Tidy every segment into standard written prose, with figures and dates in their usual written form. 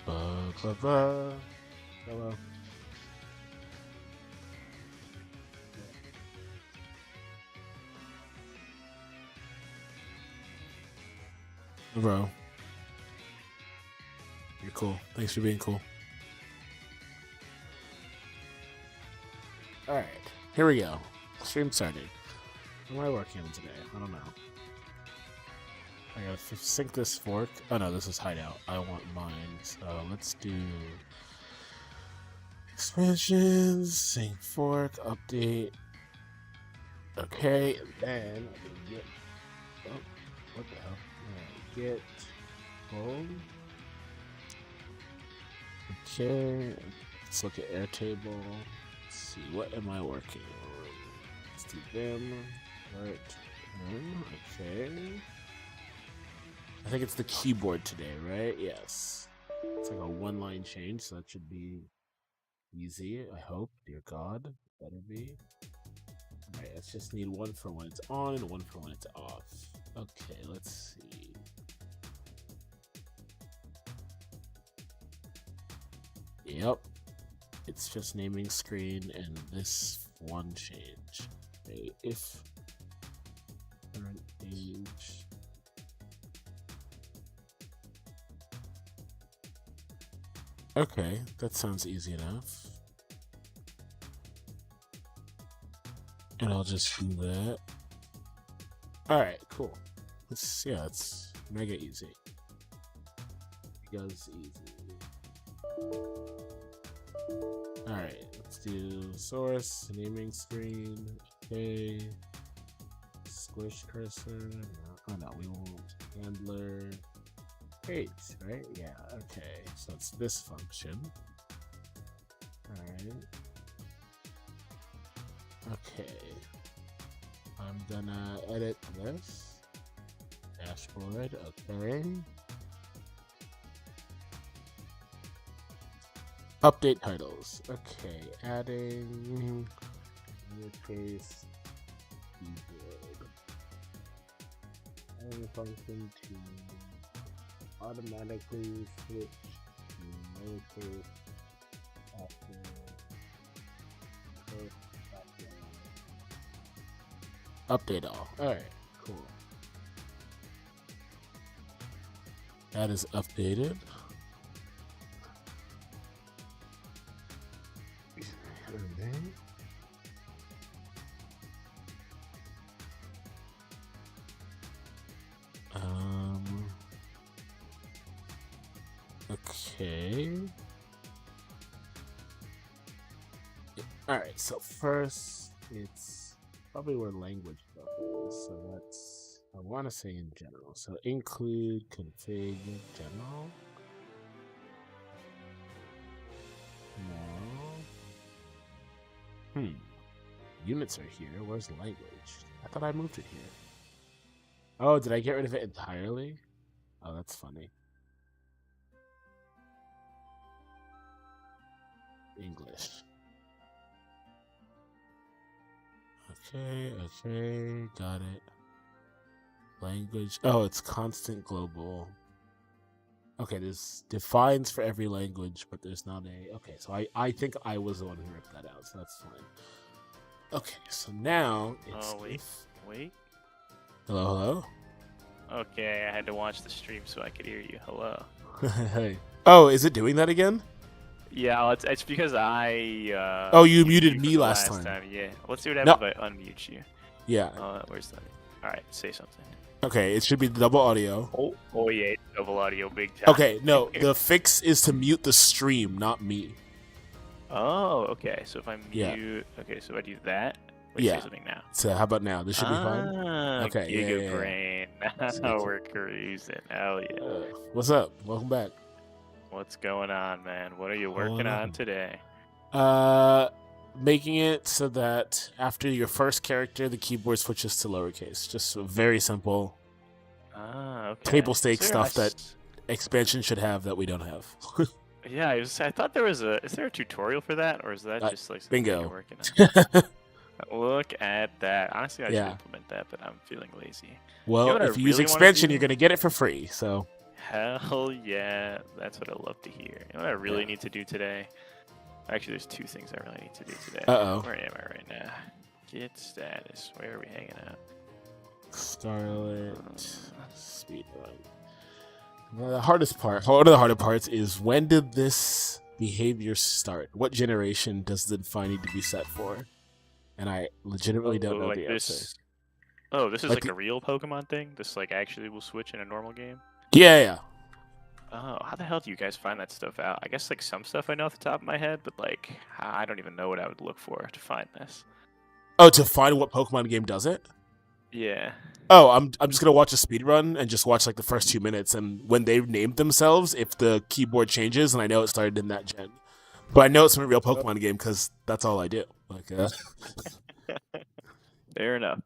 Hello. Bro. You're cool. Thanks for being cool. Alright. Here we go. Stream started. What am I working on today? I don't know. I gotta sync this fork. Oh no, this is hideout. I want mine. So let's do expansions, sync fork, update. Okay, and then I can get. Oh, what the hell? Get home. Okay, let's look at Airtable. Let's see, what am I working on? Let's do them. Right. Okay. I think it's the keyboard today, right? Yes. It's like a one-line change, so that should be easy, I hope. Dear God, better be. Alright, let's just need one for when it's on and one for when it's off. Okay, let's see. Yep. It's just naming screen and this one change. Okay, if current age. Okay, that sounds easy enough. And I'll just do that. Alright, cool. It's mega easy. Because easy. Alright, let's do source, naming screen, okay. Squish cursor. Oh no, we won't. Handler. Page, right? Yeah, okay. So it's this function. Alright. Okay. I'm gonna edit this. Dashboard, okay. Update titles. Okay, adding Lowercase keyboard. Adding function to automatically switch to lowercase after first update all. Alright, cool. That is updated. Okay. Alright, so first it's probably where language stuff is. So that's, I want to say in general. So include config general. No. Units are here. Where's language? I thought I moved it here. Oh, did I get rid of it entirely? Oh, that's funny. English. Okay, got it. Language. Oh, it's constant global. Okay, there's defines for every language, but there's not a... Okay, so I think I was the one who ripped that out, so that's fine. Okay, so now it's... Oh, wait. Hello? Okay, I had to watch the stream so I could hear you. Hello. Hey. Oh, is it doing that again? Yeah, it's because I... oh, you muted me last time. Yeah, let's see what happens if I unmute you. Yeah. Where's that? Alright, say something. Okay, it should be double audio. Oh yeah, double audio, big time. Okay, no, the fix is to mute the stream, not me. Oh, okay, so if I mute... Okay, so I do that? Say something now. So how about now? This should be fine? Okay, Giga brain. Now we're cruising. Hell yeah. What's up? Welcome back. What's going on, man? What are you working on today? Making it so that after your first character, the keyboard switches to lowercase. Just very simple. Okay. Table stakes stuff that expansion should have that we don't have. Yeah, I thought there was a... Is there a tutorial for that? Or is that just like something bingo. you're working on? Look at that. Honestly, I should implement that, but I'm feeling lazy. Well, if you use expansion, you're going to get it for free, so... Hell yeah, that's what I love to hear. You know what I really need to do today? Actually, there's two things I really need to do today. Uh-oh. Where am I right now? Get status. Where are we hanging out? Scarlet. Speedrun. Well, the hardest part, one of the harder parts is when did this behavior start? What generation does the define need to be set for? And I legitimately don't know the answer. Oh, this is like a real Pokemon thing? This like actually will switch in a normal game? Yeah. Oh, how the hell do you guys find that stuff out? I guess like some stuff I know off the top of my head, but like I don't even know what I would look for to find this. Oh, to find what Pokemon game does it? Yeah. Oh, I'm just gonna watch a speedrun and just watch like the first 2 minutes, and when they named themselves, if the keyboard changes, and I know it started in that gen. But I know it's from a real Pokemon game because that's all I do. Like, Fair enough.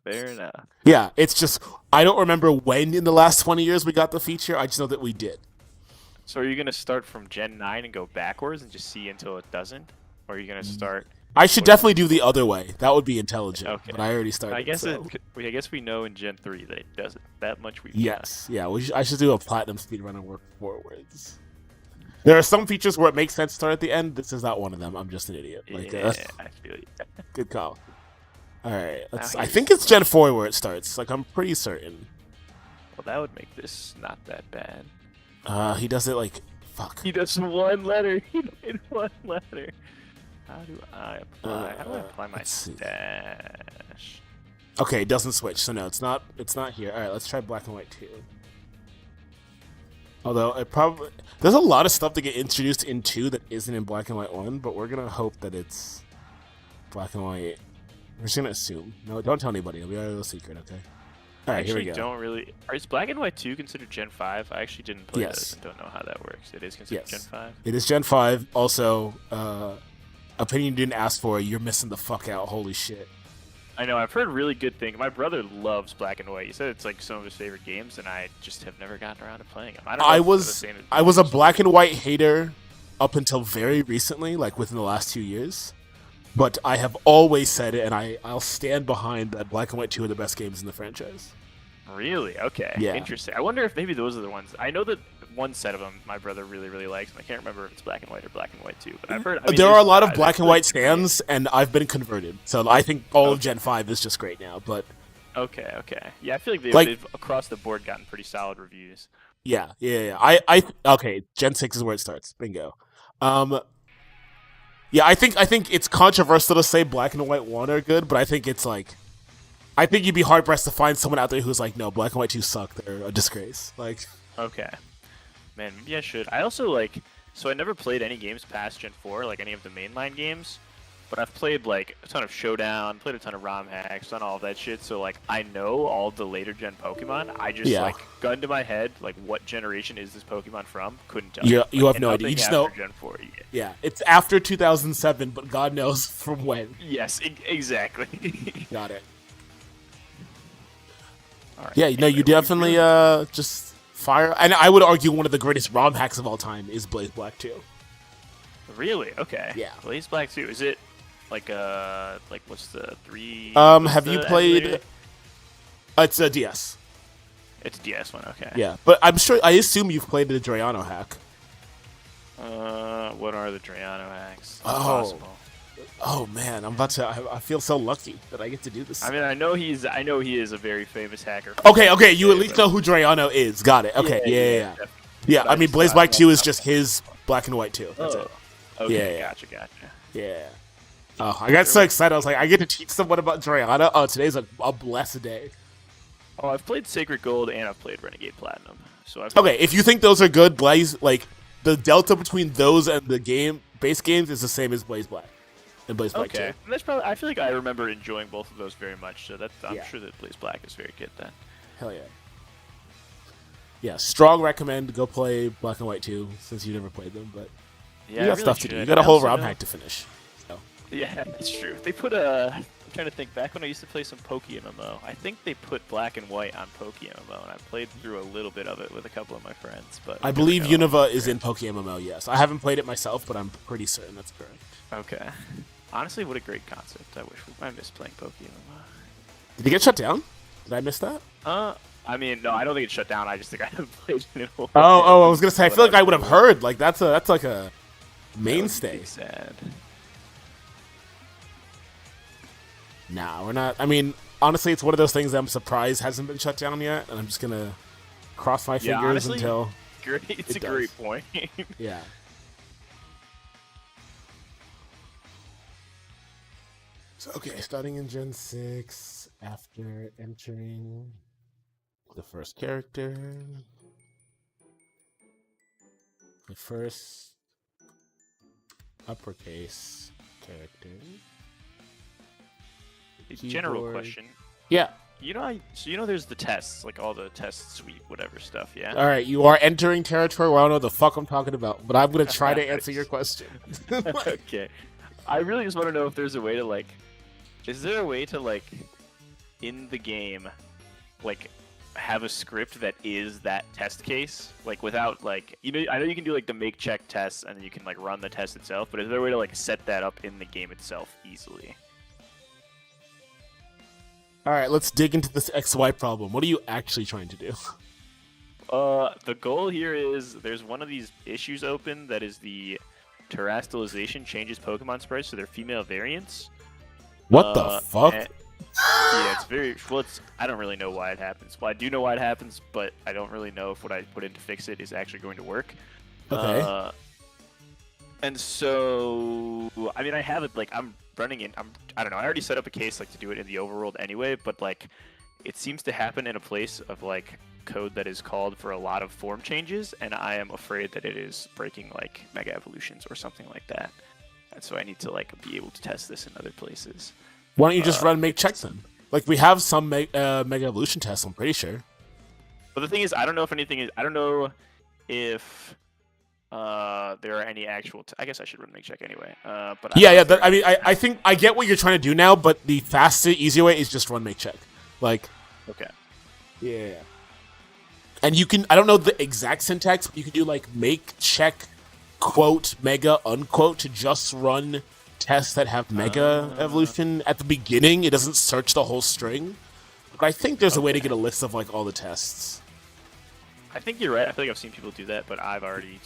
Yeah, it's just I don't remember when in the last 20 years we got the feature. I just know that we did. So are you gonna start from Gen 9 and go backwards and just see until it doesn't, or are you gonna start? I should definitely do the other way. That would be intelligent. Okay. But I already started. I guess we know in Gen 3 that it doesn't. That much we. Yes. Yeah. I should do a platinum speedrun and work forwards. There are some features where it makes sense to start at the end. This is not one of them. I'm just an idiot. Like, I feel you. Good call. All right. I think it's Gen 4 where it starts. Like, I'm pretty certain. Well, that would make this not that bad. He does it like fuck. He does one letter. He made one letter. How do I apply? How do I apply my stash? Okay, it doesn't switch. So no, it's not here. All right, let's try black and white 2. Although it probably there's a lot of stuff to get introduced in 2 that isn't in black and white 1, but we're gonna hope that it's black and white. We're just gonna assume. No, don't tell anybody. It'll be our little secret, okay? All right, here we go. Don't really. Is black and white 2 considered Gen 5? I actually didn't play this and don't know how that works. It is considered Gen 5. It is Gen 5. Also, opinion you didn't ask for. You're missing the fuck out. Holy shit. I know. I've heard really good things. My brother loves black and white. He said it's like some of his favorite games, and I just have never gotten around to playing them. I was a black and white hater up until very recently, like within the last 2 years. But I have always said it, and I'll stand behind that black and white 2 are the best games in the franchise. Really? Okay. Yeah. Interesting. I wonder if maybe those are the ones. I know that one set of them my brother really, really likes, and I can't remember if it's black and white or black and white 2. But I've heard. There are a lot of black and white stands, and I've been converted. So I think all of Gen 5 is just great now. But Okay. Yeah, I feel like they've across the board gotten pretty solid reviews. Yeah. Okay, Gen 6 is where it starts. Bingo. Yeah, I think it's controversial to say black and white 1 are good, but I think it's like I think you'd be hard pressed to find someone out there who's like, no, black and white 2 suck. They're a disgrace. Like, okay, man, maybe I should. I also like, so I never played any games past Gen 4, like any of the mainline games, but I've played like a ton of Showdown, played a ton of ROM hacks, done all of that shit. So like, I know all the later gen Pokemon. I just like gun to my head, like, what generation is this Pokemon from? Couldn't tell. You have no idea. You just know. Gen 4, yeah, it's after 2007, but God knows from when. Yes, exactly. Got it. All right. Yeah, no, you definitely just fire. And I would argue one of the greatest ROM hacks of all time is Blaze Black 2. Really? Okay. Yeah. Blaze Black 2. Is it like what's the 3? Have you played? It's a DS. It's a DS one. Okay. Yeah, but I assume you've played the Drayano hack. What are the Drayano hacks? Oh man, I feel so lucky that I get to do this. I mean, I know he is a very famous hacker. Okay, you at least know who Drayano is. Got it. Okay, yeah. I mean, Blaze Black 2 is just his black and white 2. That's it. Okay, gotcha. Yeah. Oh, I got so excited. I was like, I get to teach someone about Drayano. Oh, today's a blessed day. Oh, I've played Sacred Gold and I've played Renegade Platinum. So okay, if you think those are good, Blaze, like, the delta between those and the base games is the same as Blaze Black. And Blaze Black 2. And that's probably. I feel like I remember enjoying both of those very much. So I'm sure that Blaze Black is very good then. Hell yeah. Yeah, strong recommend. Go play Black and White 2 since you never played them, but you got stuff to do. You got a whole ROM hack to finish. So. Yeah, that's true. They put I'm trying to think back when I used to play some PokeMMO. I think they put Black and White on PokeMMO, and I played through a little bit of it with a couple of my friends. But I believe Unova is in PokeMMO. Yes, I haven't played it myself, but I'm pretty certain that's correct. Okay. Honestly, what a great concept. I miss playing PokeMMO. Did it get shut down? Did I miss that? I mean, no, I don't think it's shut down. I just think I haven't played it in a while. I was gonna say. I feel like I would have But heard. Like that's like a that would be mainstay. sad. Nah, we're not. I mean, honestly, it's one of those things that I'm surprised hasn't been shut down yet, and I'm just gonna cross my fingers honestly, until. Great, it's It a great does. point. Yeah. So, okay, starting in Gen 6, after entering the first character, the first uppercase character. General Keyboard. question. Yeah. There's the tests, like all the test suite, whatever stuff, yeah? All right, you are entering territory where I don't know what the fuck I'm talking about, but I'm going to try to answer your question. Okay. I really just want to know if there's a way to, like... Is there a way to, like, in the game, like, have a script that is that test case? Like, without, like... I know you can do, like, the make check tests, and then you can, like, run the test itself, but is there a way to, like, set that up in the game itself easily? All right, let's dig into this XY problem. What are you actually trying to do? The goal here is there's one of these issues open that is the terrestrialization changes Pokemon sprites to their female variants. What the fuck? Yeah, it's very well. I don't really know why it happens. Well, I do know why it happens, but I don't really know if what I put in to fix it is actually going to work. Okay. And so, I mean, I have it like I'm running in. I don't know. I already set up a case like to do it in the overworld anyway, but like it seems to happen in a place of like code that is called for a lot of form changes, and I am afraid that it is breaking like mega evolutions or something like that. And so I need to like be able to test this in other places. Why don't you just run make check then? Like we have some mega evolution tests, I'm pretty sure. But the thing is, I don't know if anything is. I don't know if there are any actual. I guess I should run make check anyway. But I mean, I think I get what you're trying to do now, but the fastest, easier way is just run make check. Like, okay. Yeah. And you can, I don't know the exact syntax, but you can do like make check, quote, mega, unquote, to just run tests that have mega evolution at the beginning. It doesn't search the whole string. But I think there's a way to get a list of like all the tests. I think you're right. I feel like I've seen people do that, but I've already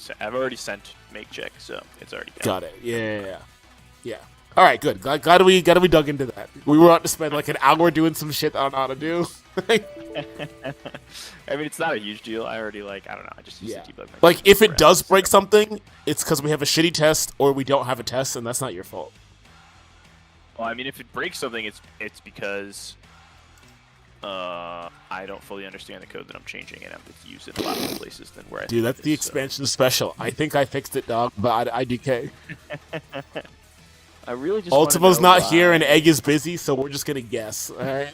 sent make check, so it's already done. Got it. Yeah. All right, good. Glad we dug into that. We were about to spend like an hour doing some shit I don't know how to do. I mean, it's not a huge deal. I already I don't know. I just used to debug my like if it around, does break something, it's because we have a shitty test or we don't have a test, and that's not your fault. Well, I mean, if it breaks something, it's because I don't fully understand the code that I'm changing, and I'm just use it a lot more places than where I. Dude, that's the expansion special. I think I fixed it, dog, but IDK. I really just Ultima's not here and Egg is busy, so we're just gonna guess. All right.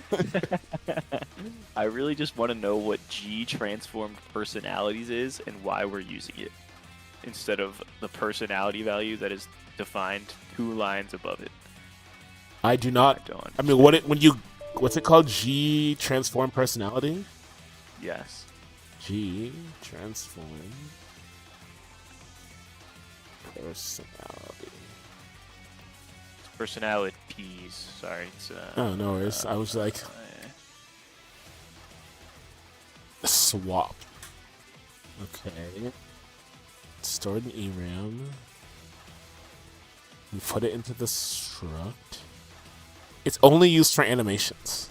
I really just want to know what G transformed personalities is and why we're using it instead of the personality value that is defined 2 lines above it. I do not. I mean, what's it called? G transform personality? Yes. G transform personality. Personalities. Sorry. It's, oh, no worries. I was like, swap. Okay. Stored in ERAM. We put it into the struct. It's only used for animations.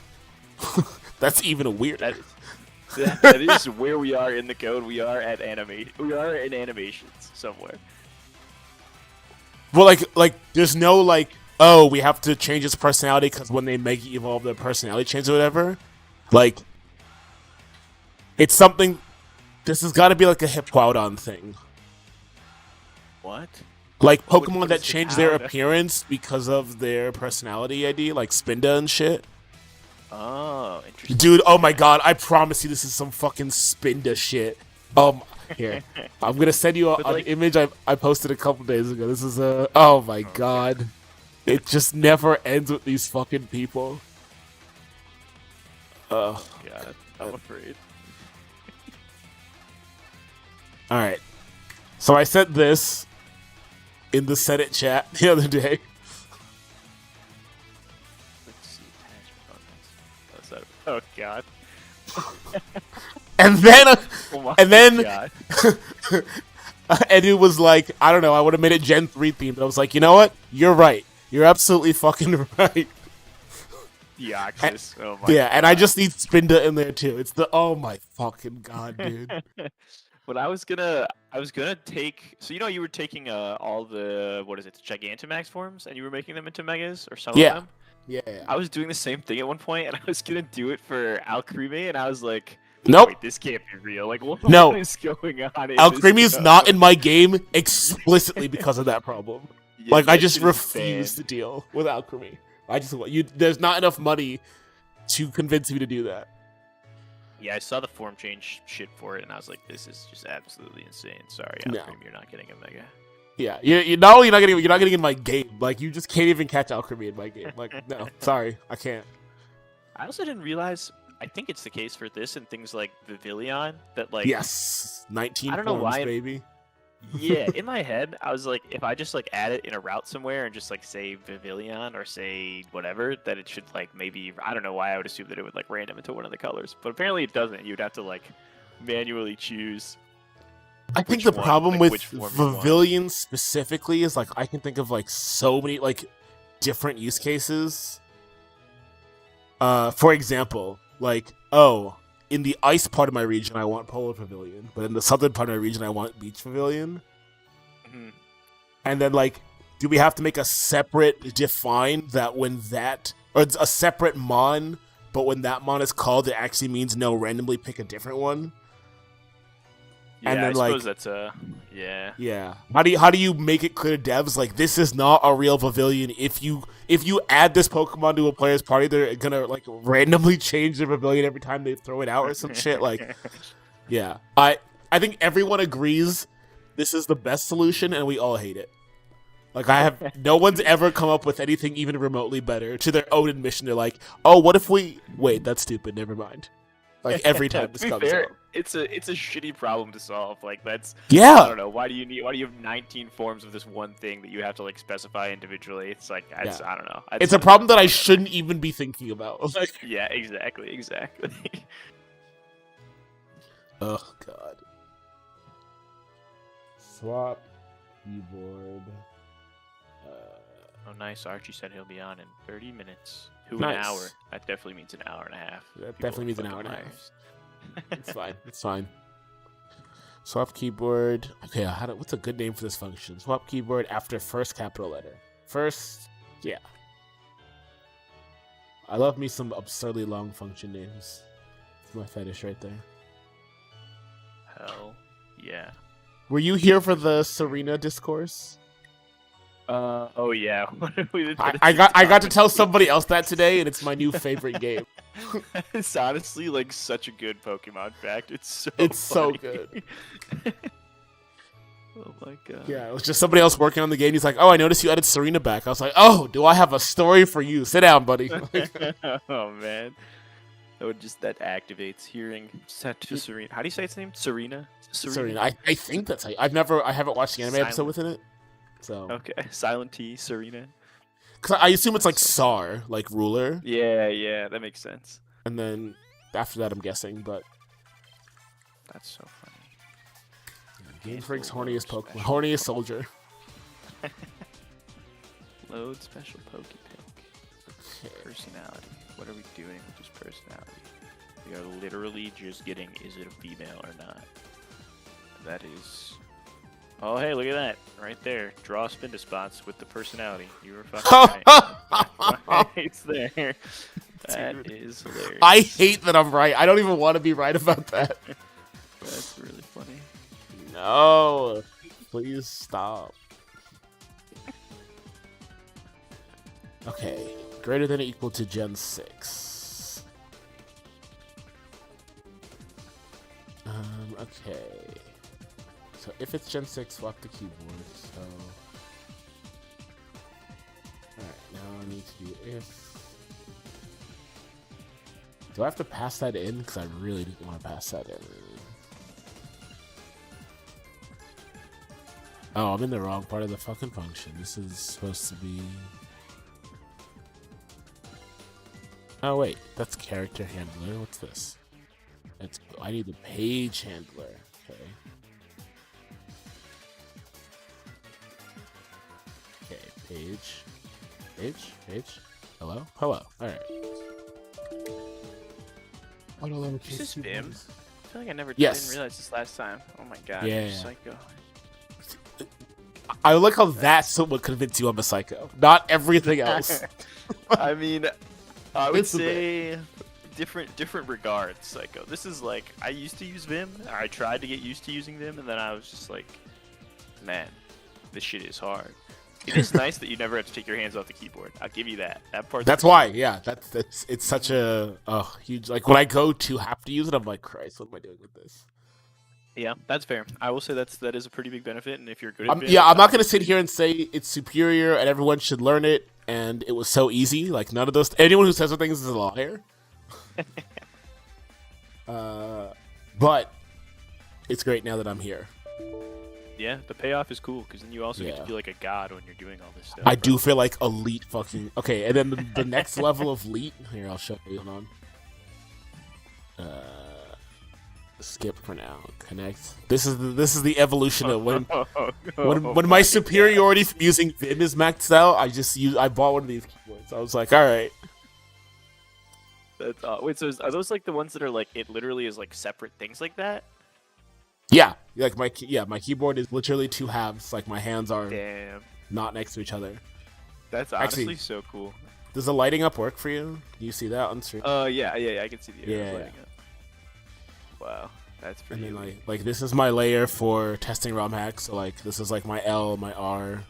That's even weird. That is where we are in the code. We are at We are in animations somewhere. Well, like, there's no like, oh, we have to change its personality because when they Mega Evolve, their personality change or whatever. Like, it's something. This has got to be like a Hippowdon thing. What? Like Pokemon that change their appearance because of their personality ID, like Spinda and shit. Oh, interesting. Dude, oh my god, I promise you this is some fucking Spinda shit. Here. I'm gonna send you an image I posted a couple days ago. This is oh my god. It just never ends with these fucking people. Oh. God, I'm afraid. Alright. So I sent this in the Set It chat the other day. Let's see. Oh, God. And then, Oh my and then, God. and it was like, I don't know, I would have made it Gen 3 themed. I was like, you know what? You're right. You're absolutely fucking right. Deoxys. Oh my Yeah, God. and I just need Spinda in there too. It's the, oh my fucking god, dude. But I was gonna take. So you were taking all the what is it, the Gigantamax forms, and you were making them into megas or some of Yeah. them. Yeah. I was doing the same thing at one point, and I was gonna do it for Alcremie, and I was like, Nope. wait, this can't be real. Like, what No. is going on? Alcremie is not in my game explicitly because of that problem. Yeah, Like, I that just shit is refuse to banned. deal with Alcremie. There's not enough money to convince me to do that. Yeah, I saw the form change shit for it, and I was like, this is just absolutely insane. Sorry, No. Alcremie, you're not getting a mega. Yeah, you're not only you're not getting in my game. Like, you just can't even catch Alcremie in my game. Like, no, sorry, I can't. I also didn't realize. I think it's the case for this and things like Vivillon that like. Yes, 19 I don't know forms, why. baby. Yeah, in my head, I was like, if I just like add it in a route somewhere and just like say Vivillon or say whatever, that it should like maybe. I don't know why I would assume that it would like random into one of the colors, but apparently it doesn't. You'd have to like manually choose. I think which the one, problem like, with which form you want. Pavilion specifically is like I can think of like so many like different use cases. For example, like in the ice part of my region I want Polar Pavilion, but in the southern part of my region I want Beach Pavilion. Mhm. And then like, do we have to make a separate define that when that or it's a separate mon, but when that mon is called, it actually means no, randomly pick a different one? Yeah, And then, I like- suppose that's yeah. Yeah. How do you make it clear to devs like this is not a real pavilion? If you add this Pokemon to a player's party, they're gonna like randomly change their pavilion every time they throw it out or some shit. Like, yeah. I think everyone agrees this is the best solution, and we all hate it. Like, no one's ever come up with anything even remotely better. To their own admission, they're like, "Oh, what if we wait? That's stupid. Never mind." Like every time this To be comes fair, up. it's a shitty problem to solve. Like that's I Yeah. don't know. Why do you have 19 forms of this one thing that you have to like specify individually? It's like I don't know. It's a problem that I shouldn't even be thinking about. Like, Yeah, exactly. oh god. Swap keyboard. Oh, nice. Archie said he'll be on in 30 minutes. An Nice. hour. That definitely means an hour and a half. That People definitely are means an fucking hour and a half. liars. It's fine. It's fine. Swap keyboard. Okay, what's a good name for this function? Swap keyboard after first capital letter. First, yeah. I love me some absurdly long function names. It's my fetish right there. Hell yeah. Were you here for the Serena discourse? Oh yeah. I got to tell somebody else that today, and it's my new favorite game. It's honestly like such a good Pokemon fact. It's so funny. good. Oh my god. Yeah, it was just somebody else working on the game. He's like, "Oh, I noticed you added Serena back." I was like, "Oh, do I have a story for you? Sit down, buddy." Oh man. That activates hearing set to Serena. How do you say its name? Serena? Serena. I think that's how I haven't watched the anime episode within it. So Okay. Silent T, Serena. Cause I assume it's like Sar, like ruler, Yeah, that makes sense. and then after that I'm guessing, but That's so funny. Game Game's Freak's the load horniest Pokemon, special. horniest soldier. Load special Pokepick. Personality. What are we doing with this personality? We are literally just getting, is it a female or not? That is... Oh, hey, look at that. Right there. Draw spin to spots with the personality. You were fucking right. It's there. That is hilarious. I hate that I'm right. I don't even want to be right about that. That's really funny. No, please stop. Okay, greater than or equal to Gen 6. Okay. So if it's Gen 6, swap the keyboard. So, alright, now I need to do if. Do I have to pass that in? Because I really didn't want to pass that in. Oh, I'm in the wrong part of the fucking function. This is supposed to be... Oh, wait. That's character handler. What's this? I need the page handler. Okay. Okay, page. Hello. All right. Is this Vim? I feel like I never Yes. didn't realize this last time. Oh my god, Yeah. you're psycho. I like how that's what convinced you I'm a psycho, not everything else. I mean, I would It's a say different regards, psycho. This is like I used to use Vim. Or I tried to get used to using Vim, and then I was just like, man, this shit is hard. It is nice that you never have to take your hands off the keyboard. I'll give you that. That part. That's why, yeah. That's it's such a huge, like, when I go to have to use it, I'm like, Christ, what am I doing with this? Yeah, that's fair. I will say that is a pretty big benefit, and if you're good at Vim, I'm not gonna sit here and say it's superior and everyone should learn it and it was so easy. Like, none of those. Anyone who says those things is a liar. But it's great now that I'm here. Yeah, the payoff is cool because then you also get to feel like a god when you're doing all this stuff. I do feel like elite fucking. Okay, and then the next level of elite. Here, I'll show you. Hold on. Skip for now. Connect. This is the evolution of when my superiority from using Vim is maxed out. I bought one of these keyboards. I was like, all right. That's wait. So are those like the ones that are like it literally is like separate things like that? Yeah, like my keyboard is literally two halves. Like, my hands are not next to each other. That's honestly so cool. Does the lighting up work for you? Can you see that on stream? Yeah, I can see the arrows lighting up. Wow, that's pretty. And then like this is my layer for testing ROM hacks. So like this is like my L, my R,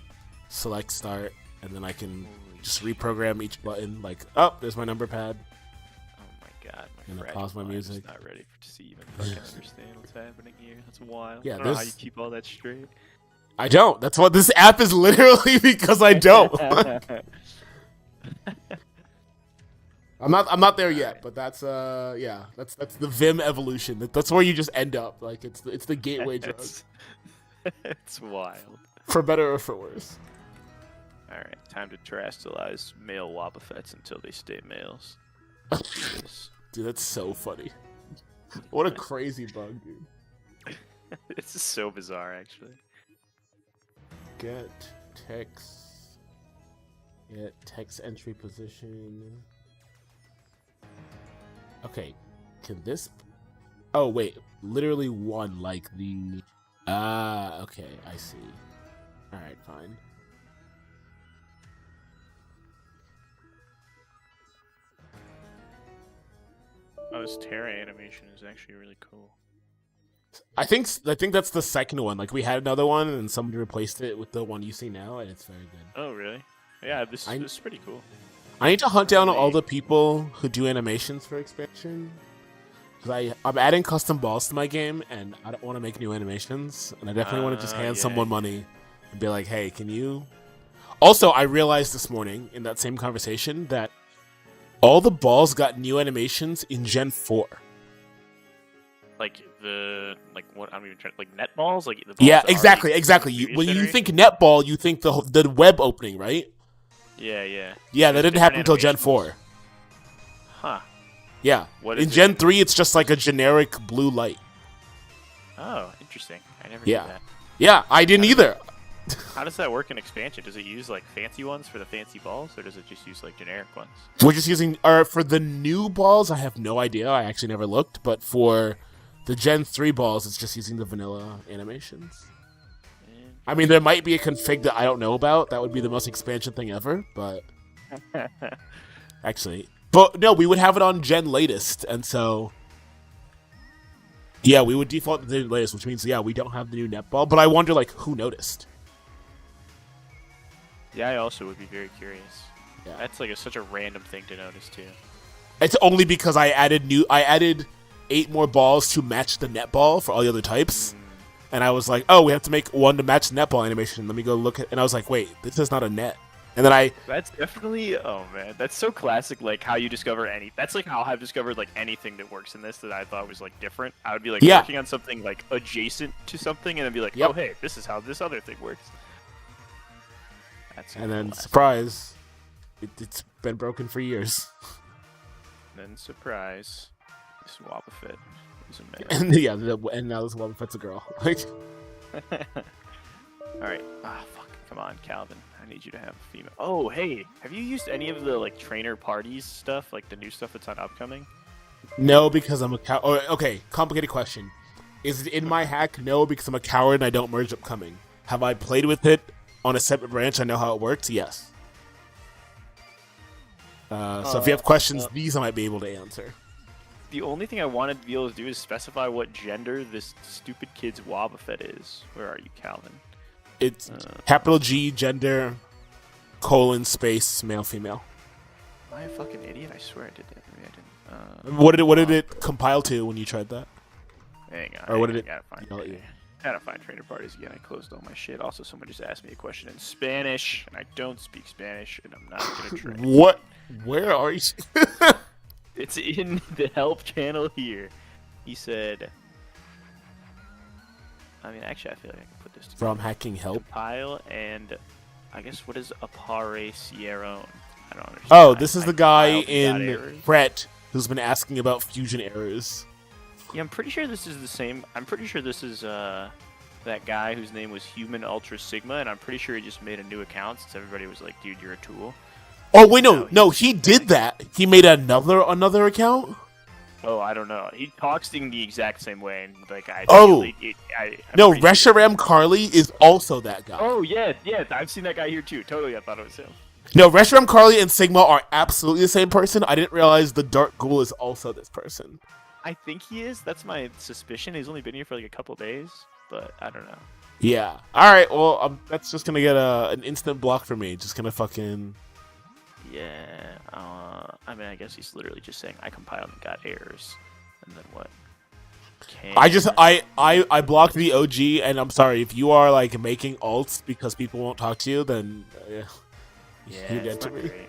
select start, and then I can just reprogram each button. Like, oh, there's my number pad. God, I'm gonna pause my music. Not ready to see even fucking understand what's happening here. That's wild. Yeah, I don't know how you keep all that straight. I don't. That's what this app is literally because I don't. I'm not there yet, but that's that's the Vim evolution. That's where you just end up. Like, it's the gateway drug. It's wild. For better or for worse. All right, time to terrestrialize male Wobbuffets until they stay males. Dude, that's so funny. What a crazy bug, dude. This is so bizarre, actually. Get text entry position. Okay, can this? Oh wait, literally one, like the. Okay, I see. All right, fine. Oh, this Terra animation is actually really cool. I think that's the second one. Like, we had another one, and somebody replaced it with the one you see now, and it's very good. Oh, really? Yeah, this is pretty cool. I need to hunt down all the people who do animations for expansion. Because I'm adding custom balls to my game, and I don't want to make new animations. And I definitely want to just hand someone money and be like, hey, can you... Also, I realized this morning in that same conversation that all the balls got new animations in Gen 4. Like what? I'm even trying. Like net balls. Like the balls exactly. When you think netball, you think the web opening, right? Yeah. Yeah, that didn't happen until Gen 4. Huh. Yeah. In Gen 3, it's just like a generic blue light. Oh, interesting. I never knew that. Yeah, I didn't either. How does that work in expansion? Does it use like fancy ones for the fancy balls, or does it just use like generic ones? We're just using for the new balls. I have no idea. I actually never looked, but for the Gen 3 balls, it's just using the vanilla animations. I mean, there might be a config that I don't know about. That would be the most expansion thing ever, but actually, but no, we would have it on Gen latest, and so yeah, we would default to the latest, which means we don't have the new netball. But I wonder, like, who noticed? Yeah, I also would be very curious. Yeah. That's like such a random thing to notice too. It's only because I added 8 more balls to match the netball for all the other types. And I was like, oh, we have to make one to match the netball animation. Let me go look at, and I was like, wait, this is not a net. And then That's definitely, oh man, that's so classic, like how you discover that's like how I've discovered like anything that works in this that I thought was like different. I would be like working on something like adjacent to something and then be like, oh hey, this is how this other thing works. And then surprise, it's been broken for years. Then surprise, this Wobbuffet is a male. And yeah, and now this Wobbuffet's a girl. Like, All right. Ah, fuck. Come on, Calvin. I need you to have a female. Oh, hey. Have you used any of the like trainer parties stuff, like the new stuff that's on upcoming? no, because I'm a cow. Oh, okay, complicated question. Is it in my hack? No, because I'm a coward and I don't merge upcoming. Have I played with it on a separate branch? I know how it works. Yes. So if you have questions, these I might be able to answer. The only thing I wanted to be able to do is specify what gender this stupid kid's Wobbuffet is. Where are you, Calvin? It's capital G, gender, colon, space, male, female. Am I a fucking idiot? I swear I did that. Maybe I didn't. What did it compile to when you tried that? Hang on. Or what did I it? gotta find trainer parties again. I closed all my shit. Also, someone just asked me a question in Spanish, and I don't speak Spanish, and I'm not gonna try. What? Where are you? It's in the help channel here. He said. I mean, actually, I feel like I can put this together. From hacking help. Compile and I guess what is Apare-Sierron? I don't understand. Oh, this is the guy in Fret who's been asking about fusion errors. Yeah, I'm pretty sure this is the same. I'm pretty sure this is that guy whose name was Human Ultra Sigma, and I'm pretty sure he just made a new account since everybody was like, "Dude, you're a tool." Oh wait, no, he did that. He made another account. Oh, I don't know. He talks in the exact same way, and like I. Oh. No, sure. Reshiram Carly is also that guy. Oh yes, I've seen that guy here too. Totally, I thought it was him. No, Reshiram Carly and Sigma are absolutely the same person. I didn't realize the Dark Ghoul is also this person. I think he is. That's my suspicion. He's only been here for like a couple days, but I don't know. Yeah. All right. Well, that's just gonna get an instant block for me. Just gonna fucking. Yeah. I mean, I guess he's literally just saying I compiled and got errors, and then what? I blocked the OG, and I'm sorry if you are like making alts because people won't talk to you. Then yeah, you get to me. Great.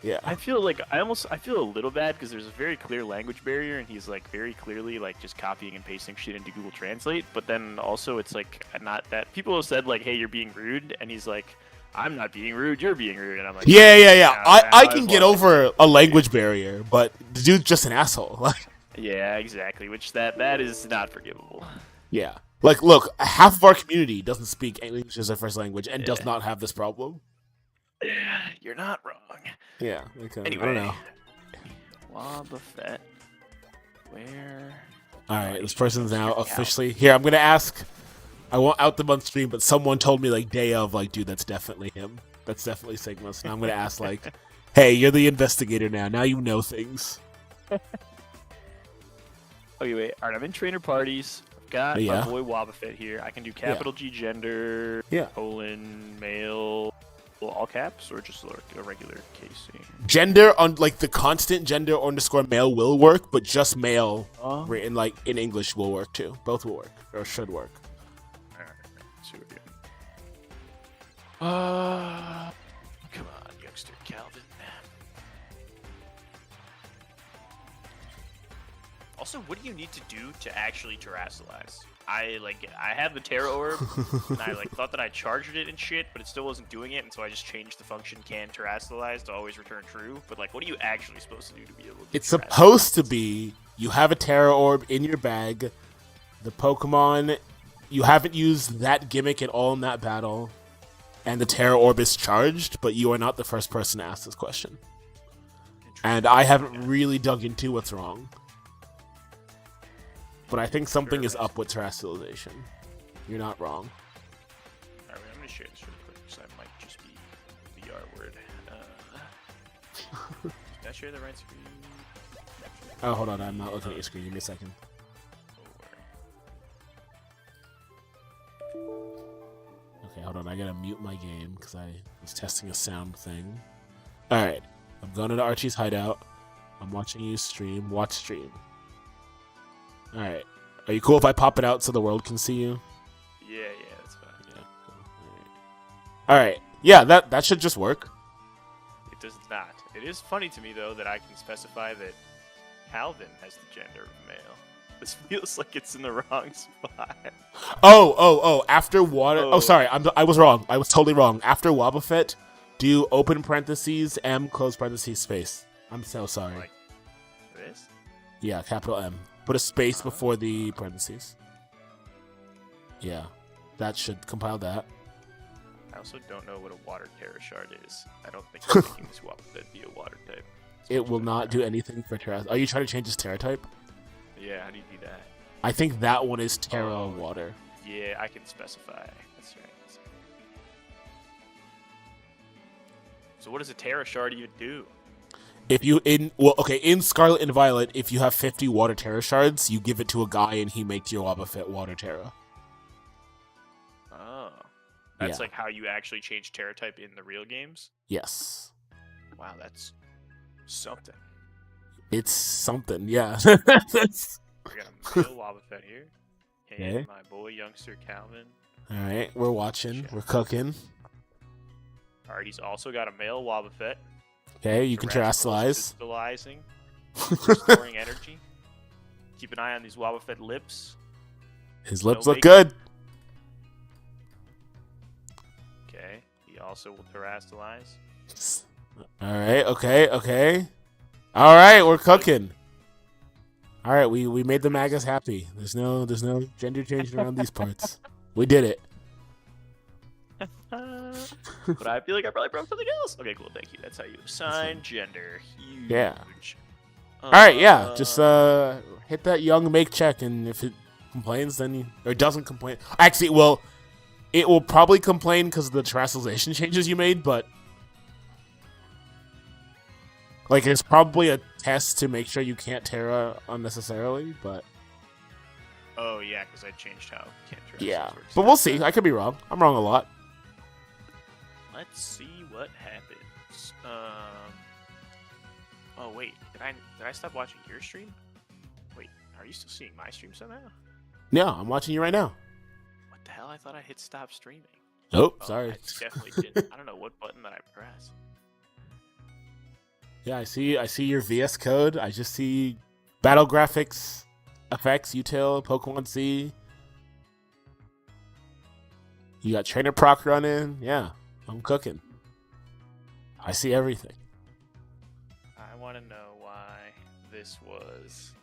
Yeah. I feel like I feel a little bad because there's a very clear language barrier, and he's like very clearly like just copying and pasting shit into Google Translate. But then also it's like not that people have said like, hey, you're being rude, and he's like, I'm not being rude, you're being rude, and I'm like, yeah. I can get over a language barrier, but the dude's just an asshole. Yeah, exactly. Which that is not forgivable. Yeah. Like, look, half of our community doesn't speak English as their first language and does not have this problem. You're not wrong. Yeah. Okay. Anyway, I don't know. Wobbuffet, where? All right, this person's now officially here. I'm gonna ask. I won't out them on stream, but someone told me like day of, like, dude, that's definitely him. That's definitely Sigma. So now I'm gonna ask, like, hey, you're the investigator now. Now you know things. Okay, wait. All right, I'm in trainer parties. I've got my boy Wobbuffet here. I can do capital G gender, colon, male, all caps, or just like a regular casing. Gender on like the constant gender underscore male will work, but just male written like in English will work too. Both will work or should work. All right, let's see what we're doing. Come on, youngster Calvin. Also, what do you need to do to actually terrestrialize? I have the Terra Orb, and I thought that I charged it and shit, but it still wasn't doing it, and so I just changed the function can terrestrialize to always return true. But like, what are you actually supposed to do to be able to? It's supposed to be you have a Terra Orb in your bag. The Pokemon, you haven't used that gimmick at all in that battle, and the Terra Orb is charged, but you are not the first person to ask this question. And I haven't really dug into what's wrong. But I think something is up with terrestrialization. You're not wrong. Alright, I'm going to share this really quick because I might just be the R word. Did I share the right screen? Oh, hold on. I'm not looking at your screen. Give me a second. Okay, hold on. I gotta mute my game because I was testing a sound thing. Alright. I'm going into Archie's hideout. I'm watching you stream. Watch stream. Alright. Are you cool if I pop it out so the world can see you? Yeah, that's fine. Yeah, cool. Alright. Yeah, that should just work. It does not. It is funny to me, though, that I can specify that Calvin has the gender of male. This feels like it's in the wrong spot. Oh. After water... Oh, sorry. I was wrong. I was totally wrong. After Wobbuffet, do open parentheses, M, close parentheses, space. I'm so sorry. Like this? Yeah, capital M. Put a space before the parentheses. Yeah, that should compile that. I also don't know what a water Terra shard is. I don't think I'm making this Wobbuffet be a water type. It will not do anything for Terra. Are you trying to change its Terra type? Yeah, how do you do that? I think that one is Terra water. Yeah, I can specify. That's right. So what does a Terra shard even do? If you in Scarlet and Violet, if you have 50 water Terra shards, you give it to a guy and he makes your Wobbuffet water Terra. Oh. That's like how you actually change Terra type in the real games? Yes. Wow, that's something. It's something, yeah. We got a male Wobbuffet here. And my boy, youngster Calvin. Alright, we're watching. We're cooking. Alright, he's also got a male Wobbuffet. Okay, you can terrestrialize. Crystallizing. Restoring energy. Keep an eye on these Wobbuffet lips. His lips look good. Okay, he also will terrestrialize. Alright, okay. Alright, we're cooking. Alright, we made the Magas happy. There's no gender change around these parts. We did it. But I feel like I probably broke something else. Okay, cool, thank you. That's how you assign gender. Huge. Yeah. Alright, yeah. Just hit that young make check, and if it complains, then or doesn't complain. Actually, well, it will probably complain because of the terrestrialization changes you made, but like it's probably a test to make sure you can't Terra unnecessarily, but oh yeah, because I changed how can't terrestrialize yeah. works. But we'll see. I could be wrong. I'm wrong a lot. Let's see what happens. Oh wait, did I stop watching your stream? Wait, are you still seeing my stream somehow? No, I'm watching you right now. What the hell? I thought I hit stop streaming. Oh, sorry. I definitely didn't. I don't know what button that I pressed. Yeah, I see your VS Code. I just see battle graphics, effects, util, Pokemon C. You got Trainer Proc running. Yeah, I'm cooking. I see everything. I want to know why this was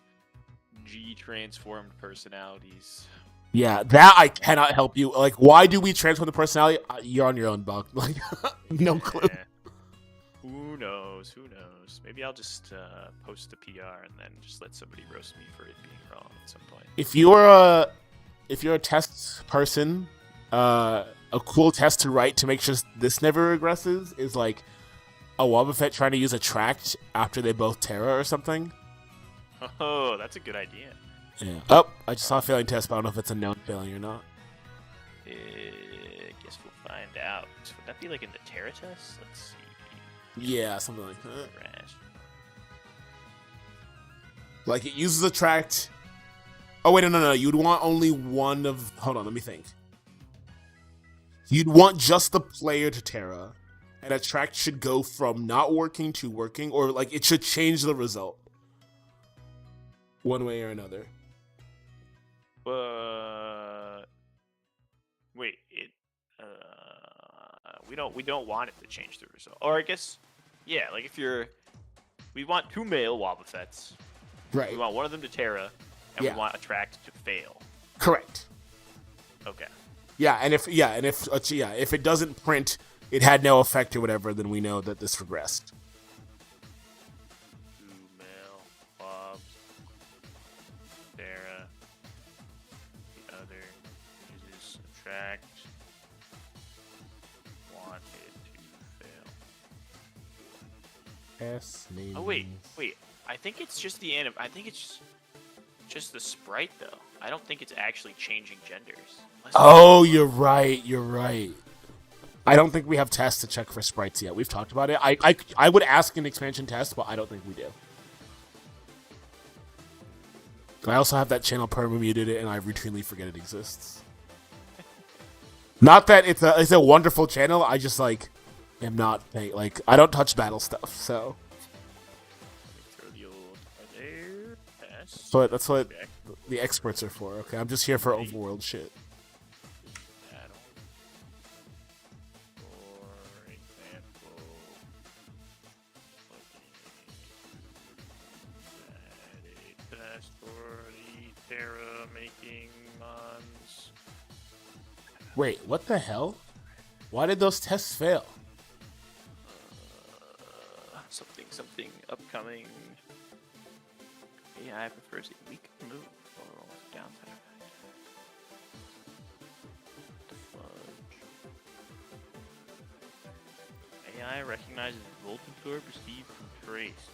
G transformed personalities. Yeah, that I cannot help you. Like, why do we transform the personality? You're on your own, Buck. Like, no clue. Who knows? Who knows? Maybe I'll just post the PR and then just let somebody roast me for it being wrong at some point. If you're a test person, a cool test to write to make sure this never regresses is like a Wobbuffet trying to use Attract after they both Terra or something. Oh, that's a good idea. Yeah. Oh, I just saw a failing test, but I don't know if it's a known failing or not. Guess we'll find out. Would that be like in the Terra test? Let's see. Yeah, something like that. Crash. Like, it uses Attract. Oh, wait, no. You'd want only one of... Hold on, let me think. You'd want just the player to Terra. And Attract should go from not working to working, or, like, it should change the result. One way or another. Wait, it... We don't want it to change the result. Or I guess... Yeah, like if you're... We want 2 male Wobbuffets. Right. We want one of them to Terra, and we want Attract to fail. Correct. Okay. Yeah, and if it doesn't print, it had no effect or whatever, then we know that this regressed. 2 male Wobs. Terra. The other uses Attract. Want it to fail. S names. Oh wait. I think it's just the I think it's just the sprite though. I don't think it's actually changing genders. Oh, you're right. I don't think we have tests to check for sprites yet. We've talked about it. I would ask an expansion test, but I don't think we do. I also have that channel perma-muted it, and I routinely forget it exists. Not that it's a wonderful channel. I just am not like I don't touch battle stuff, so. But that's what the experts are for. Okay, I'm just here for overworld shit. For example, test for Terra making mods. Wait, what the hell? Why did those tests fail? Something upcoming. AI prefers a weak move or downside effect. The fudge. AI recognizes volt absorb received from trace.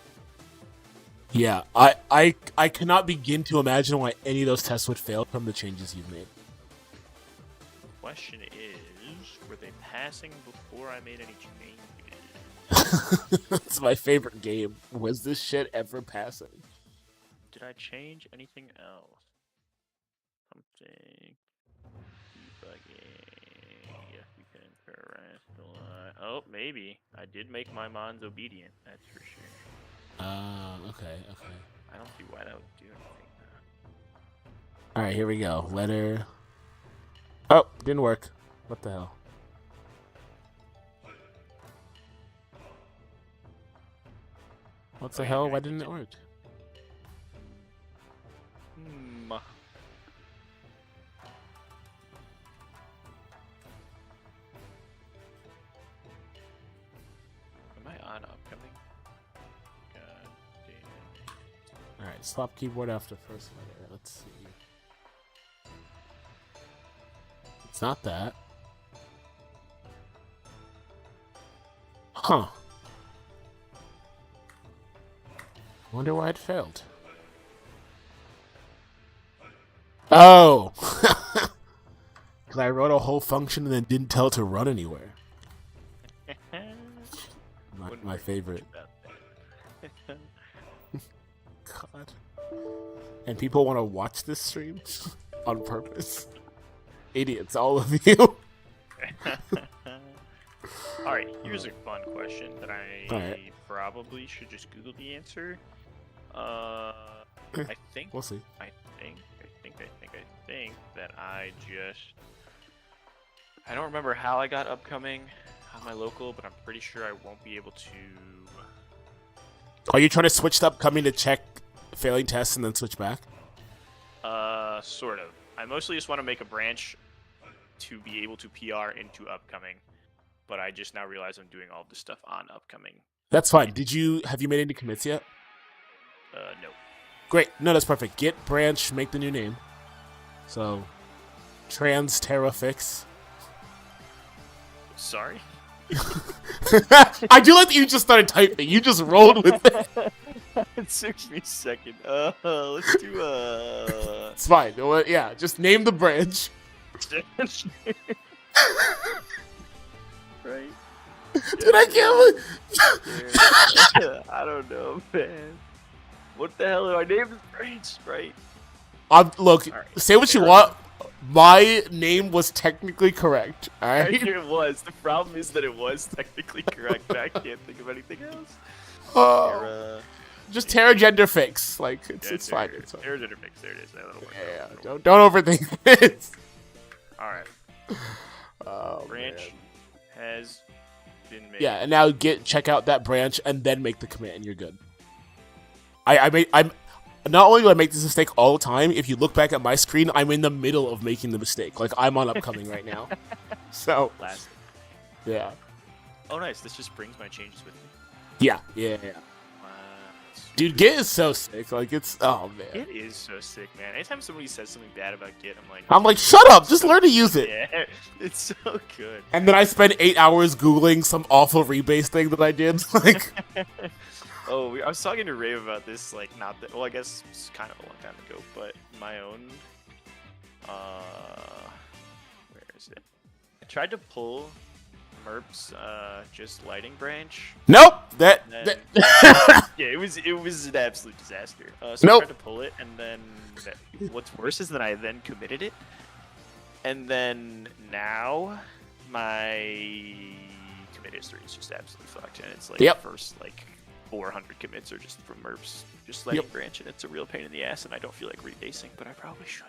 Yeah, I cannot begin to imagine why any of those tests would fail from the changes you've made. Question is, were they passing before I made any changes? That's my favorite game. Was this shit ever passing? Did I change anything else? Something. Debugging. Yes, you can correct. Oh, maybe. I did make my mons obedient, that's for sure. Okay. I don't see why that would do anything. Alright, here we go. Letter. Oh, didn't work. What the hell? What the hell? Why didn't it work? Am I on upcoming? God damn. Alright, swap keyboard after first letter. Let's see. It's not that. Huh. Wonder why it failed. Oh! Because I wrote a whole function and then didn't tell it to run anywhere. My favorite. God. And people want to watch this stream on purpose. Idiots, all of you. Alright, here's a fun question that I Alright. probably should just Google the answer. I think. We'll see. I think that I don't remember how I got upcoming on my local, but I'm pretty sure I won't be able to. Are you trying to switch to upcoming to check failing tests and then switch back? Sort of. I mostly just want to make a branch to be able to PR into upcoming, but I just now realize I'm doing all of this stuff on upcoming. That's fine. Have you made any commits yet? No. Great. No, that's perfect. Git branch, make the new name. So, trans Terra fix. Sorry? I do like that you just started typing. You just rolled with it. It took me a second. Let's do It's fine. Well, yeah, just name the branch. Right? Dude, I can't. I don't know, man. What the hell do I name this branch, right? Look, All right. say what you want. My name was technically correct. All I right. knew it was. The problem is that it was technically correct, but I can't think of anything else. Just Terra gender fix. Like it's fine. It's fine. Terra gender fix. There it is. That'll work. Yeah. Don't overthink it. All right. Oh, Branch man. has been made. Yeah, and now check out that branch and then make the commit, and you're good. I'm not only do I make this mistake all the time. If you look back at my screen, I'm in the middle of making the mistake. Like I'm on upcoming right now. So Last. yeah. Oh, nice. This just brings my changes with me. Yeah. Wow. Dude, Git is so sick. Like it's man. It is so sick, man. Anytime somebody says something bad about Git, I'm like, shut up. Just learn to use it. yeah, it's so good. And then I spent 8 hours googling some awful rebase thing that I did. Like. Oh, I was talking to Rave about this, like, not that, well, I guess it's kind of a long time ago, but my own, where is it? I tried to pull Merp's, just lighting branch. Nope! Yeah, it was an absolute disaster. So Nope. I tried to pull it, and then, what's worse is that I then committed it, and then now, my commit history is just absolutely fucked, and it's like, Yep. the first, like, 400 commits are just from Merp's just lighting branch, and it's a real pain in the ass, and I don't feel like rebasing, but I probably should.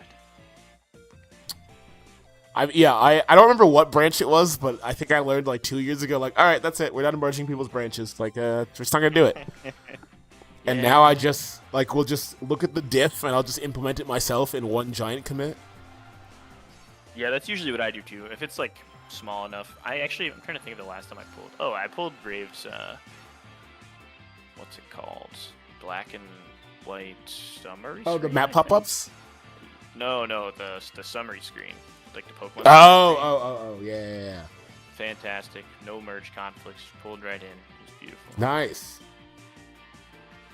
I don't remember what branch it was, but I think I learned like 2 years ago, like, all right, that's it. We're not merging people's branches. Like, we're just not going to do it. And now I just, like, will just look at the diff and I'll just implement it myself in one giant commit. Yeah, that's usually what I do too. If it's like small enough, I'm trying to think of the last time I pulled. Oh, I pulled Brave's, what's it called? Black and white summary. Oh, the screen, map pop-ups? No, the summary screen, like the Pokemon. Oh, yeah. Fantastic. No merge conflicts. Pulled right in. It was beautiful. Nice.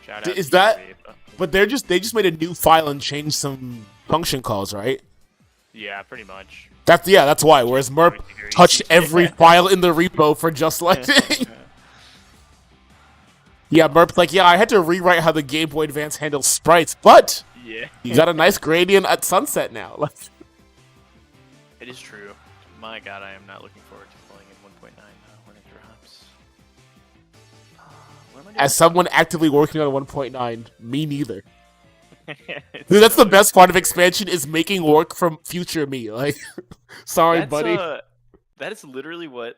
Shout out. Is that? But they just made a new file and changed some function calls, right? Yeah, pretty much. That's why. Whereas Merp touched every file in the repo for just selecting. Yeah, Merp's like, I had to rewrite how the Game Boy Advance handles sprites, but you got a nice gradient at sunset now. It is true. My God, I am not looking forward to playing in 1.9 when it drops. What am I doing? As someone actively working on 1.9, me neither. Dude, that's the best part of expansion is making work from future me. Like, sorry, buddy. That is literally what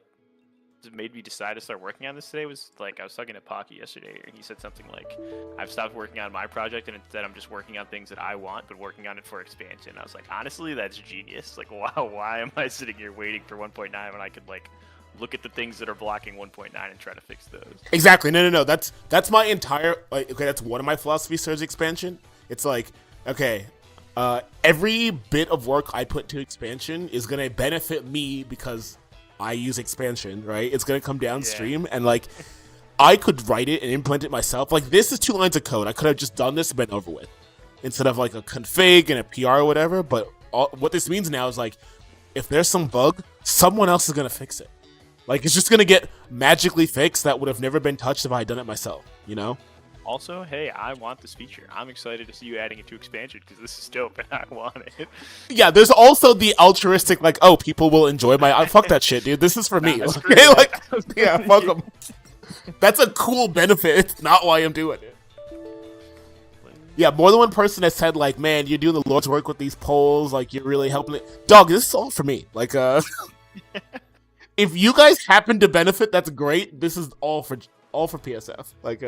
made me decide to start working on this today. Was like I was talking to Pocky yesterday, and he said something like, "I've stopped working on my project, and instead I'm just working on things that I want, but working on it for expansion." I was like, honestly, that's genius. Like, wow, why am I sitting here waiting for 1.9 when I could like look at the things that are blocking 1.9 and try to fix those? Exactly. No. That's my entire. Like, okay, that's one of my philosophies towards expansion. It's like, okay, every bit of work I put to expansion is gonna benefit me because I use expansion, right? It's gonna come downstream, and like, I could write it and implement it myself. Like, this is 2 lines of code. I could have just done this and been over with, instead of like a config and a PR or whatever. But what this means now is like, if there's some bug, someone else is gonna fix it. Like, it's just gonna get magically fixed that would have never been touched if I had done it myself. You know? Also, hey, I want this feature. I'm excited to see you adding it to expansion because this is dope and I want it. Yeah, there's also the altruistic, like, oh, people will enjoy my. Fuck that shit, dude. This is for me. Okay, like, yeah, fuck them. That's a cool benefit. It's not why I'm doing it. Yeah, more than one person has said, like, man, you're doing the Lord's work with these polls. Like, you're really helping it. Dog, this is all for me. Like, if you guys happen to benefit, that's great. This is all for PSF. Like,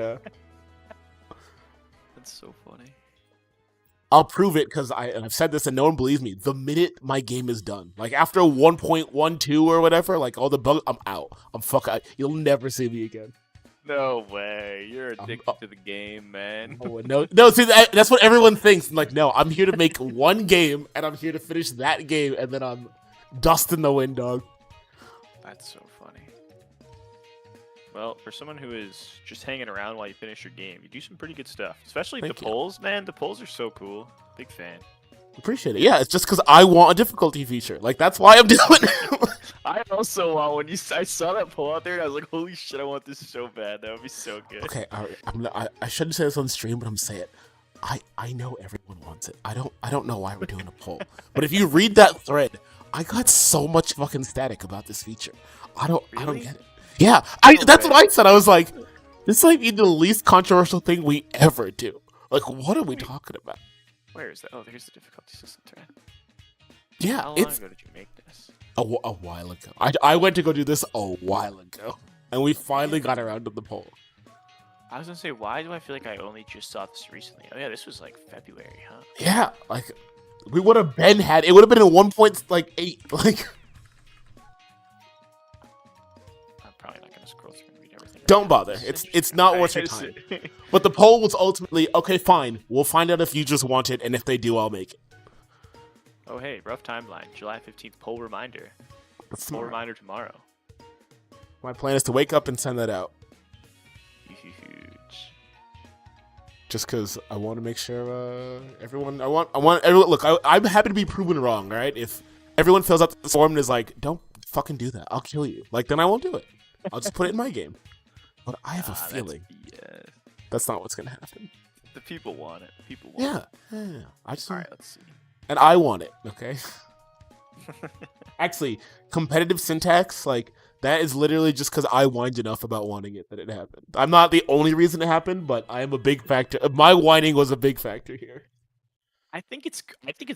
That's so funny. I'll prove it because I've said this and no one believes me. The minute my game is done, like after 1.12 or whatever, like all the bugs, I'm out. I'm out. You'll never see me again. No way. You're addicted to the game, man. No. See, that's what everyone thinks. I'm like, no, I'm here to make one game and I'm here to finish that game and then I'm dust in the wind, dog. That's so funny. Well, for someone who is just hanging around while you finish your game, you do some pretty good stuff. Especially the polls, man. The polls are so cool. Big fan. Appreciate it. Yeah, it's just because I want a difficulty feature. Like, that's why I'm doing it. I also want I saw that poll out there and I was like, holy shit, I want this so bad. That would be so good. Okay, all right. I shouldn't say this on stream, but I'm saying it. I know everyone wants it. I don't know why we're doing a poll. But if you read that thread, I got so much fucking static about this feature. I don't get it. Yeah, that's what I said. I was like, this might be the least controversial thing we ever do. Like, what are we talking about? Where is that? Oh, there's the difficulty system thread. Yeah, How long ago did you make this? A while ago. I went to go do this a while ago, and we finally got around to the poll. I was gonna say, why do I feel like I only just saw this recently? Oh yeah, this was like February, huh? Yeah, like we would have had. It would have been in 1.8. Like. Probably not gonna scroll through and read everything. Don't bother. It's not worth your time. But the poll was ultimately, okay, fine. We'll find out if users want it, and if they do, I'll make it. Oh hey, rough timeline. July 15th poll reminder. Poll reminder tomorrow. My plan is to wake up and send that out. Huge. Just because I want to make sure everyone. I want everyone. Look, I'm happy to be proven wrong. Right? If everyone fills out the form and is like, don't fucking do that, I'll kill you. Like, then I won't do it. I'll just put it in my game. But I have a feeling that's not what's gonna happen. The people want it. People want it. Yeah. I just. All right, let's see. And I want it. Okay. Actually, competitive syntax, like, that is literally just because I whined enough about wanting it that it happened. I'm not the only reason it happened, but I am a big factor. My whining was a big factor here. I think it's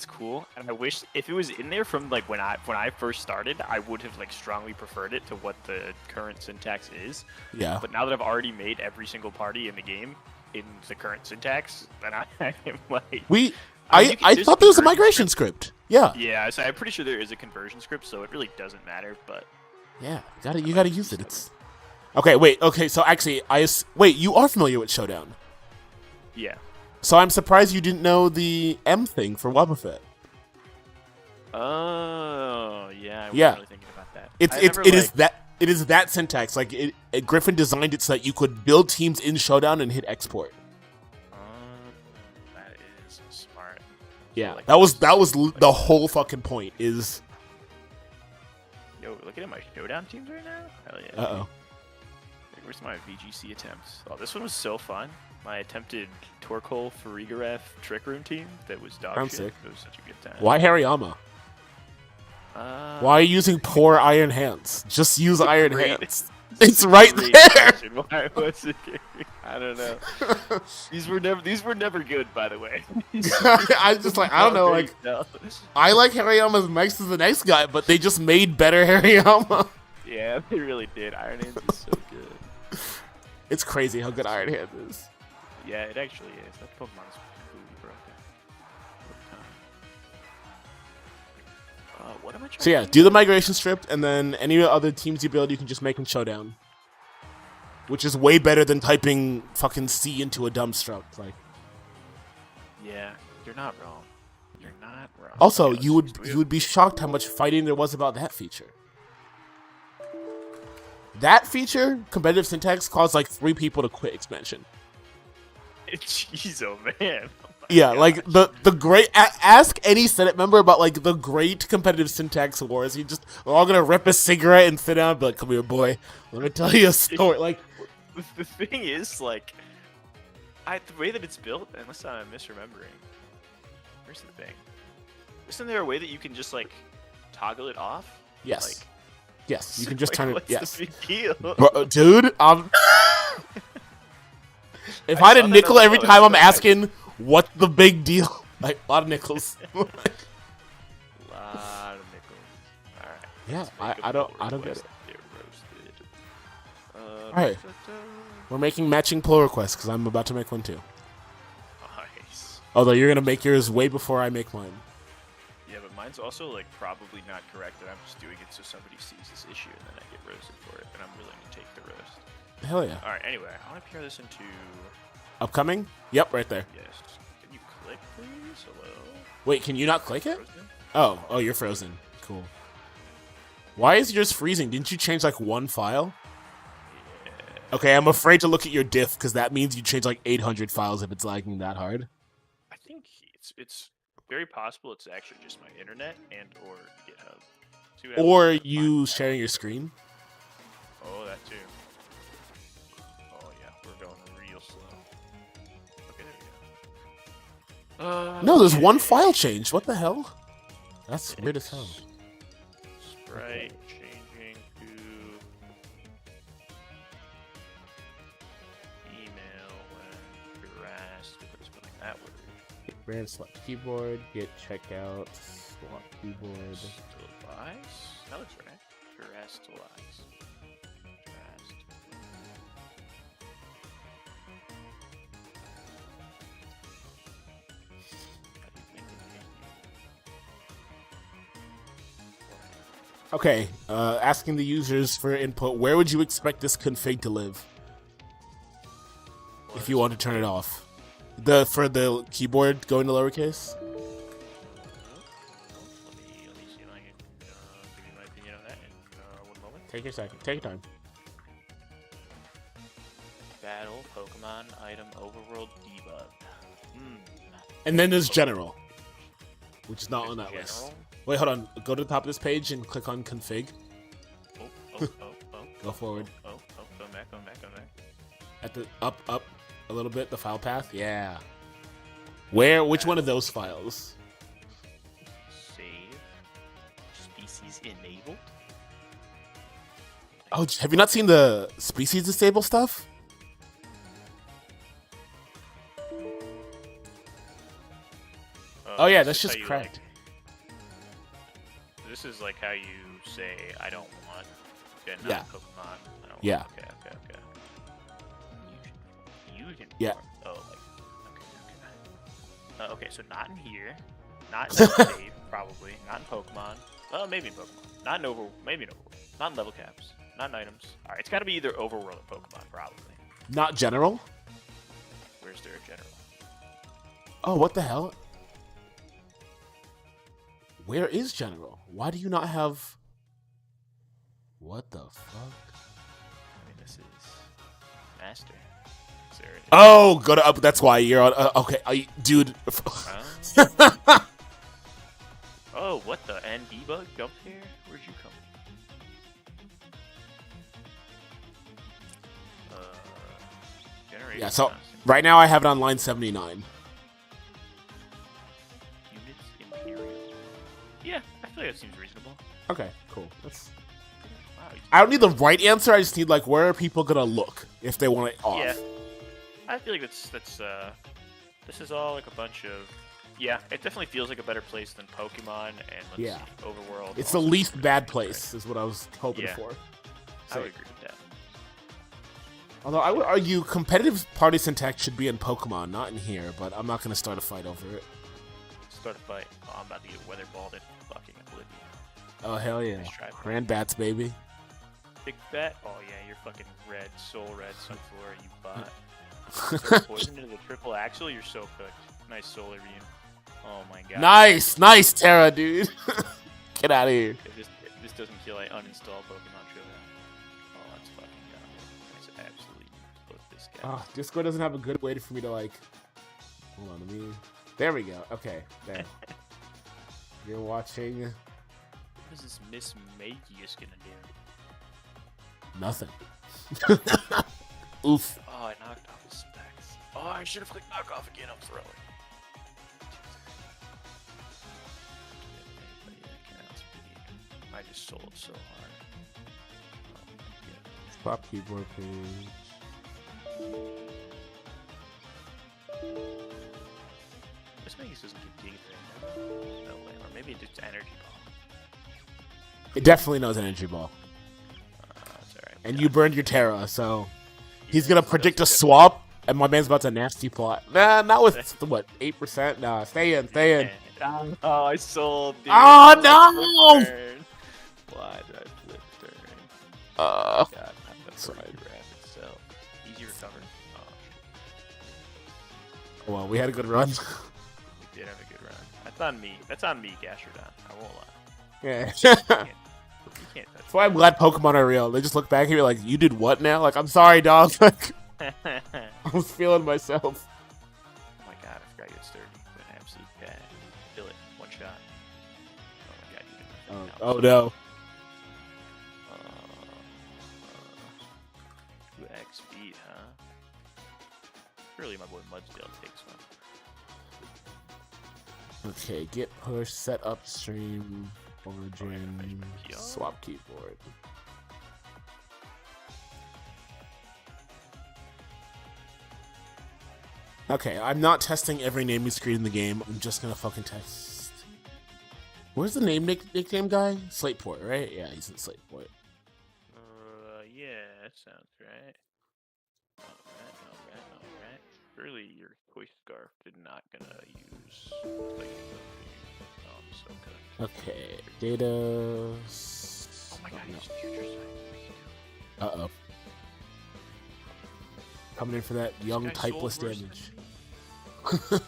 cool, and I wish if it was in there from like when I first started, I would have like strongly preferred it to what the current syntax is. Yeah. But now that I've already made every single party in the game, in the current syntax, then I'm like. I thought there was a migration script. Yeah. Yeah, so I'm pretty sure there is a conversion script, so it really doesn't matter. But yeah, you gotta use it. It's okay. Wait. Okay. So actually, wait. You are familiar with Showdown. Yeah. So I'm surprised you didn't know the M thing for Wobbuffet. Oh, yeah. I wasn't really thinking about that. It is that syntax. Like Griffin designed it so that you could build teams in Showdown and hit export. That is smart. Yeah, so, like, that was the whole fucking point. Is yo, looking at my Showdown teams right now. Hell yeah. Uh-oh. Where's my VGC attempts? Oh, this one was so fun. My attempted Torkoal Farigiraf Trick Room team that was dog shit. Sick. It was such a good time. Why Hariyama? Why are you using poor Iron Hands? Just use Iron Hands. It's right there. Why was it? I don't know. These were never good, by the way. I just like I don't know. Like I like Hariyama as nice as the next guy, but they just made better Hariyama. Yeah, they really did. Iron Hands is so good. It's crazy how good Iron Hands is. Yeah, it actually is. That Pokemon is completely broken. What am I trying So yeah, do the migration script, and then any other teams you build, you can just make in Showdown. Which is way better than typing fucking C into a dumb struct. Like, yeah, you're not wrong. You're not wrong. Also, you would be shocked how much fighting there was about that feature. That feature, competitive syntax, caused like 3 people to quit expansion. Jeez, oh man. Yeah, like the great ask any Senate member about like the great competitive syntax wars. We're all gonna rip a cigarette and sit down and be like, "Come here, boy. Let me tell you a story." Like, the thing is, like, the way that it's built, unless I'm misremembering. Where's the thing? Isn't there a way that you can just like toggle it off? Yes. Like, yes, you can just turn it. What's Yes. the big deal? Bro, dude, if I had a nickel every time I'm asking, what's the big deal? Like, a lot of nickels. Lot of nickels. Alright. Yeah, I don't get it. Roasted. Alright. We're making matching pull requests because I'm about to make one too. Nice. Although you're gonna make yours way before I make mine. Yeah, but mine's also like probably not correct, and I'm just doing it so somebody sees this issue and then I get roasted for it, and I'm willing to take the roast. Hell yeah. Alright, anyway, I want to pair this into... Upcoming? Yep, right there. Yes. Can you click, please? Hello? Wait, can you not click it? Frozen? Oh, you're frozen. Cool. Why is yours freezing? Didn't you change like one file? Yeah. Okay, I'm afraid to look at your diff because that means you change like 800 files if it's lagging that hard. I think it's very possible it's actually just my internet and or GitHub. Or you sharing your screen. Oh, that too. Oh yeah, we're going real slow. Okay, there we go. No, there's one file change. What the hell? That's weird as hell. Sprite changing to email when harassed. If it's spelling that word. Brand select keyboard, get checkout, swap keyboard. Still lies? That looks right. Harassed to lies. Harassed. Okay, asking the users for input. Where would you expect this config to live? If you want to turn it off. For the keyboard going to lowercase? Let me see if I can give you my opinion on that in 1 moment. Take your second. Take your time. Battle, Pokemon, item, overworld, debug. And then there's general, which is not on that list. General? Wait, hold on. Go to the top of this page and click on config. Oh. Go forward. Going back. At the up a little bit, the file path. Yeah. Which one of those files? Save. Species enabled. Oh, have you not seen the species disable stuff? Oh yeah, that's just cracked. This is like how you say, I don't want Yeah. Pokemon. I don't Yeah. Want, okay. You can Yeah. Okay, so not in here. Not in save, probably. Not in Pokemon. Maybe in Pokemon. Not in maybe in Overworld. Not in level caps. Not in items. Alright, it's gotta be either Overworld or Pokemon, probably. Not general? Where's there a general? Oh, what the hell? Where is general? Why do you not have... What the fuck? I mean, this is master. Is there Oh, go to up. That's why you're on. Okay, dude. Oh, what the? And debug up here? Where'd you come from? Generation Yeah, so constant. right now I have it on line 79. Units Imperial. Yeah, I feel like that seems reasonable. Okay, cool. That's... Wow, I don't need the right answer. I just need like where are people gonna look if they want it off. yeah, I feel like that's this is all like a bunch of yeah. It definitely feels like a better place than Pokemon and let's Yeah. see, Overworld. It's the also least feels bad like place, is what I was hoping Yeah. for. I would agree with that. Although I would argue competitive party syntax should be in Pokemon, not in here. But I'm not gonna start a fight over it. Start a fight. Oh, I'm about to get weather balled in fucking Oblivion. Oh hell yeah, Nice try, bro. Grandbats baby. Big bet. Oh yeah, you're fucking red, soul red, Sunflora, you bot. Poison into the triple axle. You're so cooked. Nice solar beam. Oh my god. Nice Terra, dude. Get out of here. If this doesn't kill, I uninstall Pokemon Showdown. Oh, that's fucking dumb. That's absolutely book this guy. Oh, Discord doesn't have a good way for me to like. Hold on, let me. There we go. Okay, there. You're watching. What is this Miss Magius gonna do? Nothing. Oof. Oh, I knocked off his specs. Oh, I should have clicked knock off again. I'm throwing. I just sold so hard. Swap keyboard page. This Magius doesn't get Giga Drain. No way. Or maybe it's Energy Ball. It definitely knows energy ball. That's alright. And you burned your Terra, so he's Yeah, gonna so predict a that's good. swap, and my man's about to nasty plot. Nah, not with what 8%. Nah, stay in. Oh, I sold. Dude. Oh, no! Why did I flip turn? Uh, God, not the sorry. graph itself. Easy recover. Oh, shit. well, we had a good run. We did have a good run. That's on me. That's on me, Gastrodon. I won't lie. Yeah. You can't touch That's why I'm glad Pokemon are real. They just look back at me like, you did what now? Like, I'm sorry, dog. Like, me. I was feeling myself. Oh my god, I forgot you had sturdy. Went absolute bad. Kill it. One shot. Oh my god, you didn't. Oh no. 2x speed, huh? Surely my boy Mudsdale takes one. Okay, get push, set upstream, origin, Oh, yeah, swap keyboard. Okay, I'm not testing every naming screen in the game. I'm just gonna fucking test. Where's the nickname guy? Slateport, right? Yeah, he's in Slateport. Yeah, that sounds right. Alright. Surely your toy scarf did not gonna use like oh, I'm so good. Okay, data. Oh my god, he's future sight. Uh-oh. Coming in for that young This guy typeless sold worse damage. than me.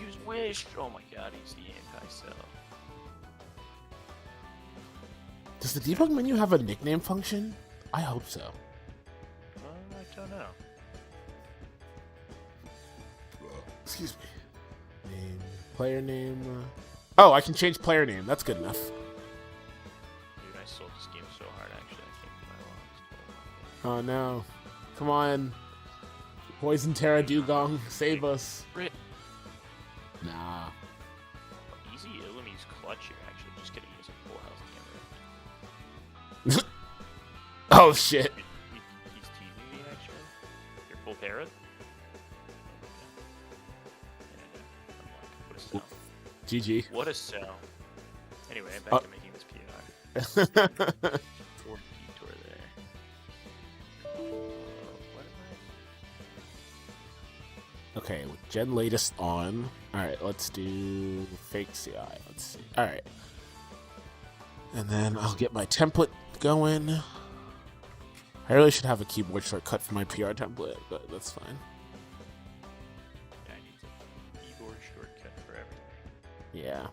Use wish. Oh my god, he's the anti-cell. Does the debug menu have a nickname function? I hope so. I don't know. Excuse me. Name, player name. Oh, I can change player name. That's good enough. Dude, I sold this game so hard. Actually, I can't Oh no. Come on. Poison Terra Dugong, save us. Rit. Nah. Easy Illumi's clutch here. Actually, just kidding. He's a full health camera. Oh shit. He's teasing me actually. You're full Terra. What a sell. GG. What a sell. Anyway, back to making this PR. Forward detour there. What am Okay, with Gen latest on. Alright, let's do fake CI. Let's see. Alright. And then I'll get my template going. I really should have a keyboard shortcut for my PR template, but that's fine. Yeah, I need a keyboard shortcut for everything. Yeah.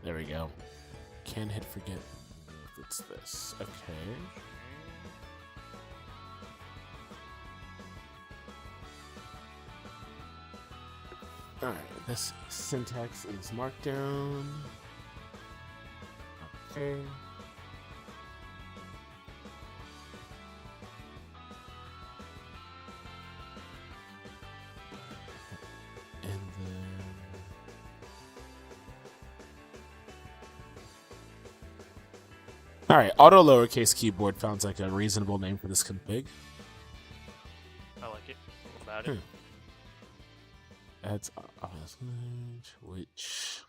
There we go. Can't hit forget if it's this. Okay. Alright, this syntax is markdown. Okay. And then alright, auto lowercase keyboard sounds like a reasonable name for this config. I like it. What about it? That's which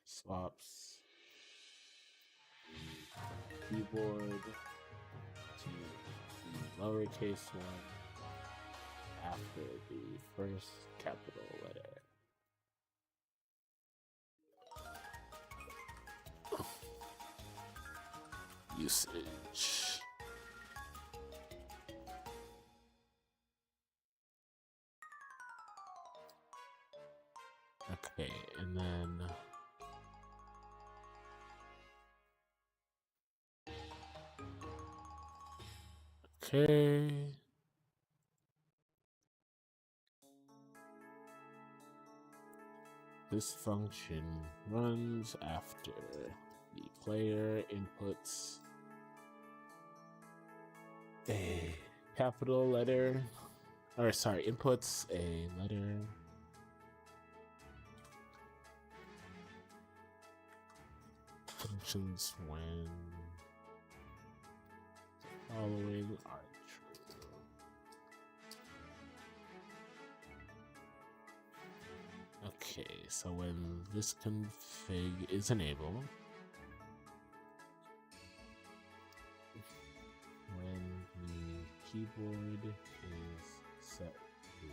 swaps the keyboard to the lowercase one after the first capital letter. Usage. Okay, and then okay. This function runs after the player inputs a capital letter, or sorry, inputs a letter functions when the following are true. Okay, so when this config is enabled, when the keyboard is set to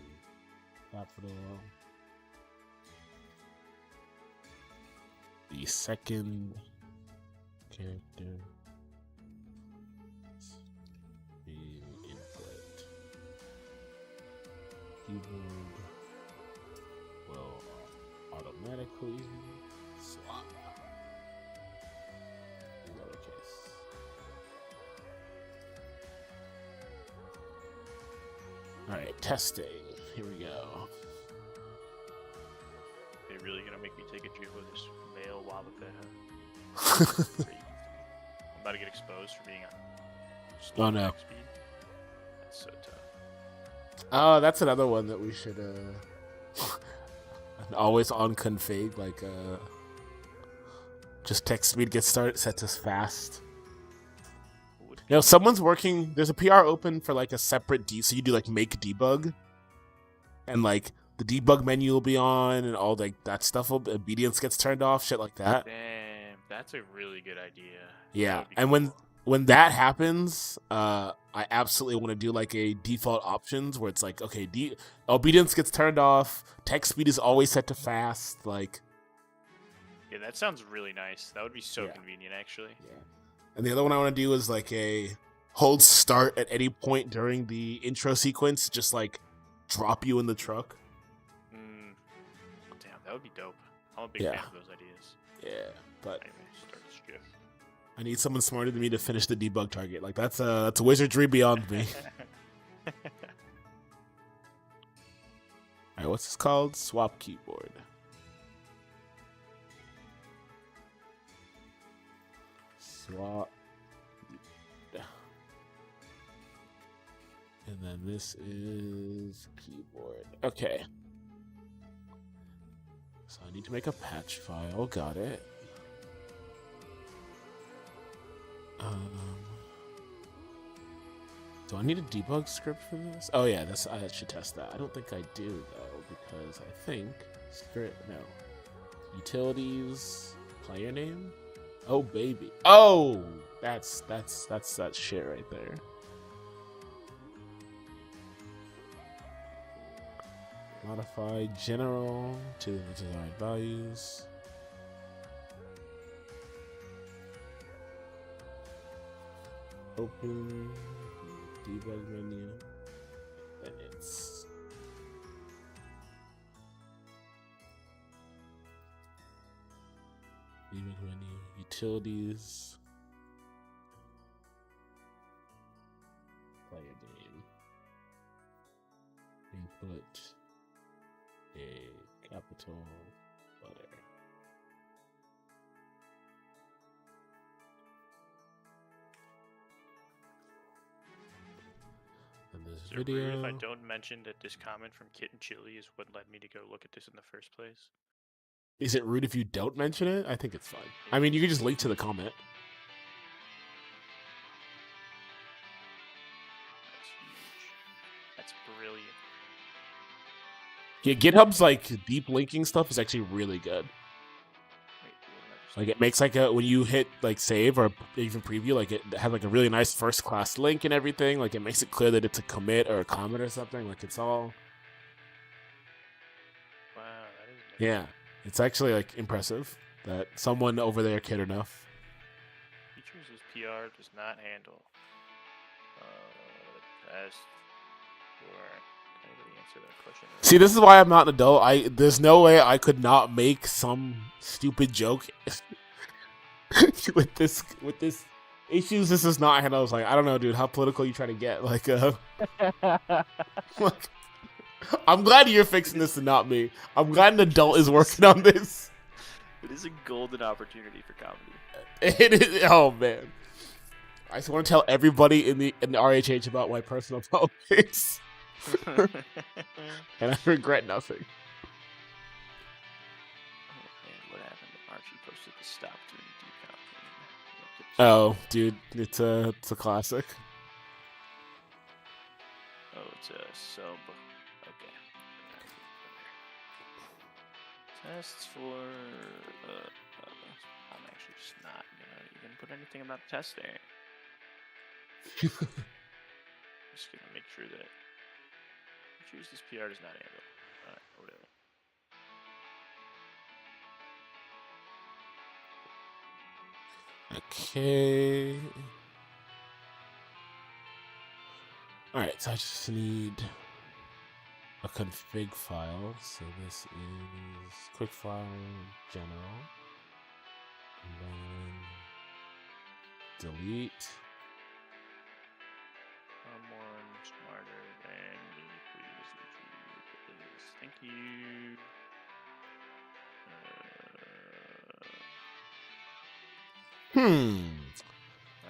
capital, the second character is being input. Keyboard will automatically swap lowercase. Alright, testing. Here we go. They're really gonna make me take a drink with this male Wabaka. I'm about to get exposed for being on Oh no. speed. That's so tough. Oh, that's another one that we should an always on config, like just text speed gets started set to fast. You know, someone's working, there's a PR open for like a separate so you do like make debug, and like the debug menu will be on and all like that stuff obedience gets turned off, shit like that. Damn, that's a really good idea. Yeah, and when that happens, I absolutely want to do like a default options where it's like, okay, obedience gets turned off, text speed is always set to fast, like. Yeah, that sounds really nice. That would be so convenient, actually. Yeah. And the other one I want to do is like a hold start at any point during the intro sequence, just like drop you in the truck. Damn, that would be dope. I'm a big fan of those ideas. Yeah, but anyway, start this GIF. I need someone smarter than me to finish the debug target. Like that's a wizardry beyond me. All right, what's this called? Swap keyboard. Swap. And then this is keyboard. Okay. So I need to make a patch file. Got it. Do I need a debug script for this? Oh yeah, I should test that. I don't think I do though, because I think script utilities player name. Oh baby. Oh, that's that shit right there. Modify general to the desired values. Open debug menu. And it's debug menu, utilities, player name, input a capital letter. And this Is it video. rude if I don't mention that this comment from Kitten Chili is what led me to go look at this in the first place? Is it rude if you don't mention it? I think it's fine. I mean, you can just link to the comment. That's huge. That's brilliant. Yeah, GitHub's like deep linking stuff is actually really good. Wait, like it makes like a when you hit like save or even preview, like it has like a really nice first class link and everything. Like it makes it clear that it's a commit or a comment or something. Like it's all. Wow, that is. Yeah, it's actually like impressive that someone over there cared enough. Features this PR does not handle. Test for. Answer that question. See, this is why I'm not an adult. There's no way I could not make some stupid joke with this issues. This is not handled. I was like, I don't know, dude. How political you trying to get? Like, like, I'm glad you're fixing this and not me. I'm glad an adult is working on this. It is a golden opportunity for comedy. It is. Oh man, I just want to tell everybody in the RHH about my personal politics. And I regret nothing. Oh man, what happened? Archie posted the stop doing decomp. Oh, dude, it's a classic. Oh, it's a sub. Okay. Tests for. I'm actually just not gonna even put anything about the test there. Just gonna make sure that. Choose this PR does not handle. Alright, whatever. Okay. Alright, so I just need a config file. So this is quick file general. And then delete. Someone smarter than me, please retrieve this. Thank you.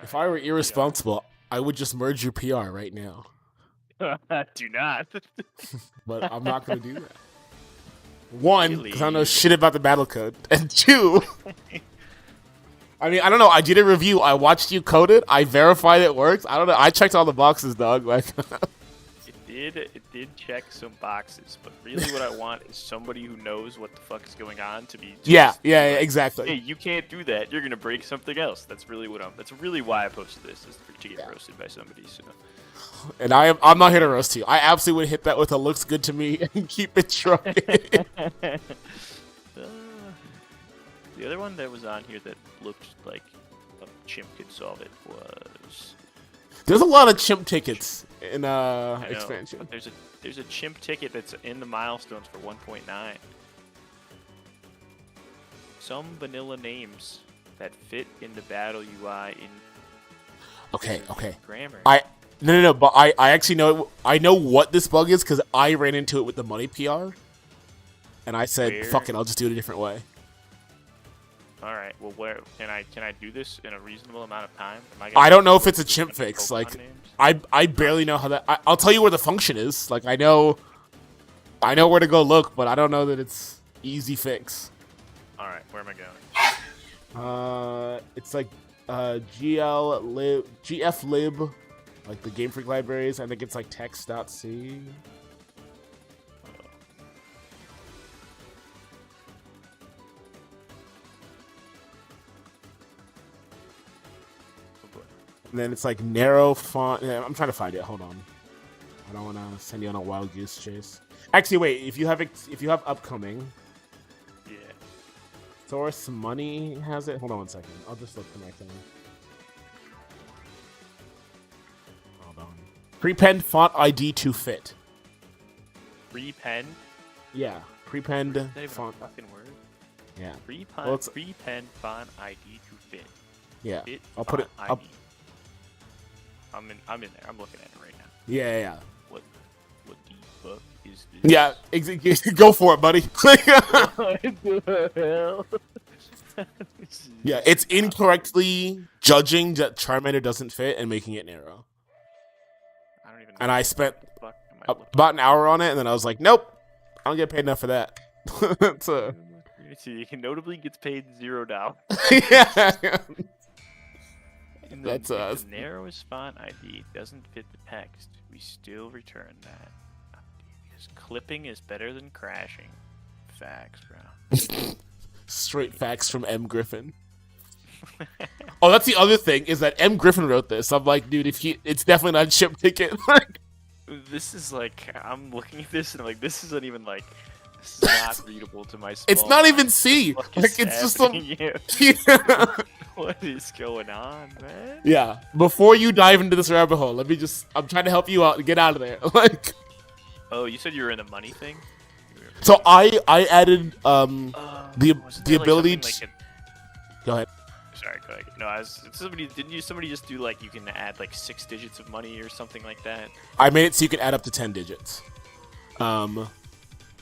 If I were irresponsible, I would just merge your PR right now. Do not. But I'm not going to do that. One, because I don't know shit about the battle code. And two, I mean, I don't know. I did a review. I watched you code it. I verified it works. I don't know. I checked all the boxes, dog. Like, It did check some boxes, but really what I want is somebody who knows what the fuck is going on to be. Yeah, exactly. Hey, you can't do that. You're gonna break something else. That's really what That's really why I posted this. Is to get roasted by somebody. So. And I'm not here to roast you. I absolutely would hit that with a looks good to me and keep it trucking. The other one that was on here that looked like a chimp could solve it was. There's a lot of chimp tickets in expansion. But there's a chimp ticket that's in the milestones for 1.9. Some vanilla names that fit in the battle UI in. Okay. Grammar. No, but I actually know. I know what this bug is because I ran into it with the money PR, and I said, "Fuck it, I'll just do it a different way." All right. Well, where can I do this in a reasonable amount of time? I don't know if it's a chimp fix. Like, I barely know how that. I'll tell you where the function is. Like, I know where to go look, but I don't know that it's easy fix. All right. Where am I going? It's like gflib, like the Game Freak libraries. I think it's like text.c. And then it's like narrow font. Yeah, I'm trying to find it. Hold on. I don't want to send you on a wild goose chase. Actually, wait. If you have upcoming, Yeah. Source Money has it. Hold on one second. I'll just look for my thing. Hold on. Prepend font ID to fit. Pre-pen? Yeah. Prepend Is that even font. a fucking word? Yeah. Pre-pen font ID to fit. Yeah. Fit I'll put it font up. ID. I'm in there. I'm looking at it right now. Yeah. What the fuck is this? Yeah. Go for it, buddy. What the hell? Yeah, it's incorrectly judging that Charmander doesn't fit and making it narrow. I don't even know. And I spent what the fuck am I looking about an hour on it, and then I was like, nope, I don't get paid enough for that. So, at? See, he notably gets paid $0. yeah. In That's if us. the narrowest font ID doesn't fit the text, we still return that. Because clipping is better than crashing. Facts, bro. Straight facts from M. Griffin. Oh, that's the other thing, is that M. Griffin wrote this. I'm like, dude, it's definitely not a ship ticket. This is like, I'm looking at this and I'm like, this isn't even like, this is not readable to my small It's not even mind. C. What Like, is it's just some. happening here? Yeah. What is going on, man? Yeah. Before you dive into this rabbit hole, I'm trying to help you out and get out of there. Like, Oh, you said you were in the money thing? so I added Wasn't the there, ability like, to. something Go ahead. Sorry, go ahead. No, somebody just do like you can add like 6 digits of money or something like that? I made it so you can add up to 10 digits. And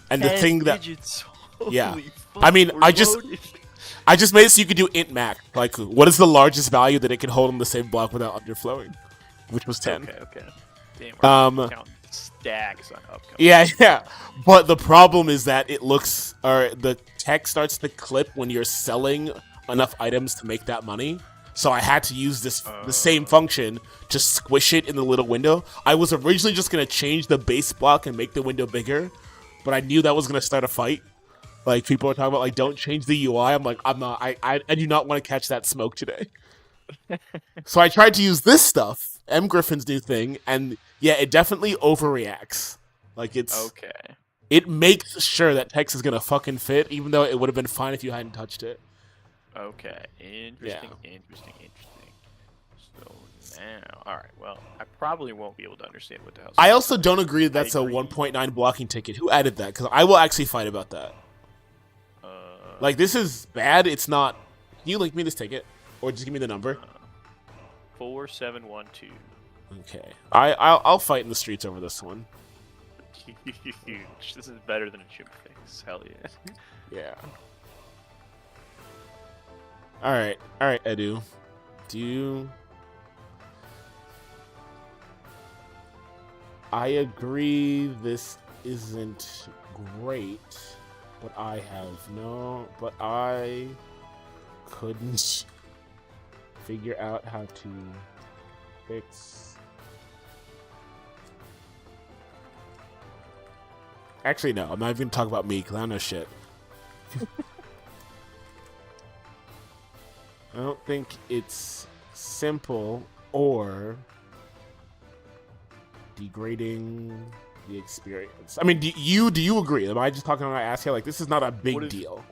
the 10 thing that digits. Yeah. Holy fuck, I mean, we're I just made it so you could do int max. Like, what is the largest value that it can hold on the same block without underflowing? Which was 10. Okay. Damn, we're counting stacks on upcoming. Yeah. But the problem is that the text starts to clip when you're selling enough items to make that money. So I had to use the same function to squish it in the little window. I was originally just going to change the base block and make the window bigger, but I knew that was going to start a fight. Like, people are talking about, like, don't change the UI. I'm like, I'm not. I do not want to catch that smoke today. So I tried to use this stuff, M. Griffin's new thing, and yeah, it definitely overreacts. Like, Okay. it makes sure that text is going to fucking fit, even though it would have been fine if you hadn't touched it. Okay. Interesting. So now, all right. Well, I probably won't be able to understand what the hell. I also don't agree that that's a agree. 1.9 blocking ticket. Who added that? Because I will actually fight about that. Like, this is bad. It's not. Can you link me this ticket, or just give me the number? 4712. Okay. I'll fight in the streets over this one. This is better than a chip fix. Hell yeah. Yeah. All right, Edu. I agree this isn't great, but I couldn't figure out how to fix. Actually, no, I'm not even gonna talk about me because I don't know shit. I don't think it's simple or degrading the experience. I mean, do you agree? Am I just talking on my ass here? Like, this is not a big deal.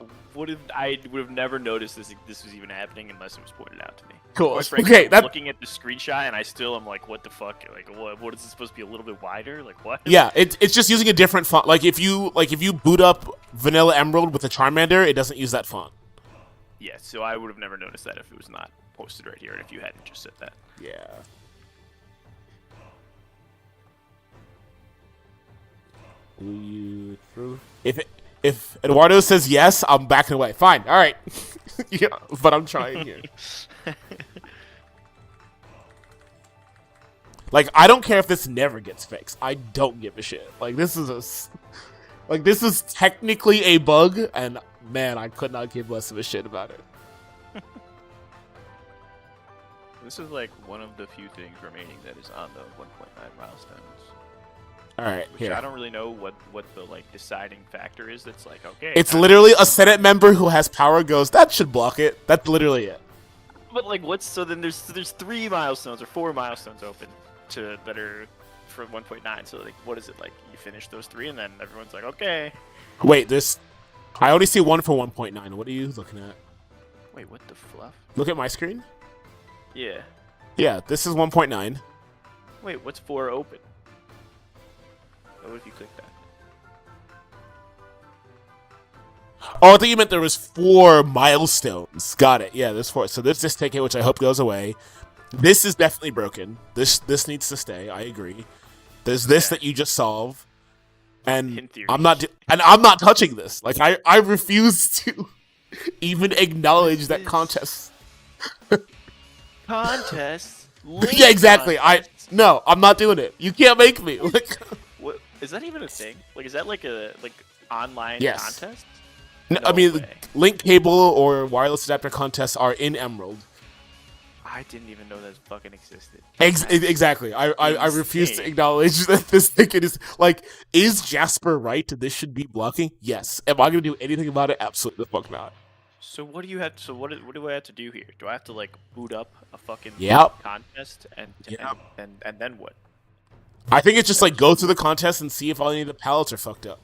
I would have never noticed this was even happening unless it was pointed out to me. Cool. Quite frankly, Okay, I'm looking at the screenshot and I still am like, what the fuck? Like, what is this supposed to be a little bit wider? Like, what? Yeah, it's just using a different font. Like if you boot up Vanilla Emerald with a Charmander, it doesn't use that font. Yeah, so I would have never noticed that if it was not posted right here and if you hadn't just said that. Yeah. Do you true? If Eduardo says yes, I'm backing away. Fine. All right. Yeah, but I'm trying here. Like, I don't care if this never gets fixed. I don't give a shit. Like, this is technically a bug, and man, I could not give less of a shit about it. This is like one of the few things remaining that is on the 1.9 milestones. All right, Which here. I don't really know what the like deciding factor is. That's like, okay. It's literally a Senate member who has power goes, that should block it. That's literally it. But like, what's so then? There's 3 milestones or 4 milestones open that are for 1.9. So like, what is it like? You finish those 3, and then everyone's like, okay. Wait, I only see one for 1.9. What are you looking at? Wait, what the fluff? Look at my screen. Yeah. Yeah, this is 1.9. Wait, what's 4 open? What if you click that? Oh, I thought you meant there was 4 milestones. Got it. Yeah, there's 4. So there's this ticket, which I hope goes away. This is definitely broken. This needs to stay. I agree. There's this that you just solve, and I'm not touching this. Like I refuse to even acknowledge that contest. Contest. Yeah, exactly. No, I'm not doing it. You can't make me. Like, what is that even a thing? Like, is that like a online contest? No, I mean, link cable or wireless adapter contests are in Emerald. I didn't even know that fucking existed. Exactly. I refuse to acknowledge that this ticket is like, is Jasper right? This should be blocking? Yes. Am I going to do anything about it? Absolutely the fuck not. So what do you have? So what do I have to do here? Do I have to like boot up a fucking contest and then what? I think it's just like go through the contest and see if all any of the pallets are fucked up.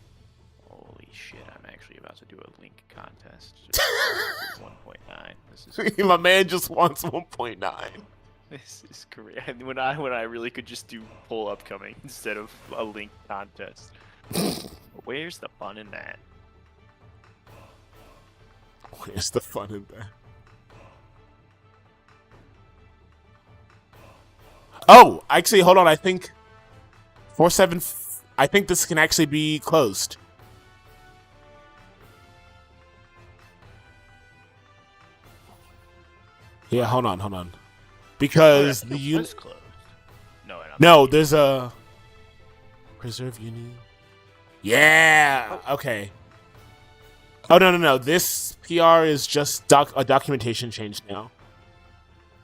Holy shit! I'm actually about to do a link contest. 1.9. This is my man just wants 1.9. This is great. When I really could just do pull upcoming instead of a link contest. Where's the fun in that? Where's the fun in that? Oh, actually, hold on. I think 47. I think this can actually be closed. Yeah, hold on. Because the unit closed. No, there's a preserve uni. Yeah. Okay. Oh no. This PR is just a documentation change now.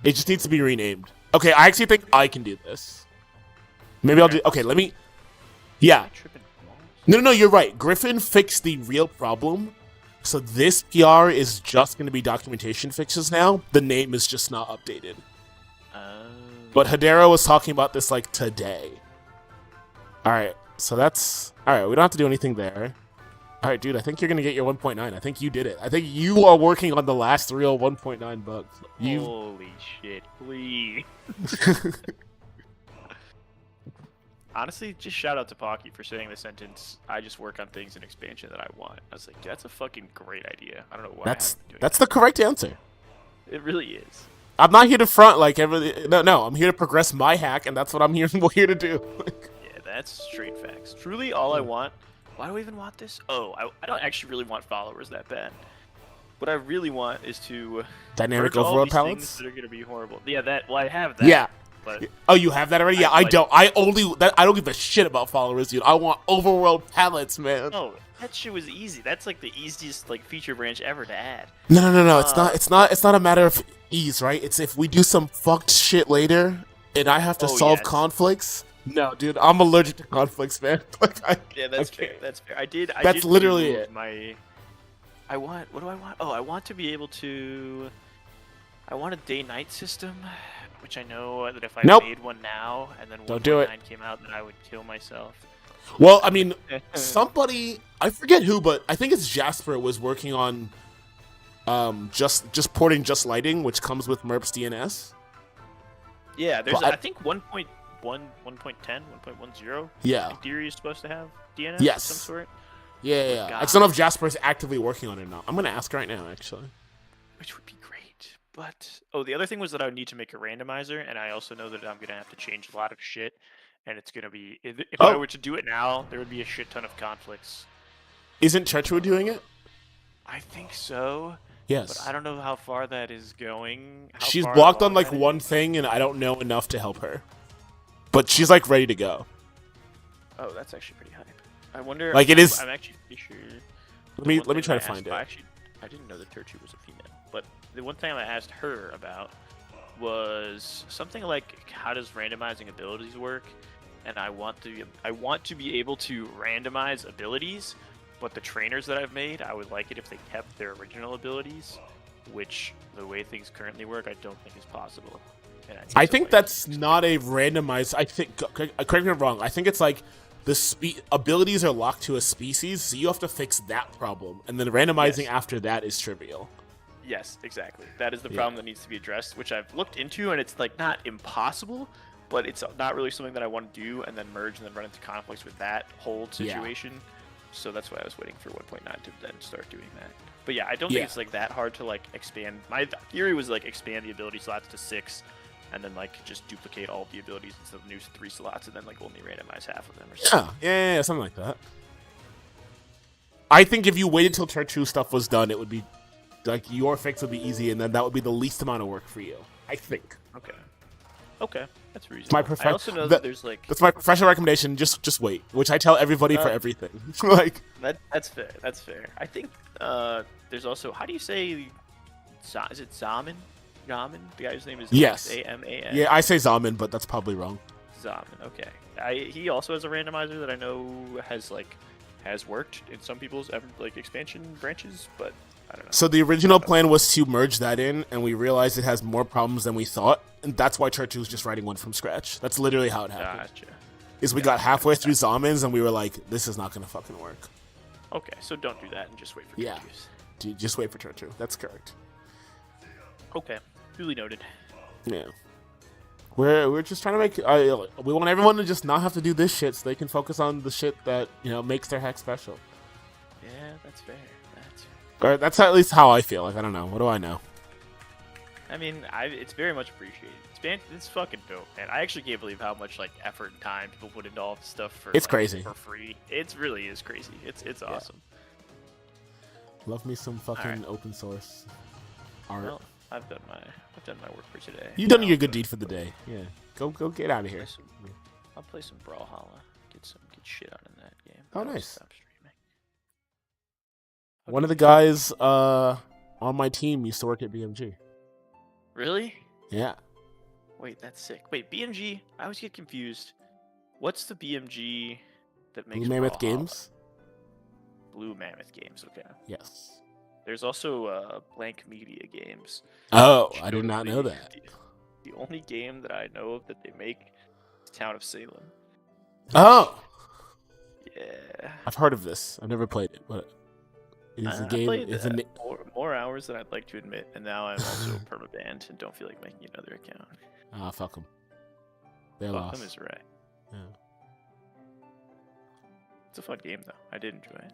It just needs to be renamed. Okay, I actually think I can do this. Maybe I'll do. Okay, let me. Yeah. No. You're right. Griffin fixed the real problem. So this PR is just going to be documentation fixes now. The name is just not updated. But Hedera was talking about this like today. Alright, so that's... Alright, we don't have to do anything there. Alright, dude, I think you're going to get your 1.9. I think you did it. I think you are working on the last real 1.9 bugs. Holy shit, please. Honestly, just shout out to Pocky for saying the sentence, I just work on things in expansion that I want. I was like, that's a fucking great idea. I don't know why that's the correct answer. It really is. I'm not here to front like everything. No, I'm here to progress my hack, and that's what I'm here to do. Yeah, that's straight facts. Truly, all I want... Why do I even want this? Oh, I don't actually really want followers that bad. What I really want is to... Dynamic overload pallets? That are going to be horrible. Yeah, well, I have that. Yeah. But oh, you have that already? Yeah, I don't. I don't give a shit about followers, dude. I want overworld pallets, man. Oh, that shit was easy. That's like the easiest like feature branch ever to add. No. It's not a matter of ease, right? It's if we do some fucked shit later and I have to solve conflicts. No, dude, I'm allergic to conflicts, man. Yeah, that's fair. That's fair. That's literally it. I want. What do I want? Oh, I want to be able to. I want a day-night system. Which I know that if I made one now and then 1.9 came out, then I would kill myself. Well, I mean, somebody, I forget who, but I think it's Jasper was working on just porting Just Lighting, which comes with MERP's DNS. Yeah, there's I think 1.1, 1.10, 1.10. Yeah. In theory, is supposed to have DNS of some sort. Yeah. I just don't know if Jasper is actively working on it or not. I'm gonna ask right now, actually. Which would be great. But the other thing was that I would need to make a randomizer, and I also know that I'm gonna have to change a lot of shit, and it's gonna be if I were to do it now, there would be a shit ton of conflicts. Isn't Treacherwood doing it? I think so. Yes. But I don't know how far that is going. She's blocked on like one thing, and I don't know enough to help her. But she's like ready to go. Oh, that's actually pretty hype. I wonder. Like it is. I'm actually pretty sure. Let me try to find it. I didn't know that Turchi was a female, but the one thing I asked her about was something like, how does randomizing abilities work? And I want to be able to randomize abilities, but the trainers that I've made, I would like it if they kept their original abilities. which the way things currently work, I don't think is possible. And I think that's not a randomized. I think, correct me if I'm wrong. I think it's like the abilities are locked to a species, so you have to fix that problem, and then randomizing after that is trivial. Yes, exactly. That is the problem that needs to be addressed, which I've looked into, and it's like not impossible, but it's not really something that I want to do and then merge and then run into conflicts with that whole situation. So that's why I was waiting for 1.9 to then start doing that. But yeah, I don't think it's like that hard to like expand. My theory was like expand the ability slots to 6, and then like just duplicate all of the abilities instead of new 3 slots, and then like only randomize half of them or something. Yeah, something like that. I think if you waited till Turn 2 stuff was done, it would be like your fix would be easy, and then that would be the least amount of work for you. I think. Okay, that's reasonable. I also know that there's like that's my professional recommendation. Just wait, which I tell everybody for everything. Like that's fair. That's fair. I think there's also, how do you say, is it Zaman? Zaman? The guy's name is Aman. Yeah, I say Zaman, but that's probably wrong. Zaman. Okay. He also has a randomizer that I know has worked in some people's like expansion branches, but I don't know. So the original plan was to merge that in, and we realized it has more problems than we thought, and that's why Church was just writing one from scratch. That's literally how it happened. Gotcha. Is we got halfway through Zamans, and we were like, this is not going to fucking work. Okay, so don't do that and just wait for Church. Dude, just wait for Church. That's correct. Okay, duly noted. Yeah. We're just trying to make... we want everyone to just not have to do this shit so they can focus on the shit that, makes their hack special. Yeah, that's fair. Or that's at least how I feel. Like, I don't know. What do I know? I mean, it's very much appreciated. It's fucking dope, man. I actually can't believe how much like effort and time people put into all this stuff for crazy. For free. It really is crazy. It's awesome. Love me some fucking open source art. Well, I've done my work for today. You've done your good deed for the day. Yeah. Go get out of here. I'll play some Brawlhalla. Get shit on in that game. Oh, nice. Stop streaming. One of the guys on my team used to work at BMG. Really? Yeah. Wait, that's sick. Wait, BMG? I always get confused. What's the BMG that makes Blue Mammoth Brawlhalla? Games? Blue Mammoth Games, okay. Yes. There's also Blank Media Games. Oh, I did not know that. The only game that I know of that they make is Town of Salem. Oh! Yeah. I've heard of this. I've never played it, but it is a game. It's more hours than I'd like to admit, and now I'm also permabanned and don't feel like making another account. Ah, fuck them. They're Fuck lost. them is right. Yeah. It's a fun game, though. I did enjoy it.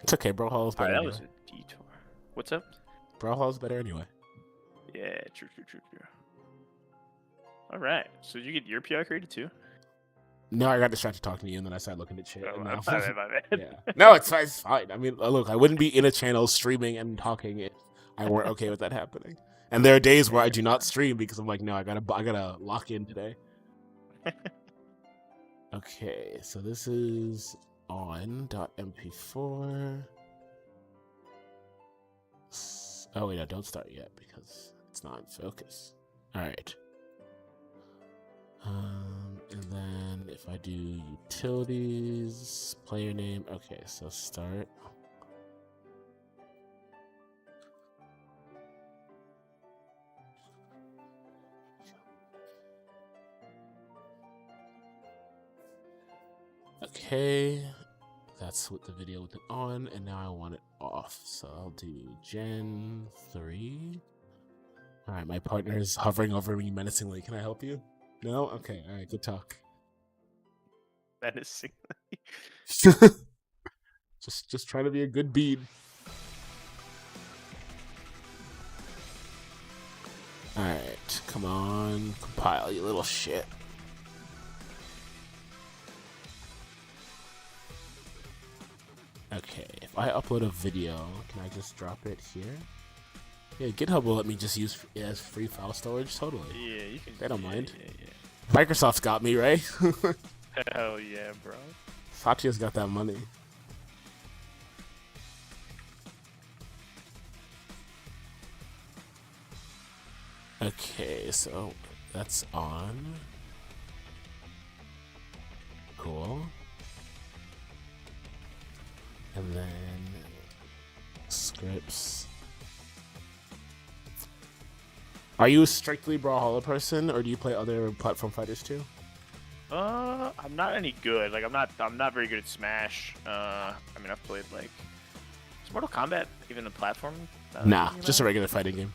It's okay. Brawlhalla's better. That was a detour. What's up? Brawlhalla's better anyway. Yeah, true. All right. So did you get your PR created too? No, I got distracted talking to you, and then I started looking at shit. Oh, my bad. Yeah. No, it's fine. I mean, look, I wouldn't be in a channel streaming and talking if I weren't okay with that happening. And there are days where I do not stream because I'm like, no, I gotta lock in today. Okay, so this is on .mp4. Oh wait, no, don't start yet because it's not in focus. All right. And then if I do utilities, player name. Okay, so start. Okay, that's with the video with it on, and now I want it off. So I'll do Gen 3. All right, my partner is hovering over me menacingly. Can I help you? No? Okay, all right, good talk. Menacingly. just trying to be a good bead. All right, come on, compile, you little shit. Okay, if I upload a video, can I just drop it here? Yeah, GitHub will let me just use it as free file storage, totally. Yeah, you can. They don't mind. Yeah. Microsoft's got me, right? Hell yeah, bro. Satya's got that money. Okay, so that's on. Cool. And then scripts. Are you a strictly Brawlhalla person, or do you play other platform fighters too? I'm not any good. Like, I'm not very good at Smash. I mean, I've played like, is Mortal Kombat even a platform? Nah, just a regular fighting game.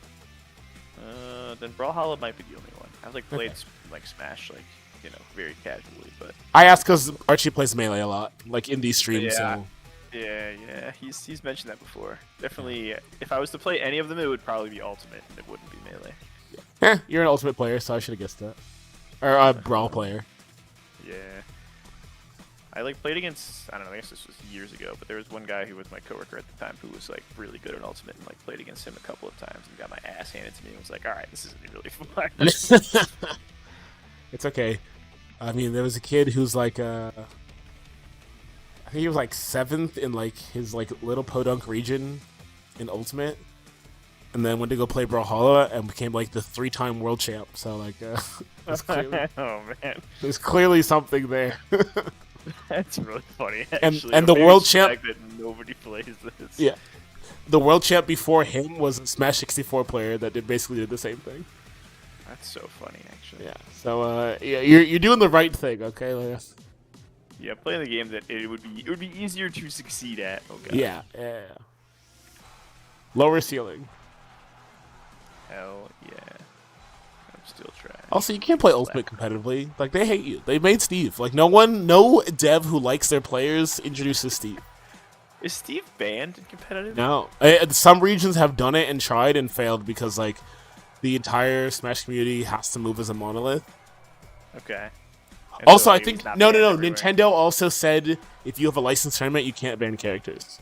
Then Brawlhalla might be the only one. I've like played like Smash, like, you know, very casually, but I asked because Archie plays Melee a lot, like in these streams. yeah, So yeah. He's mentioned that before. Definitely, if I was to play any of them, it would probably be Ultimate. It wouldn't be Melee. you're an Ultimate player, so I should have guessed that. Or a Brawl player. Yeah. I like played against, I don't know, I guess this was years ago, but there was one guy who was my coworker at the time who was like really good at Ultimate, and like played against him a couple of times and got my ass handed to me and was like, all right, this isn't really fun. It's okay. I mean, there was a kid who's like, I think he was like 7th in like his like little podunk region in Ultimate, and then went to go play Brawlhalla and became like the 3-time world champ. So like, Oh man, there's clearly something there. that's really funny. Actually. And the world champ that nobody plays this. Yeah, the world champ before him was a Smash 64 player that basically did the same thing. That's so funny, actually. Yeah. So yeah, you're doing the right thing, okay, Leia? Yeah, playing the game that it would be easier to succeed at. Oh god. Yeah. Lower ceiling. Hell yeah. I'm still trying. Also, you can't play Ultimate competitively. Like, they hate you. They made Steve. Like, no dev who likes their players introduces Steve. Is Steve banned in competitive? No. Some regions have done it and tried and failed because, like, the entire Smash community has to move as a monolith. Okay. And Also, so, I like, think... it's not No. banned everywhere. Nintendo also said if you have a licensed tournament, you can't ban characters.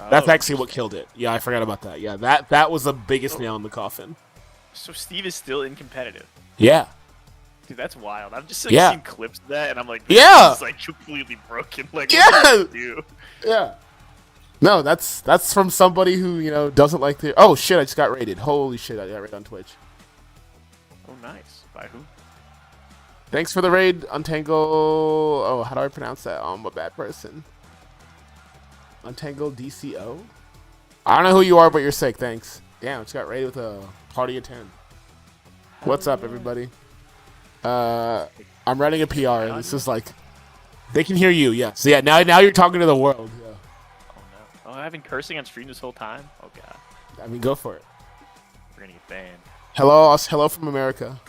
Oh, That's actually what killed it. Yeah, I forgot about that. Yeah, that was the biggest nail in the coffin. So Steve is still in competitive. Yeah. Dude, that's wild. I've just like seen clips of that, and I'm like, this is like completely broken. Like, what do you do? Yeah. No, that's from somebody who, you know, doesn't like the... Oh, shit, I just got raided. Holy shit, I got raided on Twitch. Oh, nice. By who? Thanks for the raid, Untangle... Oh, how do I pronounce that? Oh, I'm a bad person. Untangle DCO? I don't know who you are, but you're sick, thanks. Damn, just got raided with a party of 10. What's up, everybody? I'm running a PR. This is like... They can hear you, yeah. So yeah, now you're talking to the world. Yeah. Oh, no. Oh, I've been cursing on stream this whole time? Oh, God. I mean, go for it. We're gonna get banned. Hello from America.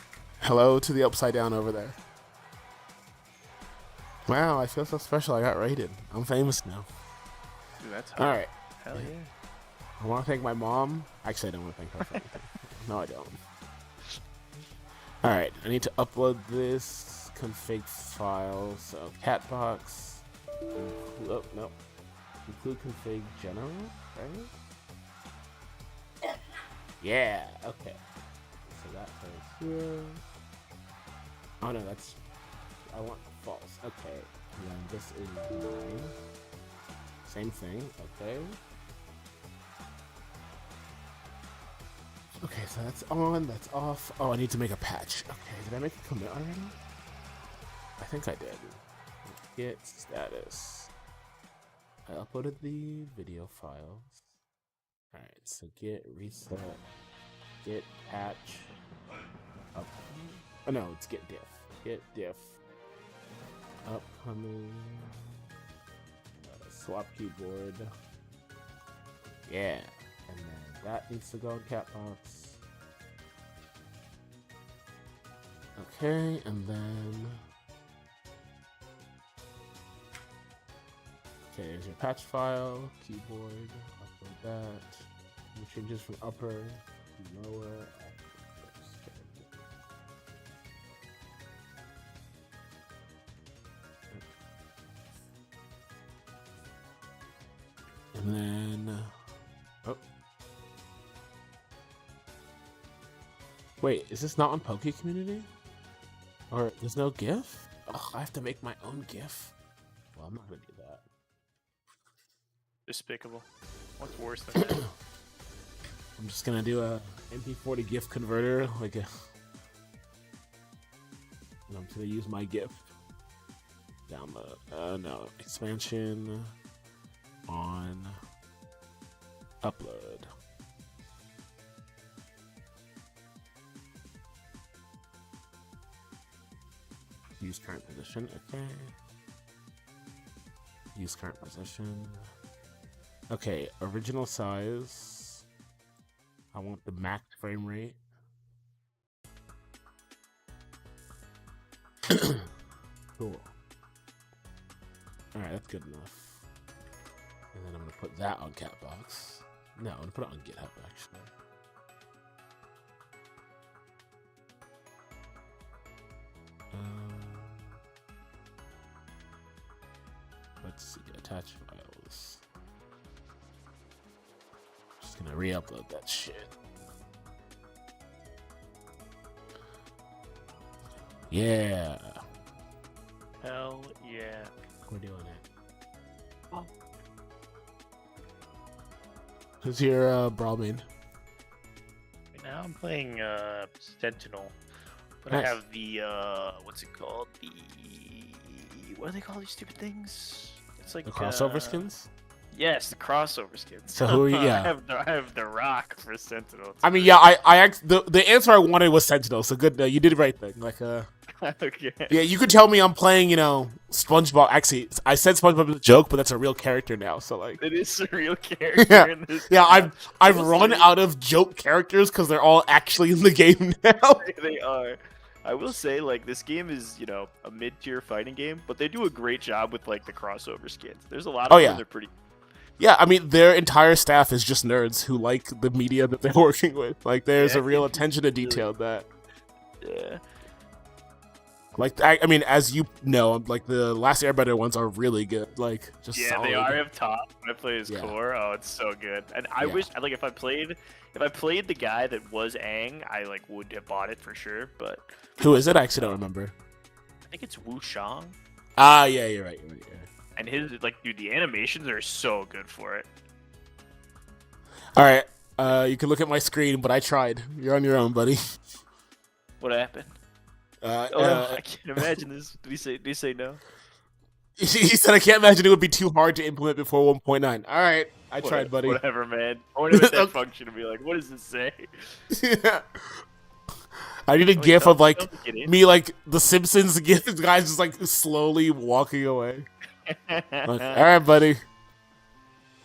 Hello to the upside down over there. Wow, I feel so special. I got raided. I'm famous now. Dude, that's hard. All right. Hell yeah. I want to thank my mom. Actually, I don't want to thank her for anything. No, I don't. All right, I need to upload this config file. So catbox. Oh, no. Include config general, right? Yeah. Okay. So that goes here. Oh no, that's. I want false. Okay. And then this is 9. Same thing. Okay. Okay, so that's on, that's off. Oh, I need to make a patch. Okay, did I make a commit already? I think I did. Git status. I uploaded the video files. Alright, so git reset. Git patch. Upcoming. Oh no, it's git diff. Git diff. Upcoming. Swap keyboard. Yeah. And then that needs to go in catbox. Okay, and then... Okay, there's your patch file, keyboard, upload that. Any changes from upper to lower. And then... Oh. Wait, is this not on Poke Community? Or there's no GIF? Ugh, I have to make my own GIF? Well, I'm not gonna do that. Despicable. What's worse than that? I'm just gonna do a MP40 GIF converter, like a... And I'm gonna use my GIF. Download. No. Expansion. On. Upload. Use current position. Okay. Use current position. Okay, original size. I want the max frame rate. Cool. Alright, that's good enough. And then I'm gonna put that on Catbox. No, I'm gonna put it on GitHub actually. Let's see, attach files. Just gonna re-upload that shit. Yeah. Hell yeah. We're doing it. Oh. Who's your brawl main? Right now I'm playing Sentinel. But Nice. I have the what's it called? The what do they call these stupid things? It's like The crossover skins? Yes, the crossover skins. So who are you? Yeah. I have the Rock for Sentinel. I mean, yeah, the answer I wanted was Sentinel, so good. You did the right thing. Like, Okay. yeah, you could tell me I'm playing, SpongeBob. Actually, I said SpongeBob as a joke, but that's a real character now. So like, It is a real character in this. yeah, I've run out of joke characters because they're all actually in the game now. They are. I will say, like, this game is, a mid-tier fighting game, but they do a great job with, like, the crossover skins. There's a lot of them. They're pretty. Yeah, I mean, their entire staff is just nerds who like the media that they're working with. Like, there's a real attention to detail that. Yeah. Like, I mean, as you know, like, the Last Airbender ones are really good. Like, just Yeah, solid. they are. I have top. When I play his core, oh, it's so good. And I wish, like, if I played the guy that was Aang, I like would have bought it for sure. But who is it? I actually don't remember. I think it's Wu Shang. Ah, yeah, you're right. Yeah. And his, like, dude, the animations are so good for it. All right, you can look at my screen, but I tried. You're on your own, buddy. What happened? No, I can't imagine this. Did he say no? He said, I can't imagine it would be too hard to implement before 1.9. All right, I tried, buddy. Whatever, man. I want to hit that function and be like, what does it say? Yeah. I need a gif of, like, me, like, the Simpsons gif. The guy's just, like, slowly walking away. Like, all right, buddy.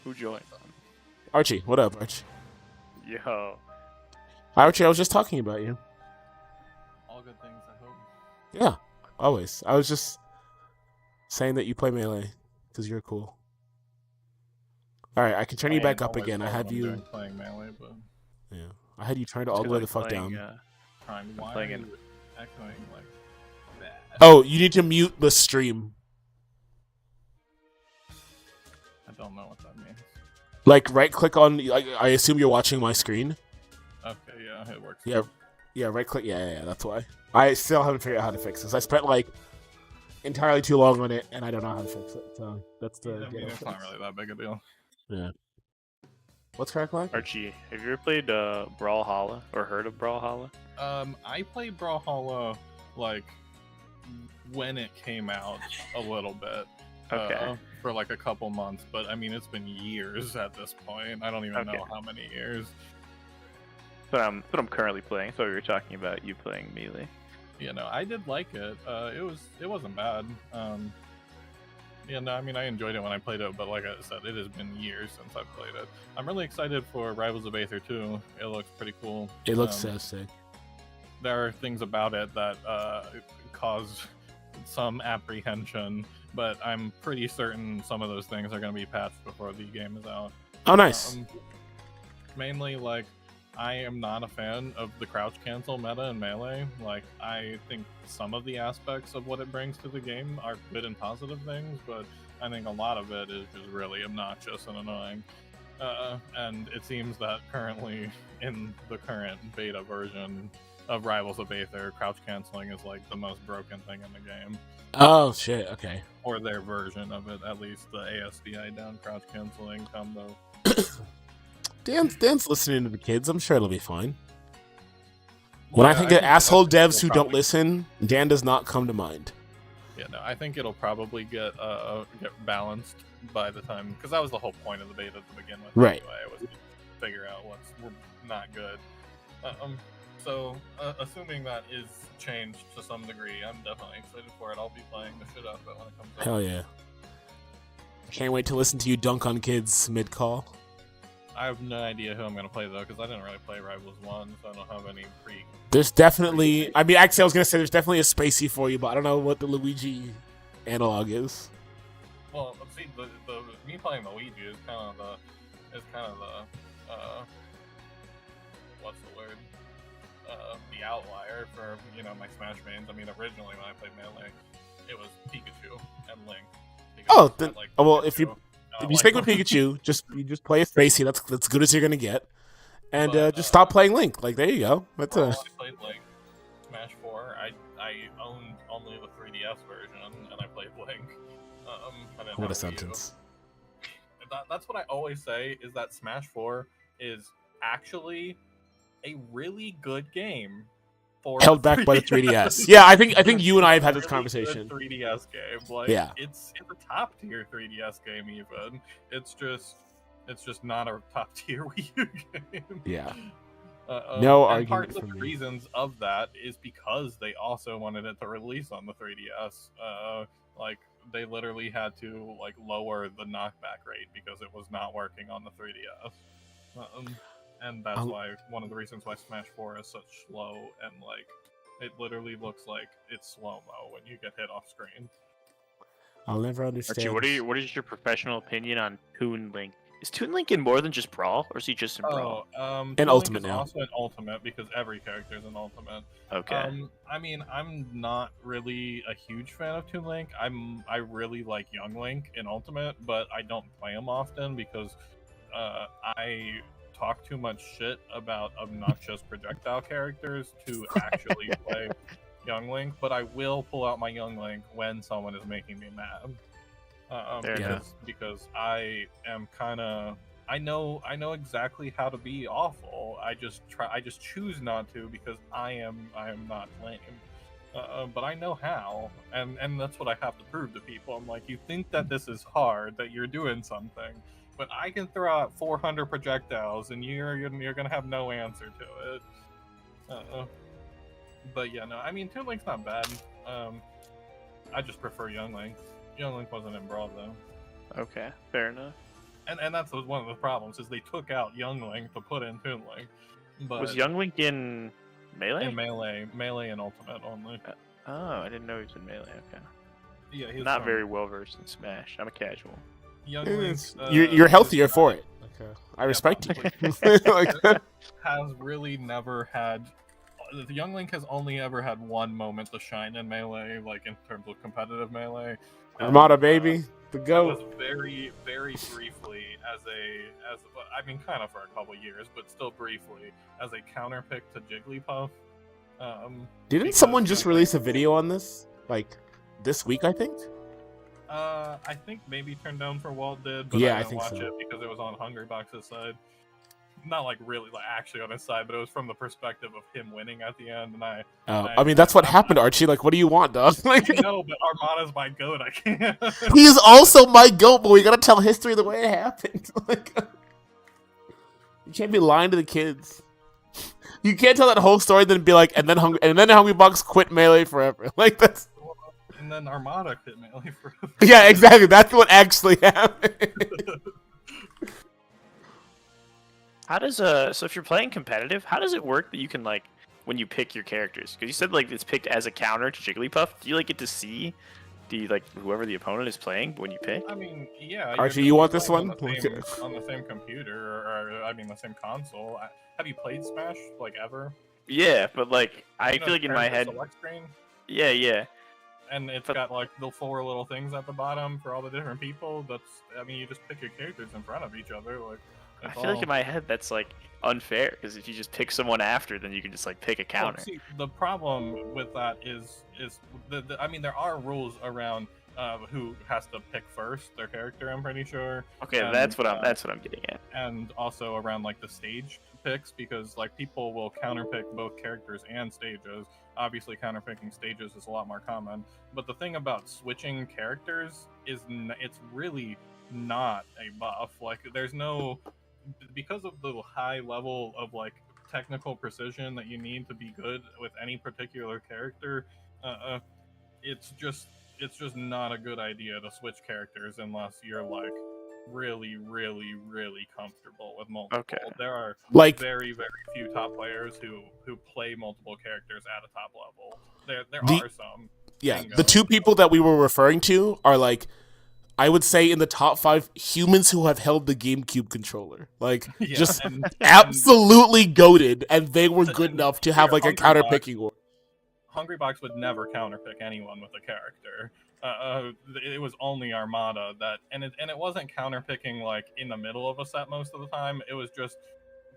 Who joined? Archie, what up, Archie? Yo. Hi, Archie, I was just talking about you. All good things, I hope. Yeah, always. I was just saying that you play Melee, because you're cool. Alright, I can turn you back up again. I have you... playing Melee, but... Yeah, I had you turned all the way the fuck down. Why are you echoing like that? Oh, you need to mute the stream. I don't know what that means. Like, right-click on... I assume you're watching my screen? Okay, yeah, it works. Yeah, right-click... Yeah, that's why. I still haven't figured out how to fix this. I spent, like, entirely too long on it, and I don't know how to fix it. So, that's the... It's not really that big a deal. Yeah. What's Crackline? Archie, have you ever played Brawlhalla or heard of Brawlhalla? I played Brawlhalla, like, when it came out a little bit. Okay. For like a couple months, but I mean, it's been years at this point. I don't even know how many years. But I'm currently playing. So we were talking about you playing Melee. I did like it. It wasn't bad. I mean, I enjoyed it when I played it, but like I said, it has been years since I've played it. I'm really excited for Rivals of Aether 2. It looks pretty cool. It looks so sick. There are things about it that cause some apprehension, but I'm pretty certain some of those things are going to be patched before the game is out. Oh, nice. Mainly, like, I am not a fan of the crouch cancel meta in Melee. Like, I think some of the aspects of what it brings to the game are good and positive things, but I think a lot of it is just really obnoxious and annoying. And it seems that currently, in the current beta version of Rivals of Aether, crouch canceling is like the most broken thing in the game. Oh, shit, okay. Or their version of it, at least the ASDI down crouch canceling combo. Dan's listening to the kids. I'm sure it'll be fine. When I think of asshole devs who don't listen, Dan does not come to mind. Yeah, no, I think it'll probably get balanced by the time, because that was the whole point of the beta to begin with. Right. Anyway, was to figure out what's not good. So, assuming that is changed to some degree, I'm definitely excited for it. I'll be playing the shit out of it when it comes out. Hell yeah. Can't wait to listen to you dunk on kids mid-call. I have no idea who I'm going to play, though, because I didn't really play Rivals 1, so I don't have any There's definitely... I mean, actually, I was going to say there's definitely a Spacey for you, but I don't know what the Luigi analog is. Well, see, the me playing Luigi is kind of the... what's the word? The outlier for, my Smash mains. I mean, originally when I played Melee, it was Pikachu and Link. Oh, then, well, if you stick with Pikachu, you just play a Spacey. That's as good as you're gonna get, and just stop playing Link. Like there you go. That's I played Link, Smash 4. I owned only the 3DS version, and I played Link. What a sentence. That's what I always say. Is that Smash 4 is actually a really good game. Held back by the 3DS. Yeah, I think you and I have had this conversation. 3DS game, like yeah, it's a top tier 3DS game. Even it's just not a top tier Wii U game. Yeah, no argument part for of the me. reasons of that is because they also wanted it to release on the 3DS. Like they literally had to lower the knockback rate because it was not working on the 3DS. And that's why one of the reasons why Smash 4 is such slow and it literally looks like it's slow-mo when you get hit off screen. I'll never understand. Archie, what is your professional opinion on Toon Link? Is Toon Link in more than just Brawl, or is he just in Brawl? In Ultimate now. Also in Ultimate because every character is in Ultimate. Okay. I mean, I'm not really a huge fan of Toon Link. I really like Young Link in Ultimate, but I don't play him often because I talk too much shit about obnoxious projectile characters to actually play Young Link, but I will pull out my Young Link when someone is making me mad. Because I am I know exactly how to be awful. I just choose not to because I am not lame. But I know how, and that's what I have to prove to people. I'm like, you think that this is hard, that you're doing something, but I can throw out 400 projectiles, and you're gonna have no answer to it. But yeah, no, I mean, Toon Link's not bad. I just prefer Young Link. Young Link wasn't in Brawl though. Okay, fair enough. And that's one of the problems is they took out Young Link to put in Toon Link. But was Young Link in Melee? In Melee and Ultimate only. Oh, I didn't know he was in Melee. Okay. Yeah, he's not very well versed in Smash. I'm a casual. Young Link, you're healthier for it. Okay. I respect you. Has really never had. The Young Link has only ever had one moment to shine in Melee, in terms of competitive Melee. Armada, baby, the GOAT. That was very, very briefly kind of for a couple years, but still briefly as a counter pick to Jigglypuff. Didn't someone just release a video on this? This week, I think? I think maybe Turned Down for Walt did, but I didn't watch it because it was on Hungrybox's side. Not really actually on his side, but it was from the perspective of him winning at the end, and I mean, that's what happened, Archie. What do you want, dog? No, but Armada's my goat. I can't. He's also my goat, but we gotta tell history the way it happened. You can't be lying to the kids. You can't tell that whole story, then be and then Hungrybox quit Melee forever. That's. And then Armada quit Melee forever. Yeah, exactly. That's what actually happened. How does so if you're playing competitive, how does it work that you can when you pick your characters? Because you said it's picked as a counter to Jigglypuff. Do you get to see whoever the opponent is playing when you pick? I mean, yeah. Archie, you want this one? On the same computer, or the same console. Have you played Smash ever? Yeah, but I feel in my head. Select screen? Yeah. And it's got the 4 little things at the bottom for all the different people. You just pick your characters in front of each other. I feel in my head that's unfair because if you just pick someone after, then you can just pick a counter. Well, see, the problem with that is there are rules around who has to pick first their character. I'm pretty sure. Okay, and, that's what I'm getting at. And also around the stage picks because people will counter pick both characters and stages. Obviously, counter picking stages is a lot more common. But the thing about switching characters is it's really not a buff. There's no. Because of the high level of technical precision that you need to be good with any particular character, it's just not a good idea to switch characters unless you're like really, really, really comfortable with multiple. Okay. There are Like, very, very few top players who play multiple characters at a top level. There The- are some. yeah, Bingo. the two people that we were referring to are like, I would say in the top 5 humans who have held the GameCube controller. Like, Yeah, just and absolutely goated, and they were good and enough to have like a Hungry counter Box- picking war. Hungrybox would never counterpick anyone with a character. It was only Armada that, and it wasn't counterpicking like in the middle of a set most of the time. It was just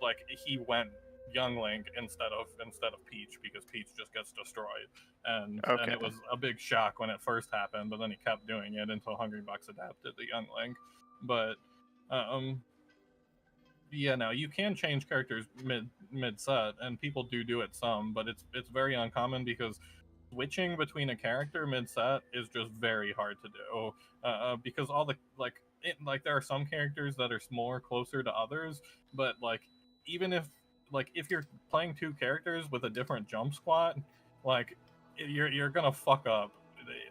like he went Young Link instead of Peach because Peach just gets destroyed, and it was a big shock when it first happened. But then he kept doing it until Hungrybox adapted the Young Link. But yeah, no, you can change characters mid set, and people do it some, but it's very uncommon because switching between a character mid set is just very hard to do. Because all the like there are some characters that are more closer to others, but like even if you're playing 2 characters with a different jump squat, like you're gonna fuck up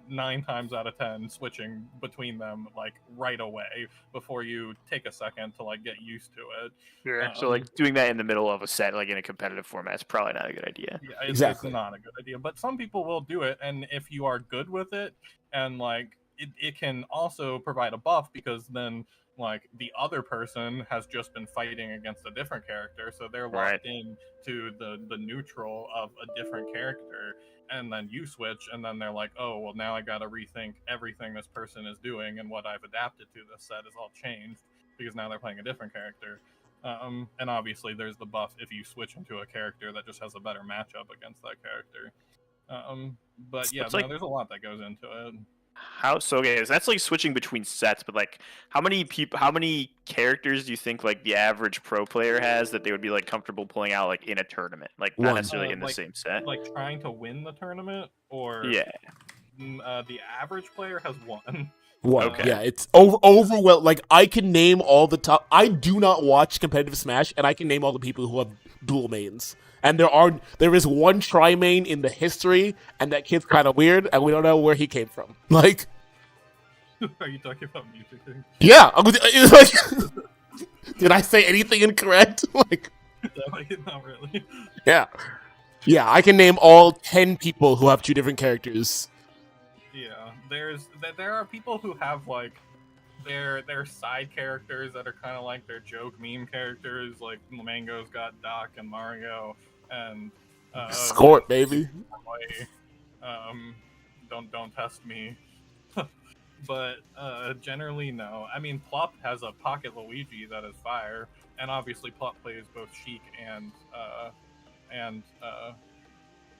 9 times out of 10 switching between them like right away before you take a second to like get used to it. Sure. So like doing that in the middle of a set, like in a competitive format, is probably not a good idea. Yeah, Exactly. it's not a good idea, but some people will do it, and if you are good with it, and like it can also provide a buff because then like the other person has just been fighting against a different character, so they're locked in to the neutral of a different character, and then you switch, and then they're like, oh well, now I gotta rethink everything this person is doing, and what I've adapted to this set is all changed because now they're playing a different character. And obviously there's the buff if you switch into a character that just has a better matchup against that character. But yeah, like, there's a lot that goes into it. So that's like switching between sets, but like how many characters do you think like the average pro player has that they would be like comfortable pulling out like in a tournament, like not One. necessarily in the Like- same set? Like trying to win the tournament, or Yeah. the average player has one. One. Okay. Yeah, it's overwhelmed. Like, I can name all the top. I do not watch competitive Smash, and I can name all the people who have dual mains. And there is one tri-main in the history, and that kid's kind of weird, and we don't know where he came from. Like, Are you talking about Music King? yeah, it's like, did I say anything incorrect? Like, Not really. yeah, I can name all 10 people who have 2 different characters. Yeah, there are people who have like their side characters that are kind of like their joke meme characters. Like Mango's got Doc and Mario, and Score, baby. Don't test me. But generally no. I mean, Plup has a Pocket Luigi that is fire, and obviously Plup plays both Sheik and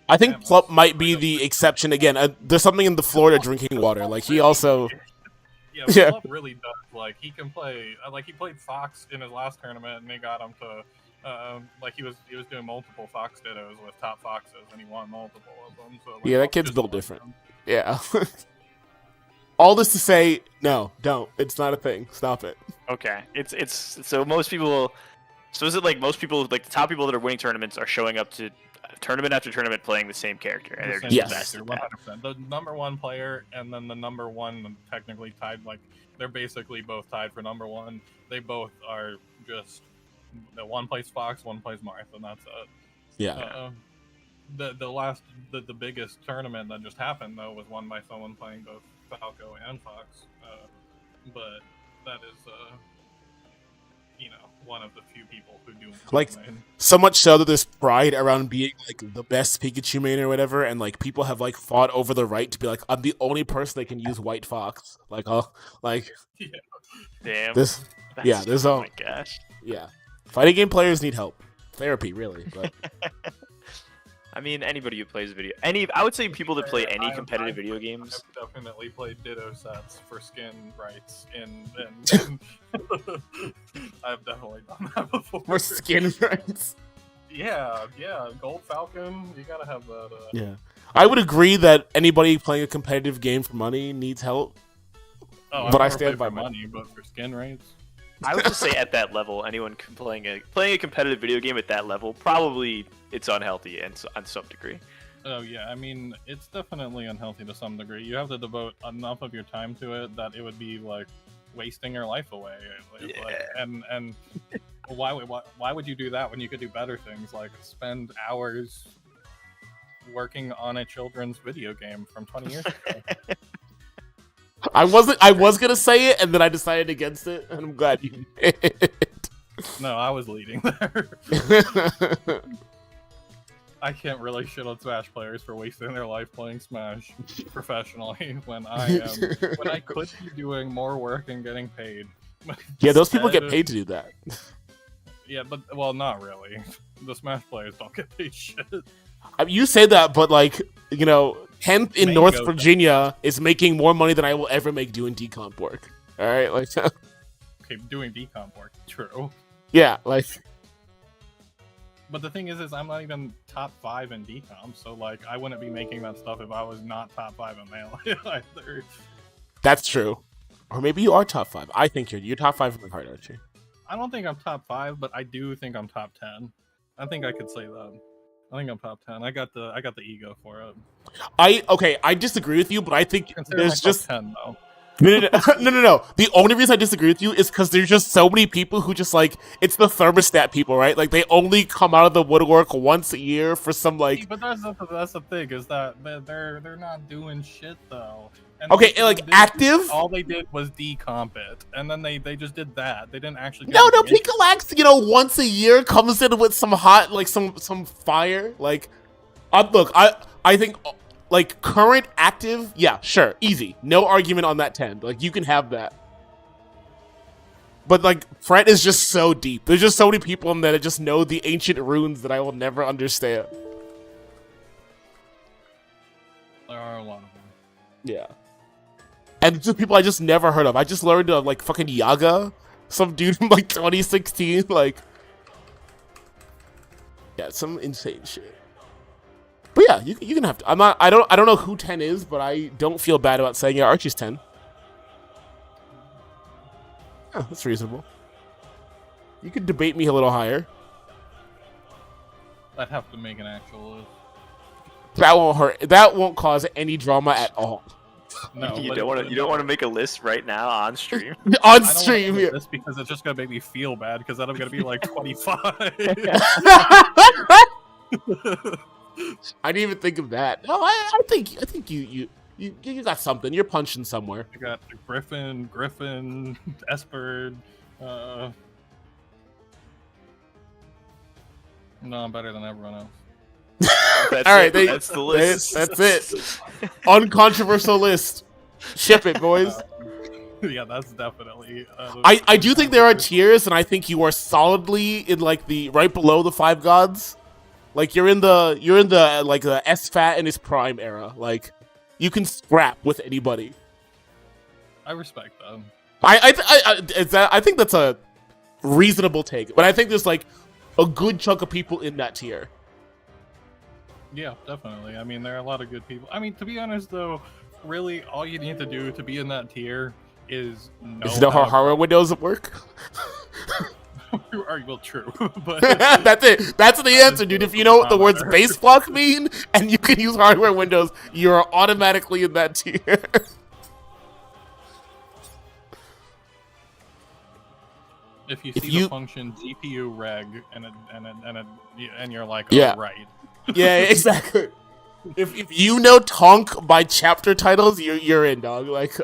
I think Samus. Plup might be the exception again. There's something in the Florida drinking water. Like, he also... Yeah, Yeah. Plup really does. Like, he can play. Like, he played Fox in his last tournament, and they got him to. Like, he was doing multiple Fox dittos with top Foxes, and he won multiple of them. So, like, Yeah, that Plup kid's just built won different. them. Yeah. All this to say, no, don't. It's not a thing. Stop it. Okay. It's so most people. So is it like most people, like the top people that are winning tournaments, are showing up to tournament after tournament playing the same character, and they're The just same the best character, at that? 100%. The number 1 player, and then the number 1 technically tied. Like, they're basically both tied for number 1. They both are just. The one plays Fox, one plays Marth, and that's it. Yeah. The biggest tournament that just happened though was won by someone playing both Falco and Fox, but that is one of the few people who do Like, main. So much so that there's pride around being, like, the best Pikachu main or whatever, and, like, people have, like, fought over the right to be like, I'm the only person that can use White Fox. Like, like, Damn. this... yeah, there's oh my gosh. Yeah. Fighting game players need help. Therapy, really, but... I mean, anybody who plays I would say people that play any I've competitive video games. definitely played Ditto sets for skin rights, and I've definitely done that before. For skin rights. Yeah, Gold Falcon, you gotta have that. Yeah. I would agree that anybody playing a competitive game for money needs help. Oh, But I I've never stand played by for my- money, but for skin rights. I would just say at that level, anyone playing a competitive video game at that level, probably it's unhealthy and on some degree. Oh yeah, I mean it's definitely unhealthy to some degree. You have to devote enough of your time to it that it would be like wasting your life away. And why would you do that when you could do better things like spend hours working on a children's video game from 20 years ago? I was gonna say it, and then I decided against it, and I'm glad you did. No, I was leading there. I can't really shit on Smash players for wasting their life playing Smash professionally when I could be doing more work and getting paid. Yeah, those people get paid to do that. Yeah, but well, not really. The Smash players don't get paid shit. You say that, but like, you know, 10th in Mango North does. Virginia is making more money than I will ever make doing decomp work. All right, like, Okay, doing decomp work, true. yeah, like, But the thing is I'm not even top 5 in decomp, so like I wouldn't be making that stuff if I was not top 5 in Melee either. that's true. Or maybe you are top 5. I think you're top 5 in my heart, aren't you? I don't think I'm top 5, but I do think I'm top 10. I think I could say that. I think I'm top 10. I got the ego for it. I disagree with you, but I think Consider there's myself just 10 though. no. The only reason I disagree with you is because there's just so many people who just like it's the thermostat people, right? Like they only come out of the woodwork once a year for some like. But that's the thing is that they're not doing shit though. And Okay, they like did- active. All they did was decomp it, and then they just did that. They didn't actually. No, Picolax, you know, once a year comes in with some hot, like some fire. Like, look, I think like current active, yeah, sure, easy, no argument on that 10. Like you can have that. But like Fret is just so deep. There's just so many people in there that just know the ancient runes that I will never understand. There are a lot of them. Yeah. And just people I just never heard of. I just learned of like fucking Yaga, some dude from like 2016, like yeah, some insane shit. But yeah, you can have to. I don't know who 10 is, but I don't feel bad about saying yeah, Archie's 10. Yeah, that's reasonable. You could debate me a little higher. I'd have to make an actual list. That won't hurt. That won't cause any drama at all. No, You but don't want to make a list right now on stream. On stream, yeah. This because it's just gonna make me feel bad because then I'm gonna be like 25. I didn't even think of that. No, I think you got something. You're punching somewhere. I got Griffin, Esper. No, I'm better than everyone else. That's All right, that's the list. That's it. Uncontroversial list. Ship it, boys. Yeah, that's definitely. I do think there are tiers, and I think you are solidly in like the right below the 5 gods. Like you're in the like the SFAT in his prime era. Like you can scrap with anybody. I respect them. I think that's a reasonable take, but I think there's like a good chunk of people in that tier. Yeah, definitely. I mean, there are a lot of good people. I mean, to be honest, though, really, all you need to do to be in that tier is know how hardware windows work. Well, true, but that's it. That's the answer, dude. If you know what the words base block mean and you can use hardware windows, you're automatically in that tier. if you see the function GPU reg and you're like, yeah, oh, right. Yeah, exactly. If you know Tonk by chapter titles, you're in, dog. Like,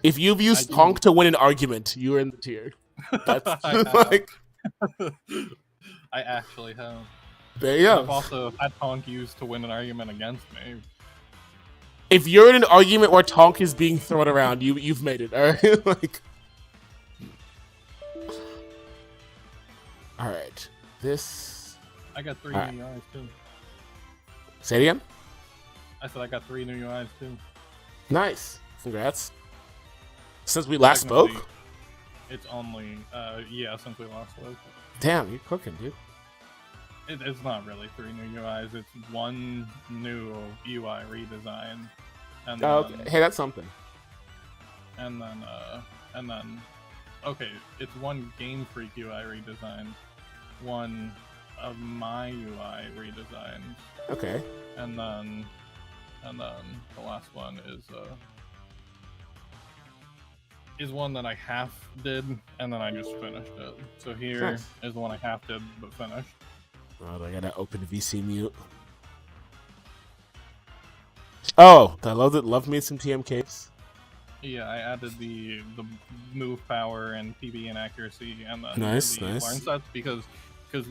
if you've used Tonk to win an argument, you're in the tier. That's like, I actually have. There you go. I've also had Tonk used to win an argument against me. If you're in an argument where Tonk is being thrown around, you've made it. All right, like. All right, this. I got 3 new UIs too. Say it again. I said I got 3 new UIs too. Nice, congrats. Since we last spoke. It's only yeah, since we last spoke. Damn, you're cooking, dude. It's not really 3 new UIs. It's 1 new UI redesign. And Oh, then, okay. Hey, that's something. and then, okay, it's one Game Freak UI redesign, one of my UI redesigned, Okay. and then the last one is one that I half did, and then I just finished it. So here Nice. is the one I half did but finished. Oh, I gotta open VC mute. Oh, I love me some TMKs. Yeah, I added the move power and PB and accuracy and the Nice. learn sets because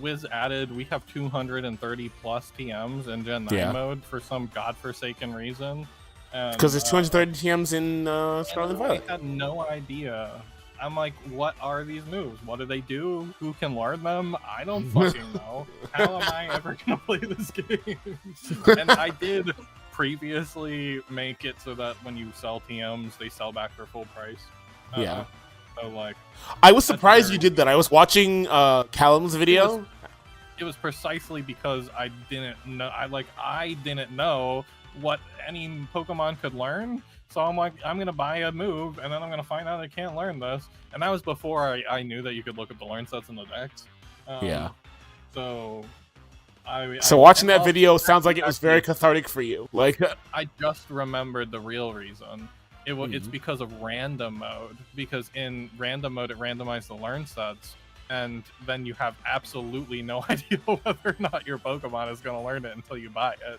Wiz added we have 230 plus TMs in Gen 9 mode for some godforsaken reason. Because there's 230 TMs in Scarlet Violet. I had no idea. I'm like, what are these moves? What do they do? Who can learn them? I don't fucking know. How am I ever gonna play this game? And I did previously make it so that when you sell TMs, they sell back for full price. Yeah. So like, I was surprised you did that. I was watching Callum's video. It was precisely because I didn't know. I didn't know what any Pokemon could learn. So I'm like, I'm gonna buy a move, and then I'm gonna find out I can't learn this. And that was before I knew that you could look at the learn sets in the decks. Yeah. So watching that video sounds like it was very cathartic for you. Like, I just remembered the real reason. It's because of random mode. Because in random mode, it randomized the learn sets, and then you have absolutely no idea whether or not your Pokemon is going to learn it until you buy it.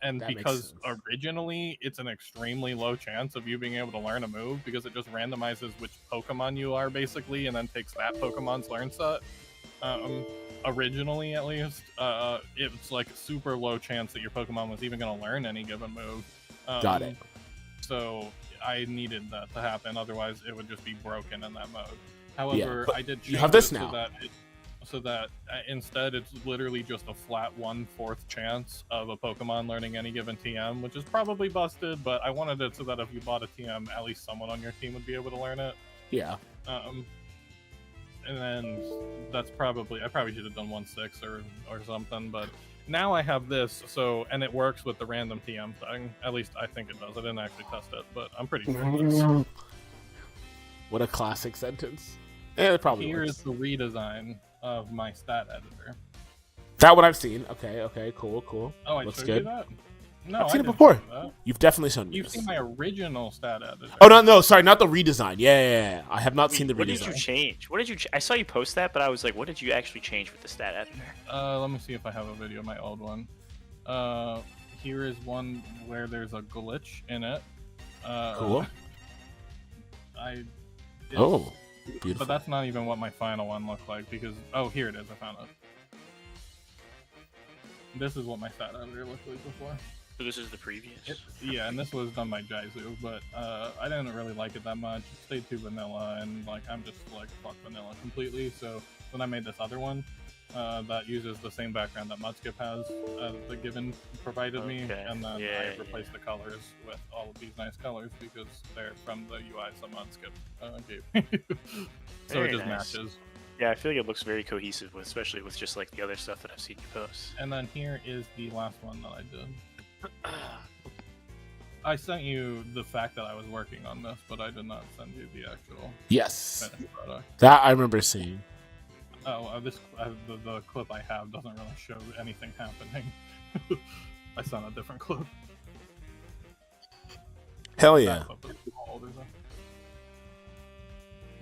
And because originally it's an extremely low chance of you being able to learn a move because it just randomizes which Pokemon you are basically, and then takes that Pokemon's learn set. Originally, at least, it's like a super low chance that your Pokemon was even going to learn any given move. Got it. So I needed that to happen, otherwise it would just be broken in that mode. However, I did change you have this it now. so that instead it's literally just a flat 1/4 chance of a Pokemon learning any given TM, which is probably busted, but I wanted it so that if you bought a TM, at least someone on your team would be able to learn it. Yeah. And then I probably should have done 1/6 or something, but now I have this, and it works with the random TM thing. At least I think it does. I didn't actually test it, but I'm pretty sure it does. What a classic sentence. Yeah, it probably Here works. is the redesign of my stat editor. That what I've seen. Okay, cool. Oh, I Looks showed good. you that? No, I've seen I it didn't before. show you that. You've definitely shown me You've this. seen my original stat editor. Oh no, sorry, not the redesign. Yeah. I have not seen the redesign. What did you change? What did you? I saw you post that, but I was like, what did you actually change with the stat editor? Let me see if I have a video of my old one. Here is one where there's a glitch in it. Cool. Beautiful. Beautiful. But that's not even what my final one looked like because here it is. I found it. This is what my stat editor looked like before. So this is the previous. Yeah, and this was done by Jaizu, but I didn't really like it that much. It stayed too vanilla, and I'm just like fuck vanilla completely. So then I made this other one that uses the same background that Mudskip has, the given provided me, and then I replaced the colors with all of these nice colors because they're from the UIs that Mudskip gave me. So Very it just nice. matches. Yeah, I feel like it looks very cohesive, especially with just like the other stuff that I've seen you post. And then here is the last one that I did. I sent you the fact that I was working on this, but I did not send you the actual finished product. That I remember seeing. The clip I have doesn't really show anything happening. I sent a different clip. Hell yeah.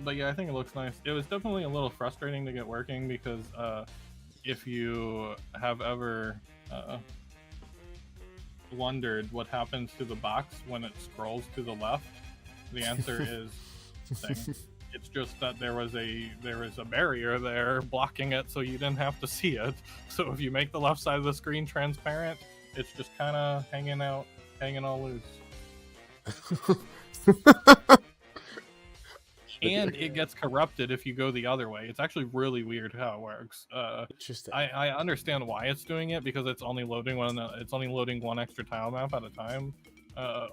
But yeah, I think it looks nice. It was definitely a little frustrating to get working because if you have ever wondered what happens to the box when it scrolls to the left, the answer is nothing. It's just that there was a barrier there blocking it, so you didn't have to see it. So if you make the left side of the screen transparent, it's just kind of hanging all loose. And it gets corrupted if you go the other way. It's actually really weird how it works. Interesting. I understand why it's doing it because it's only loading one extra tile map at a time,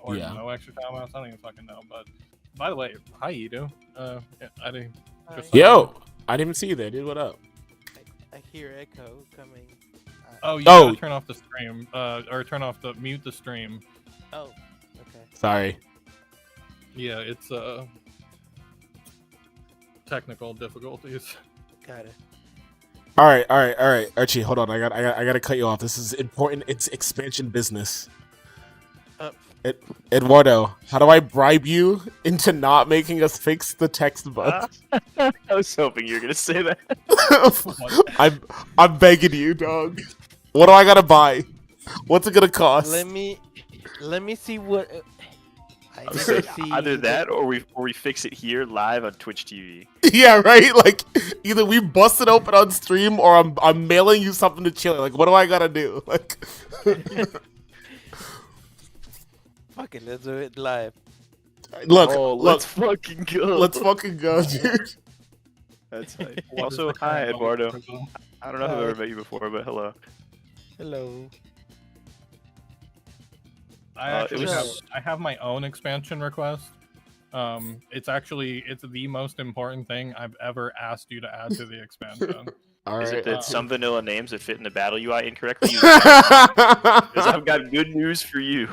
or no extra tile maps. I don't even fucking know. But by the way, hi Edo. I didn't. Yo, I didn't even see you there, dude. What up? I hear echo coming. Oh, you Oh. gotta turn off the stream, or mute the stream. Oh, okay. Sorry. Yeah, it's technical difficulties. Got it. All right. Archie, hold on. I gotta cut you off. This is important. It's expansion business. Eduardo, how do I bribe you into not making us fix the text bug? I was hoping you were gonna say that. I'm begging you, dog. What do I gotta buy? What's it gonna cost? Let me see what. I So never see either the- that, or we fix it here live on Twitch TV. Yeah, right. Like either we bust it open on stream, or I'm mailing you something to chill. Like, what do I gotta do? Like, Fuck it, let's do it live. look, Let's fucking go. let's fucking go, dude. That's hype. What Also, is the hi current Eduardo. algorithm? I don't know if I've ever met you before, but hello. Hello. I it actually was- I have my own expansion request. It's the most important thing I've ever asked you to add to the expansion. All Is it right. that some vanilla names that fit in the battle UI incorrectly? Because I've got good news for you.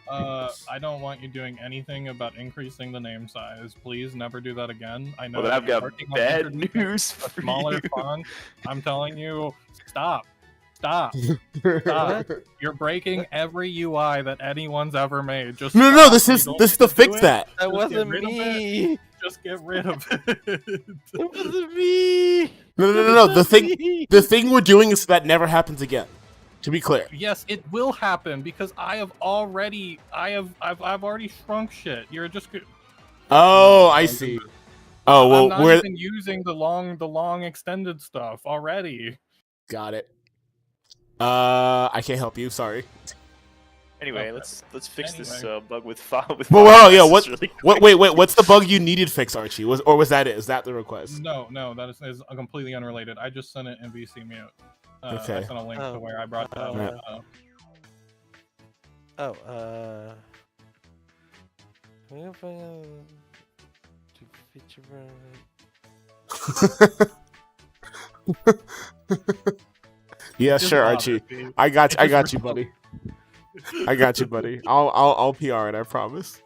I don't want you doing anything about increasing the name size. Please never do that again. I know Well, then that I've you're got working on bad introducing news a for smaller you. font. I'm telling you, stop. Stop. You're breaking every UI that anyone's ever made. Just No, stop. this You is don't to need do fix it. that. That Just get wasn't rid of it. me. Just get rid of it. It wasn't me. No. The thing we're doing is so that never happens again. To be clear. Yes, it will happen because I've already shrunk shit. You're just Oh, I see. Oh I'm well, not we're even using the long extended stuff already. got it. I can't help you. Sorry. Anyway, Okay. let's fix this Anyway. bug with file with. Well, file yeah. access What? really quick. Wait. What's the bug you needed fixed, Archie? Was that it? Is that the request? No, that is completely unrelated. I just sent it in VC mute. Okay. I sent a link to where I brought that Yeah. up. I'm gonna find out to feature Yeah, Just sure, bother Archie. me. I got you, buddy. I got you, buddy. I'll PR it. I promise.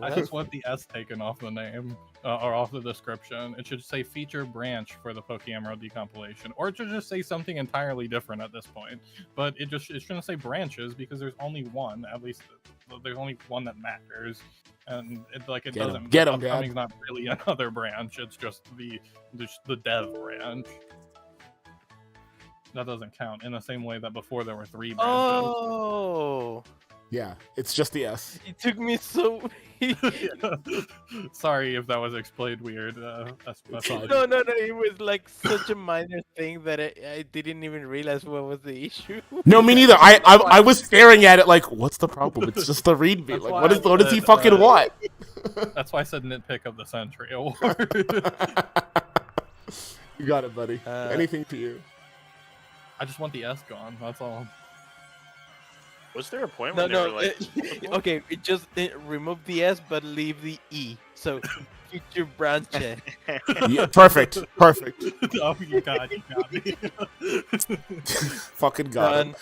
I just want the S taken off the name or off the description. It should say feature branch for the Pokémon decompilation, or it should just say something entirely different at this point. But it shouldn't say branches because there's only one. At least there's only one that matters, and it Get 'em. doesn't. Get 'em, Dad. Upcoming's not really another branch. It's just the dev branch. That doesn't count in the same way that before there were 3 branches. Oh, Yeah, it's just the S. it took me so. Sorry if that was explained weird. fine. No, it was like such a minor thing that I didn't even realize what was the issue. No, me neither. I was staring at it like, what's the problem? It's just the read me. That's Like, why what I does he said, fucking want? That's why I said nitpick of the century award. You got it, buddy. Anything to you. I just want the S gone. That's all. Was there a point No, where they were like, okay, it just remove the S but leave the E. So future branch. Yeah, perfect. Oh, you got me. Fucking got Done. him.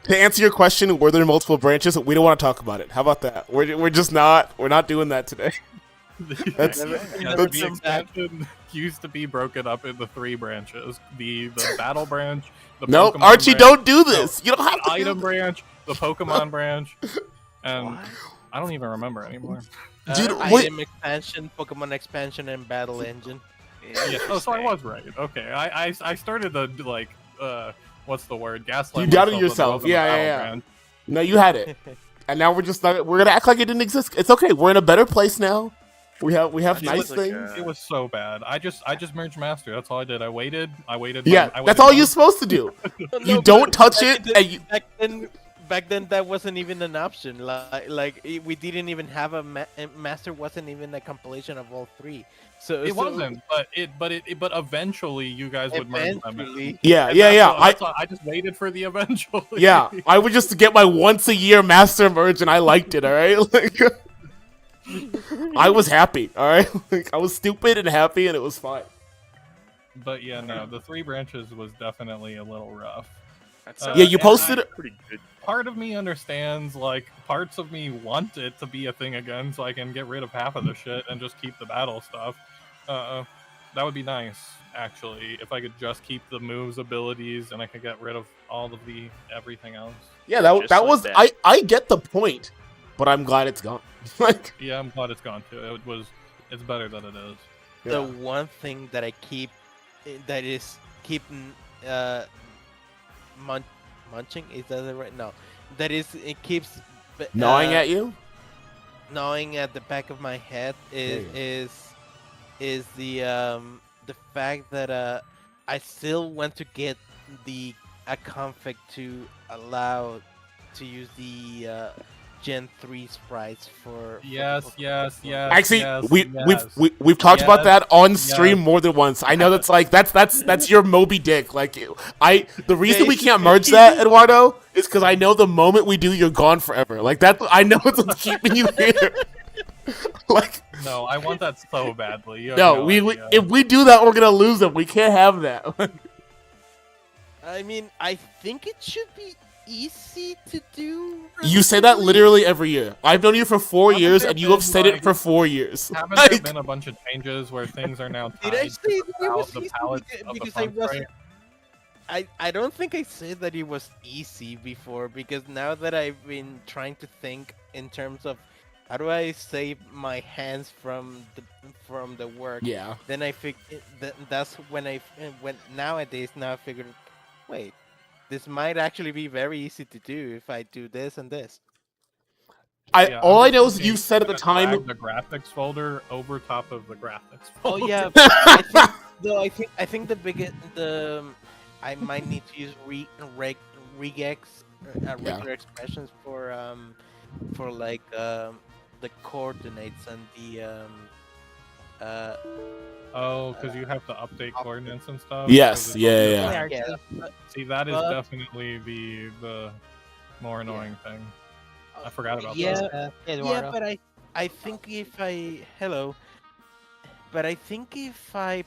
To answer your question, were there multiple branches? We don't want to talk about it. How about that? We're just not. We're not doing that today. That's- The expansion used to be broken up into 3 branches: the battle branch, the Nope, Pokemon Archie, branch, don't do this. You don't have the to. item branch, the Pokemon branch, and I don't even remember anymore. Dude, wait. Item expansion, Pokemon expansion, and battle engine. Yeah. Oh, so I was right. Okay, I started the what's the word? Gaslight. You doubted myself that it yourself. wasn't a Yeah. battle Yeah. branch. No, you had it, and now we're just not. We're gonna act like it didn't exist. It's okay. We're in a better place now. We have It nice was like, things. It was so bad. I just merged master. That's all I did. I waited. Yeah, I that's waited all months. you're supposed to do. No, You but don't touch back it, then- and you. Back then, that wasn't even an option. We didn't even have a master. Wasn't even a compilation of all 3. So It wasn't, but eventually you guys would merge them. Eventually, Yeah. And that's all- I. that's all- I just waited for the eventually. Yeah, I would just get my once a year master merge, and I liked it. All right, like, I was happy. All right, like, I was stupid and happy, and it was fine. But yeah, no, the 3 branches was definitely a little rough. Yeah, you and posted it. Pretty good. Part of me understands, like, parts of me want it to be a thing again so I can get rid of half of the shit and just keep the battle stuff. That would be nice, actually, if I could just keep the moves, abilities, and I could get rid of all of the everything else. Yeah, Just that like was that. I get the point, but I'm glad it's gone. Like, Yeah, I'm glad it's gone too. It's better that it is. The yeah. one thing that I keep that is keeping munching, is that the right? No, that is, it keeps gnawing at you. gnawing at the back of my head There is the fact that I still want to get a config to allow to use the Gen 3 sprites for Yes, yes, yes. Actually, yes, we've yes. we've talked about Yes, that on stream yes. more than once. I know that's like that's your Moby Dick. Like the reason we can't merge Basically. that, Eduardo, is because I know the moment we do, you're gone forever. Like that, I know it's what's keeping you here. Like No, I want that so badly. You have no, no we idea. if we do that, we're gonna lose them. We can't have that. I mean, I think it should be easy to do. You say that relatively. literally every year. I've known you for 4 Haven't years, there and you have been, said it like- for 4 years. Haven't there Like, been a bunch of changes where things are now tied Did I to say that it was the easy? pallets Because, of the because I fun wasn't. sprite? I don't think I said that it was easy before, because now that I've been trying to think in terms of how do I save my hands from the work, yeah. then I that's when when nowadays now I figured, wait, this might actually be very easy to do if I do this and this. Yeah, All I'm I know just is you thinking said at the I'm gonna time. drag the graphics folder over top of the graphics Oh folder. yeah, I think though I think I might need to use regex regular expressions for like the coordinates and the Oh, because you have to update coordinates and stuff. Yes, 'cause it's yeah, all yeah. different. yeah. See, that is But- definitely the more annoying thing. I forgot about yeah, that. yeah, but I think if I but I think if I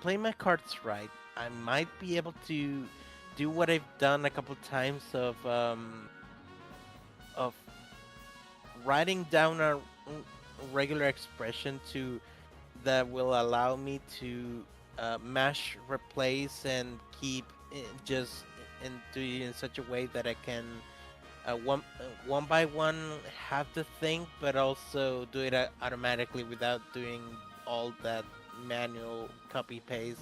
play my cards right, I might be able to do what I've done a couple times of writing down a regular expression that will allow me to mash, replace, and keep just and do it in such a way that I can one by one have to think, but also do it automatically without doing all that manual copy paste.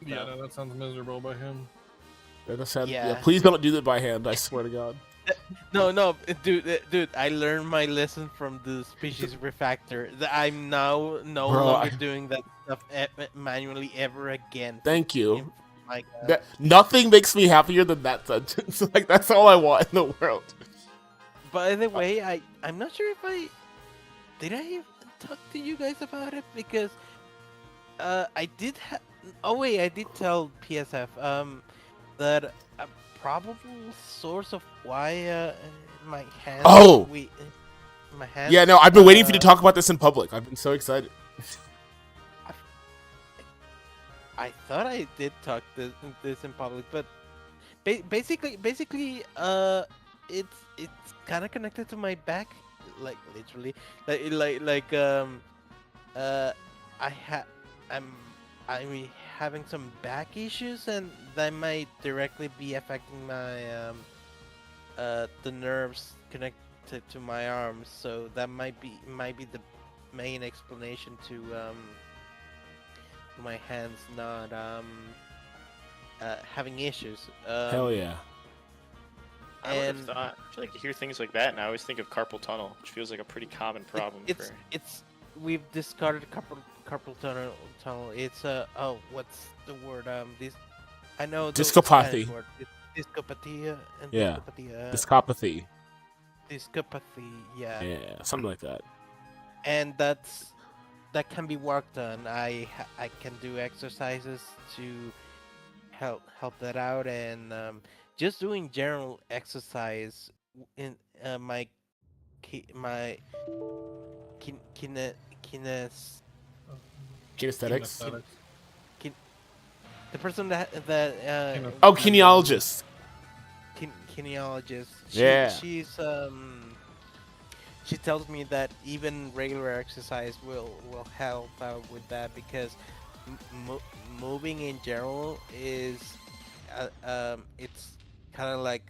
Yeah, no, that sounds miserable by him. Yeah. Please don't do that by hand. I swear to God. No, dude, I learned my lesson from the Species Refactor. I'm now no Bro, longer I- doing that stuff manually ever again. Thank you. My God. That, nothing makes me happier than that sentence. Like that's all I want in the world. By the way, I'm not sure if did I talk to you guys about it, because I did I did tell PSF that a probable source of why my hands Oh! my hands Yeah, no, I've been waiting for you to talk about this in public. I've been so excited. I thought I did talk this in public, but basically, it's kind of connected to my back, like literally, I'm having some back issues, and that might directly be affecting my the nerves connected to my arms. So that might be the main explanation to my hands not having issues. Hell yeah. I would have And thought. I feel like you hear things like that, and I always think of carpal tunnel, which feels like a pretty common problem. it's we've discarded carpal tunnel. It's oh, what's the word? This I know the Discopathy. Spanish word. Discopathia and Yeah. discopathia. Discopathy. Discopathy, yeah. Yeah, something like that. And that can be worked on. I can do exercises to help that out, and just doing general exercise in my kines Kinesthetics. Kinesthetics. the person that Oh, kineologist. Kineologist. Yeah. She tells me that even regular exercise will help out with that because moving in general is it's kind of like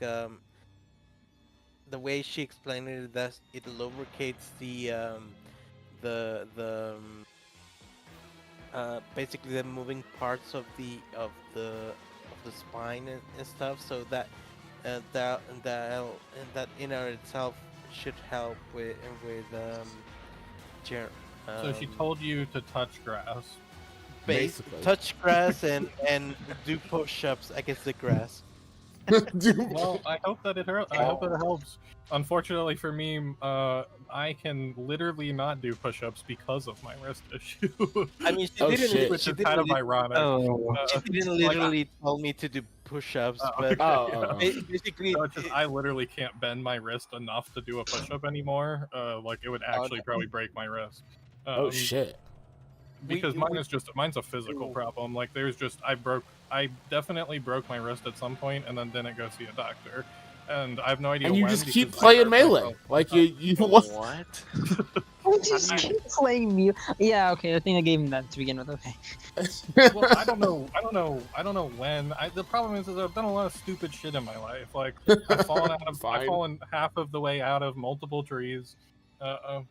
the way she explained it, that it lubricates the basically the moving parts of the spine and stuff, so that that in and of itself should help with ger- So she told you to touch grass. Basically. touch grass and do push-ups against the grass. Well, I hope that it helps. Unfortunately for me, I can literally not do push-ups because of my wrist issue. I mean, Oh, shit. Which is kind of ironic. She didn't literally tell me to do push-ups, but basically, I literally can't bend my wrist enough to do a push-up anymore. Like it would actually probably break my wrist. Oh shit. Because mine's a physical problem. Like I definitely broke my wrist at some point and then didn't go see a doctor. And I have no idea. And you when, just keep because playing Melee. Like you what? I just keep playing Mew. Yeah, okay. I think I gave him that to begin with. Okay. Well, I don't know when. The problem is I've done a lot of stupid shit in my life. Like I've fallen half of the way out of multiple trees. You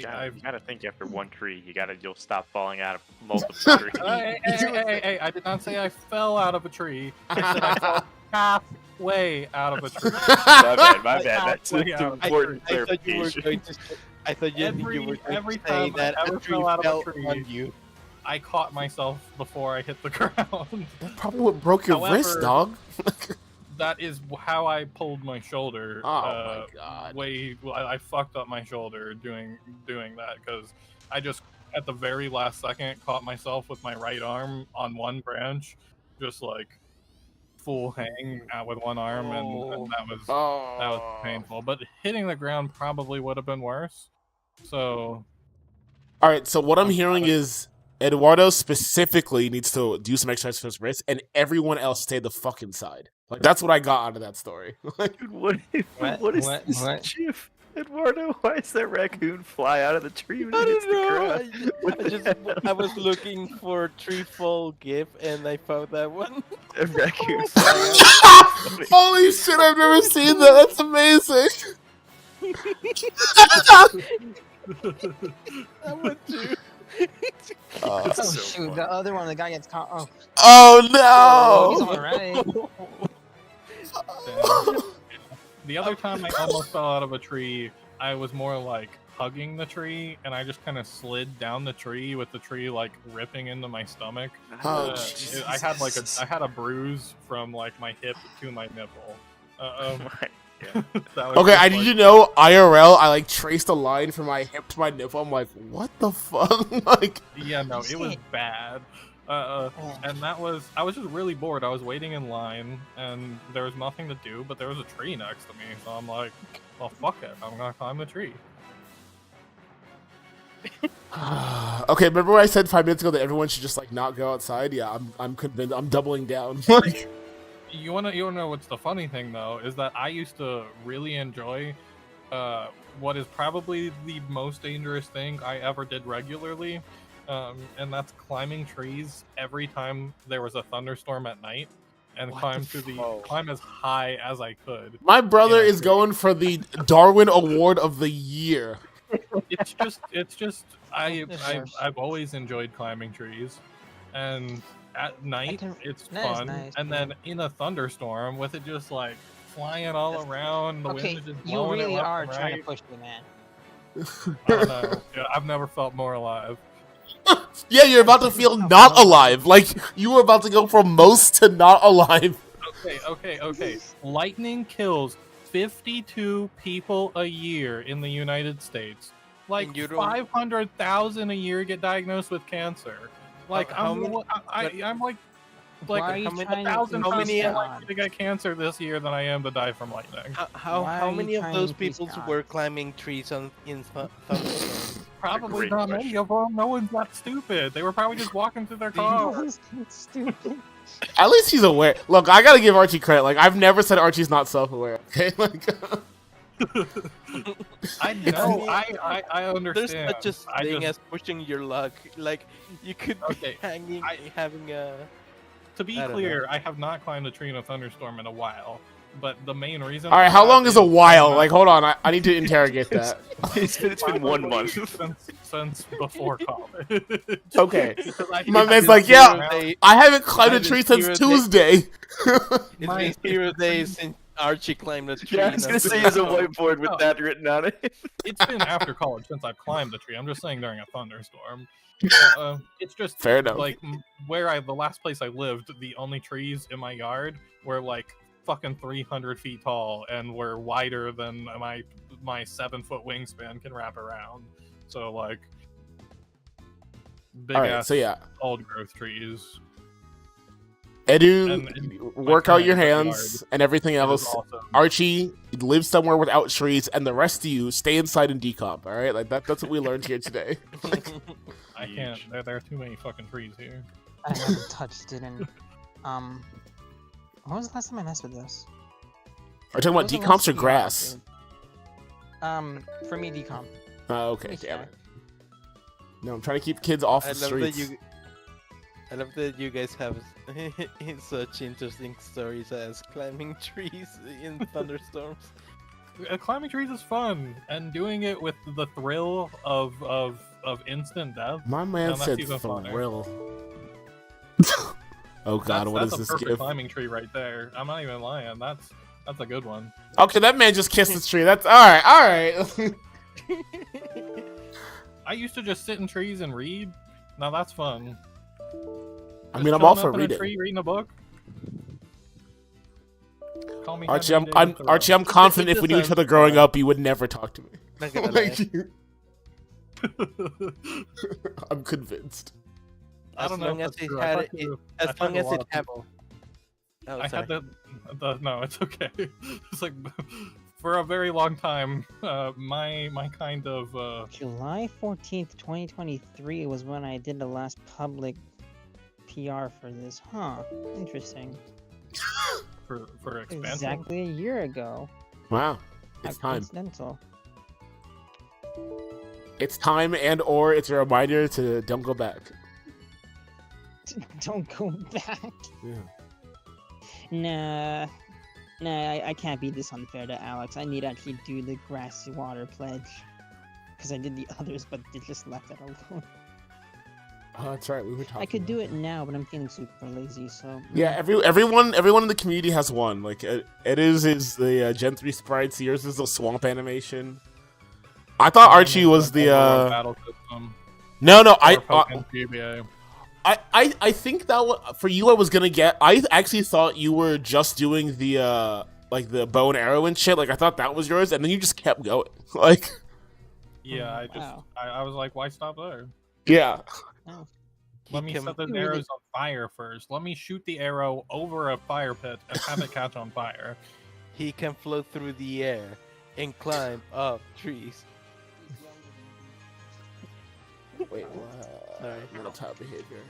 gotta think after one tree, you'll stop falling out of multiple trees. Hey, I did not say I fell out of a tree. I said I fell halfway out of a tree. My bad. That's an important clarification. I thought you were going to say that I ever a tree fell out fell of a tree, on you. I caught myself before I hit the ground. That probably what broke your wrist, dog. That is how I pulled my shoulder. Oh my god. I fucked up my shoulder doing that because I just at the very last second caught myself with my right arm on one branch, just like full hang out with one arm, and that was painful. But hitting the ground probably would have been worse. So, all right. So what I'm hearing is Eduardo specifically needs to do some exercise for his wrist, and everyone else stay the fuck inside. Like that's what I got out of that story. Dude, what is this GIF? Eduardo, why is that raccoon fly out of the tree when it hits the ground? I was looking for tree fall gif and I found that one. A raccoon. Holy shit! I've never seen that. That's amazing. That one too. Oh shoot! The other one, the guy gets caught. Oh no! He's alright. The other time I almost fell out of a tree, I was more like hugging the tree, and I just kind of slid down the tree with the tree like ripping into my stomach. I had a bruise from like my hip to my nipple. Okay, I need to know IRL. I like traced a line from my hip to my nipple. I'm like, what the fuck? Like, yeah, no, it was bad. And I was just really bored. I was waiting in line, and there was nothing to do, but there was a tree next to me. So I'm like, well, fuck it, I'm gonna climb the tree. okay, remember when I said 5 minutes ago that everyone should just like not go outside? Yeah, I'm convinced. I'm doubling down. You wanna know what's the funny thing though is that I used to really enjoy what is probably the most dangerous thing I ever did regularly, and that's climbing trees every time there was a thunderstorm at night, and climb as high as I could. My brother is going for the Darwin Award of the year. It's just I've always enjoyed climbing trees, and at night it's fun, and then in a thunderstorm with it just like flying all around, the wind is just blowing you really it left are and trying right. to push me, man. I don't know. Yeah, I've never felt more alive. Yeah, you're about to feel not alive. Like you were about to go from most to not alive. Okay. Lightning kills 52 people a year in the United States. Like 500,000 a year get diagnosed with cancer. Like I'm like how 1,000 times more likely to get cancer this year than I am to die from lightning. How many of those people were climbing trees in thunderstorms? probably great not question. many of them. No one's that stupid. They were probably just walking through their car. Stupid. At least he's aware. Look, I gotta give Archie credit. Like, I've never said Archie's not self-aware. Okay, like. I know. I understand. There's such a thing as pushing your luck. Like you could be having a. To be clear, I have not climbed a tree in a thunderstorm in a while. But the main reason. All right, how long is a while? Like, hold on, I need to interrogate that. It's been 1 month. Since before college. Okay. My man's like, yeah, I haven't climbed a tree since Tuesday. It's been 0 days since Archie climbed a tree. Yeah, I was gonna say there's a whiteboard with that written on it. It's been after college since I've climbed a tree. I'm just saying during a thunderstorm. It's just fair enough. Like the last place I lived, the only trees in my yard were like fucking 300 feet tall and were wider than my 7-foot wingspan can wrap around. So like big ass old growth trees. Edu, work out your hands and everything else. Awesome. Archie, live somewhere without trees, and the rest of you stay inside and decomp. All right, like that's what we learned here today. I can't. There are too many fucking trees here. I haven't touched it in. When was the last time I messed with this? Are you talking about decomps or grass? For me, decomp. Oh, okay, damn it. No, I'm trying to keep kids off the streets. I love that you guys have such interesting stories as climbing trees in thunderstorms. Climbing trees is fun, and doing it with the thrill of instant death. My man said thrill. Oh god, what is this That's a perfect gift? climbing tree right there. I'm not even lying. That's a good one. Okay, that man just kissed the tree. That's all right. I used to just sit in trees and read. Now that's fun. I mean, I'm all for reading. reading. A book. Call me Archie, I'm confident if we knew each other growing up, you would never talk to me. Not gonna lie. I'm convinced. I don't know. As long as it had. Oh, I had the no, it's okay. It's like for a very long time, my kind of July 14th, 2023 was when I did the last public PR for this. Huh. Interesting. for expansion. Exactly a year ago. Wow. It's time. Coincidental. It's time, and or it's a reminder to don't go back. Don't go back. Yeah. Nah, I can't be this unfair to Alex. I need to actually do the grassy water pledge. Because I did the others, but they just left it alone. Oh, that's right. We were talking. I could do it now, but I'm feeling super lazy, so... Yeah, everyone in the community has one. Like, it is the Gen 3 sprites. Yours is the swamp animation. I thought Archie was the... Battle system. No, I think that for you I was gonna get. I actually thought you were just doing the like the bow and arrow and shit. Like I thought that was yours, and then you just kept going. Like yeah, I was like, why stop there? Yeah. Oh. Let me set the arrows on fire first. Let me shoot the arrow over a fire pit and have it catch on fire. He can float through the air and climb up trees. Wait, what? Sorry. Volatile behavior.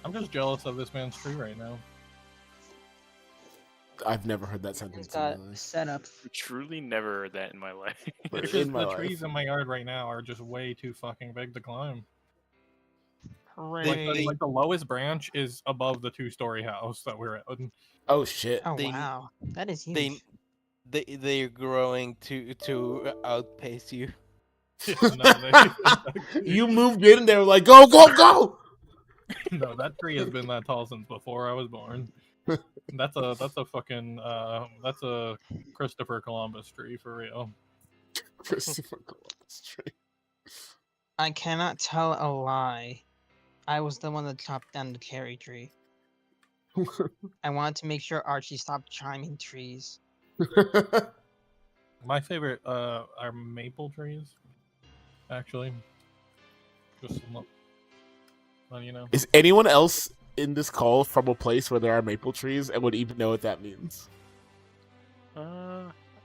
I'm just jealous of this man's tree right now. I've never heard that sentence. He's got set up. Truly never heard that in my life. It's in just my the life. trees in my yard right now are just way too fucking big to climb. Hooray. Like the lowest branch is above the 2-story house that we're in. Oh shit. Oh They- wow, that is huge. They're growing to outpace you. You moved in and they were like, go, go, go! No, that tree has been that tall since before I was born. That's a fucking that's a Christopher Columbus tree for real. Christopher Columbus tree. I cannot tell a lie. I was the one that chopped down the cherry tree. I wanted to make sure Archie stopped chiming trees. My favorite are maple trees. Actually, just you know. Is anyone else in this call from a place where there are maple trees and would even know what that means?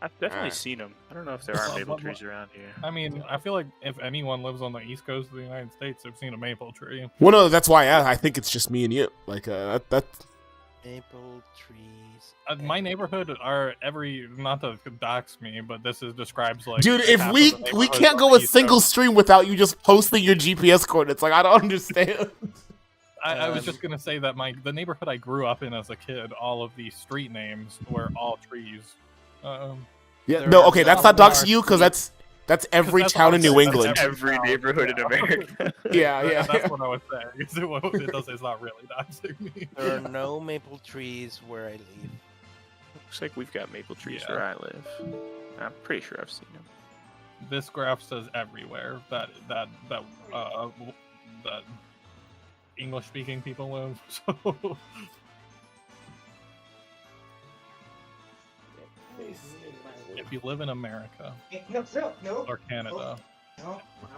I've definitely Alright. seen them. I don't know if there are maple What- trees around here. I mean, I feel like if anyone lives on the east coast of the United States, they've seen a maple tree. Well, no, that's why I think it's just me and you. Like, that. Maple trees. My neighborhood are not to dox me, but this describes like. Dude, half if of we the we neighborhoods can't on go the a East single Coast. stream without you just posting your GPS coordinates. Like, I don't understand. I was just gonna say that the neighborhood I grew up in as a kid, all of the street names were all trees. Yeah, There no, are okay, that's no not doxing more you because that's every that's town in all New it says. England. That's Every town, neighborhood yeah. in America. Yeah. That's what I was saying. It's not really doxing me. There are no maple trees where I live. Looks like we've got maple trees Yeah. where I live. I'm pretty sure I've seen them. This graph says everywhere that English speaking people live. So if you live in America or Canada,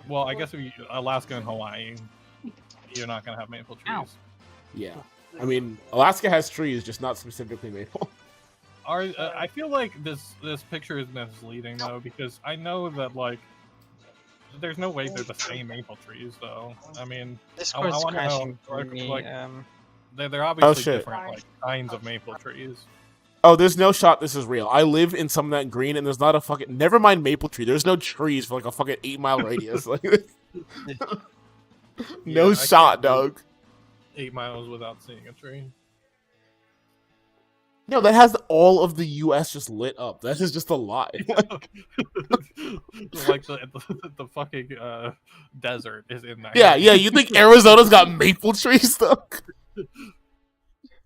well, I guess if you Alaska and Hawaii, you're not gonna have maple trees. Yeah, I mean, Alaska has trees, just not specifically maple. I feel like this picture is misleading though, because I know that like there's no way they're the same maple trees though. I mean, Discord's wanna know, crashing for like- me. like- they're obviously shit. different like kinds of maple trees. Oh, there's no shot this is real. I live in some of that green, and there's not a fucking. Never mind maple tree. There's no trees for like a fucking 8-mile radius. Like, no I shot, can't do dog. 8 miles without seeing a tree. No, that has all of the U.S. just lit up. That is just a lie. Like the fucking desert is in that. Yeah. You think Arizona's got maple trees, though?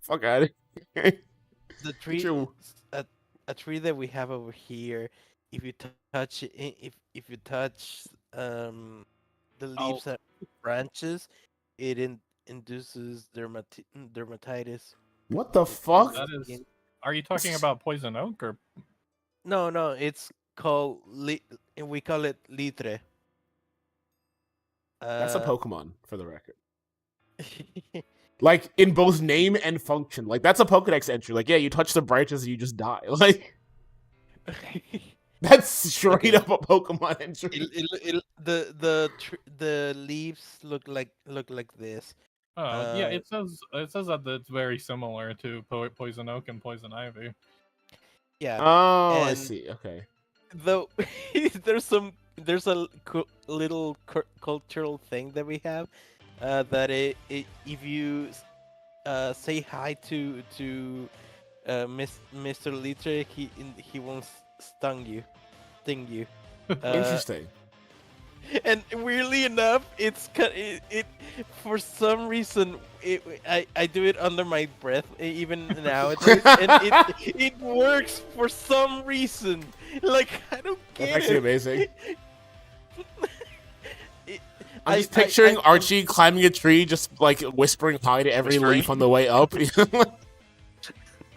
Fuck out of here. The tree, True. a tree that we have over here. If you touch it, if you touch the leaves and branches, it induces dermatitis. What the fuck? That is. Are you talking about poison oak or? No, it's called we call it litre. That's a Pokemon, for the record. Like, in both name and function. Like, that's a Pokedex entry. Like, yeah, you touch the branches and you just die. Like, that's straight Okay. up a Pokemon entry. The leaves look like this. Oh yeah, it says that it's very similar to poison oak and poison ivy. Yeah. Oh, I and- see. Okay. Though there's a little cultural thing that we have that if you say hi to Mr. Litre, he won't sting you. Interesting. And weirdly enough, it for some reason I do it under my breath even nowadays, and it works for some reason. Like I don't That's get actually it. amazing. It- I'm just picturing Archie climbing a tree, just like whispering hi to every Whispering? leaf on the way up.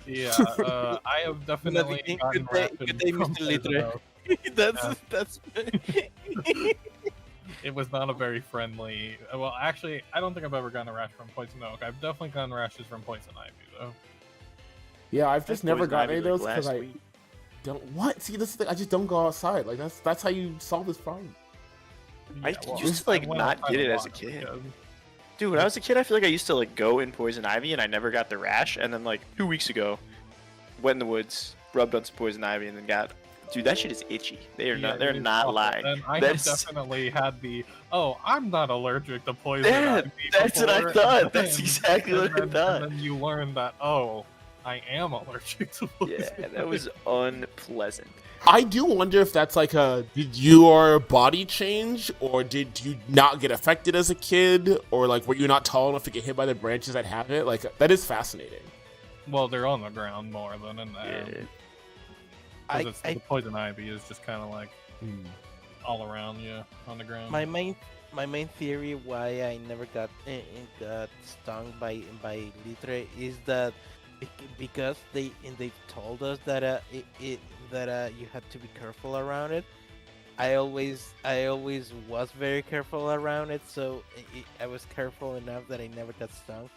Yeah, I have definitely Good gotten day- rapid good day, from Mr. poison Litre. oak. that's It was not a very friendly. Well, actually, I don't think I've ever gotten a rash from poison oak. I've definitely gotten rashes from poison ivy, though. Yeah, I've just never Poison gotten ivy, any of those like, because last I week. don't. What? See, this is the thing. I just don't go outside. Like that's how you solve this problem. I used to, like, went not outside get it a as a lot kid. Dude, when I was a kid, I feel like I used to like go in poison ivy and I never got the rash. And then like 2 weeks ago, went in the woods, rubbed on some poison ivy, and then got. Dude, that shit is itchy. They are Yeah, not. They're it is not awful. lying. And I That's- have definitely had the. Oh, I'm not allergic to poison Yeah, ivy. that's what I before," thought. and That's then- exactly what I and then- thought. And then you learn that I am allergic to poison. Yeah, that was unpleasant. I do wonder if that's like did your body change, or did you not get affected as a kid, or like were you not tall enough to get hit by the branches that have it? Like that is fascinating. Well, they're on the ground more than in the air. Yeah. 'Cause the poison ivy is just kind of like all around you on the ground. my main theory why I never got stung by Litre is that because they told us that that you had to be careful around it. I always was very careful around it, so I was careful enough that I never got stung.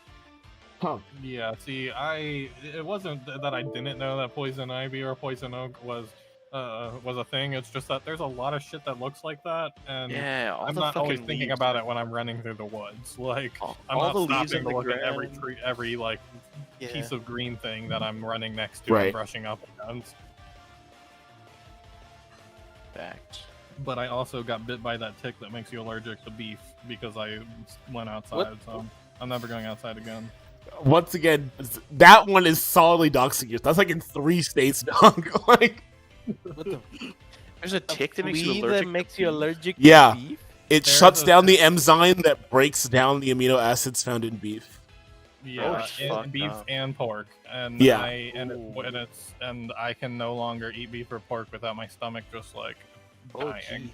Huh. Yeah, see, it wasn't that I didn't know that poison ivy or poison oak was was a thing. It's just that there's a lot of shit that looks like that, and Yeah, all I'm the not always fucking thinking leaves, about man. it when I'm running through the woods. Like All I'm the not leaves stopping on to the look at every ground. tree, every like Yeah. piece of green thing that I'm running next to Right. and brushing up against. Fact. But I also got bit by that tick that makes you allergic to beef because I went outside, so I'm never going outside again. Once again, that one is solidly doxing you. That's like in 3 states, dog. Like, What the There's a tick that makes you flea allergic. that makes to you beef? allergic Yeah. to beef? it There's shuts a- down the enzyme that breaks down the amino acids found in beef. Yeah, it's and fucked beef up. and pork, and Yeah. I can no longer eat beef or pork without my stomach just like Oh, dying. jeez.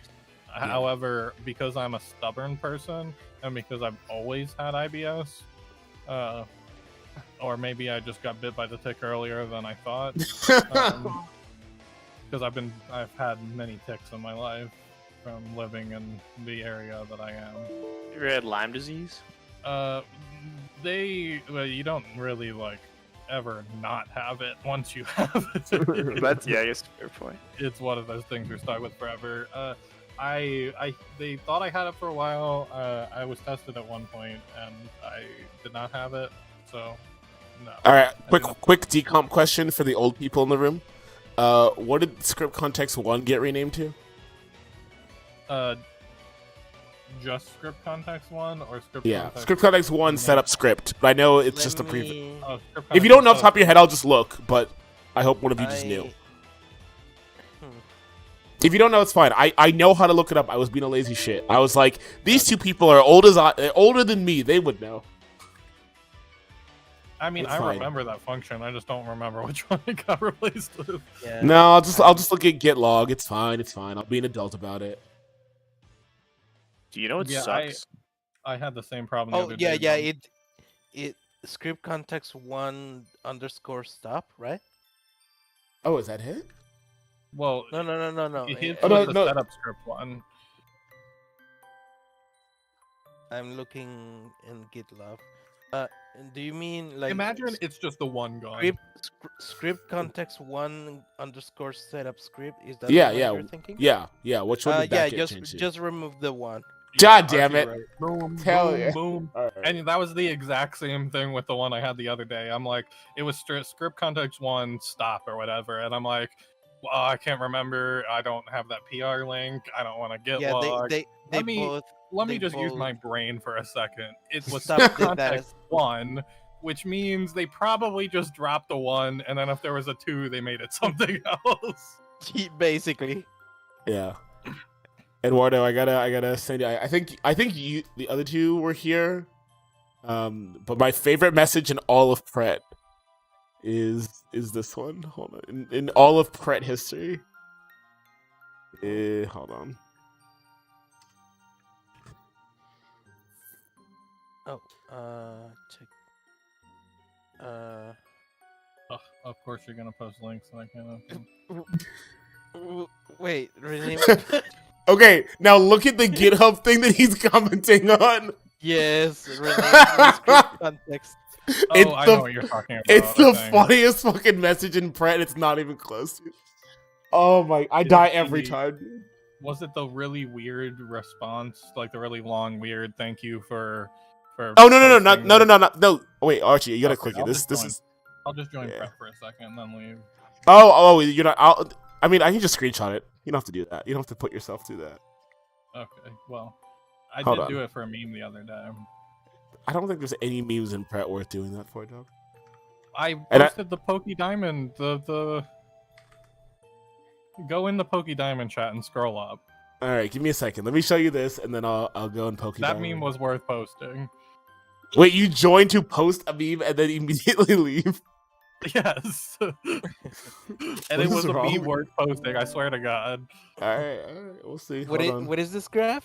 However, because I'm a stubborn person, and because I've always had IBS, or maybe I just got bit by the tick earlier than I thought, because I've had many ticks in my life from living in the area that I am. You ever had Lyme disease? Well, you don't really like ever not have it once you have it. That's I guess fair point. It's one of those things you're stuck with forever. They thought I had it for a while. I was tested at one point and I did not have it, so no. All right, I quick decomp question for the old people in the room. What did Script Context 1 get renamed to? Just script context 1 or script Yeah, context? Script Context 1 setup script, but I know it's Let just a preview. me- Oh, script If you don't know off context- the top of your head, I'll just look, but I hope one of you just I- knew. If you don't know, it's fine. I know how to look it up. I was being a lazy shit. I was like, these two people are older than me. They would know. I mean, It's I fine. remember that function. I just don't remember which one it got replaced with. Yeah. No, I'll just look at git log. It's fine. It's fine. I'll be an adult about it. Do you know what Yeah, sucks? I had the same problem. Oh the other yeah, day, yeah. but- It script context 1_stop, right? Oh, is that it? Well, No. his Oh, was no, the no. setup script one. I'm looking in GitLab. Do you mean like Imagine it's just the one gone. script context 1_setup script? Is that Yeah, the one yeah, you're thinking? Yeah. Which one did Yeah. that get changed to? Just remove the one. God damn Archie it. wrote, Boom, Hell boom, yeah. boom. All right. And that was the exact same thing with the one I had the other day. I'm like, it was script context 1 stop or whatever, and I'm like, well, I can't remember. I don't have that PR link. I don't want to get Yeah, logged. they Let me- both. Let me they just use both- my brain for a second. It was Stop script did context that. 1, which means they probably just dropped a 1, and then if there was a 2, they made it something else. Basically. Yeah. Eduardo, I gotta send you. I think you, the other two were here. But my favorite message in all of Pret is this one. Hold on. In all of Pret history. Hold on. Oh, check. Ugh, of course, you're gonna post links, and I can't. Wait, rename. Okay, now look at the GitHub thing that he's commenting on. Yes, rename the script context. Oh, It's I the- know what you're talking about. It's I the think. funniest fucking message in Pret. It's not even close to. Oh my! I die every time. Dude. Was it the really weird response, like the really long weird thank you for? Oh no! posting No! Wait, Archie, you gotta Okay, click it. I'll This just is. I'll just join Yeah. prep for a second and then leave. Oh, you're not. I mean, I can just screenshot it. You don't have to do that. You don't have to put yourself through that. Okay, well, I Hold did on. do it for a meme the other day. I don't think there's any memes in Pret worth doing that for, dog. I And I- posted the Poke Diamond. The go in the Poke Diamond chat and scroll up. All right, give me a second. Let me show you this, and then I'll go and poke you. That meme was worth posting. Wait, you joined to post a meme and then immediately leave? Yes, and What it is was a wrong? meme worth posting. I swear to God. All right, we'll see. What Hold is on. what is this graph?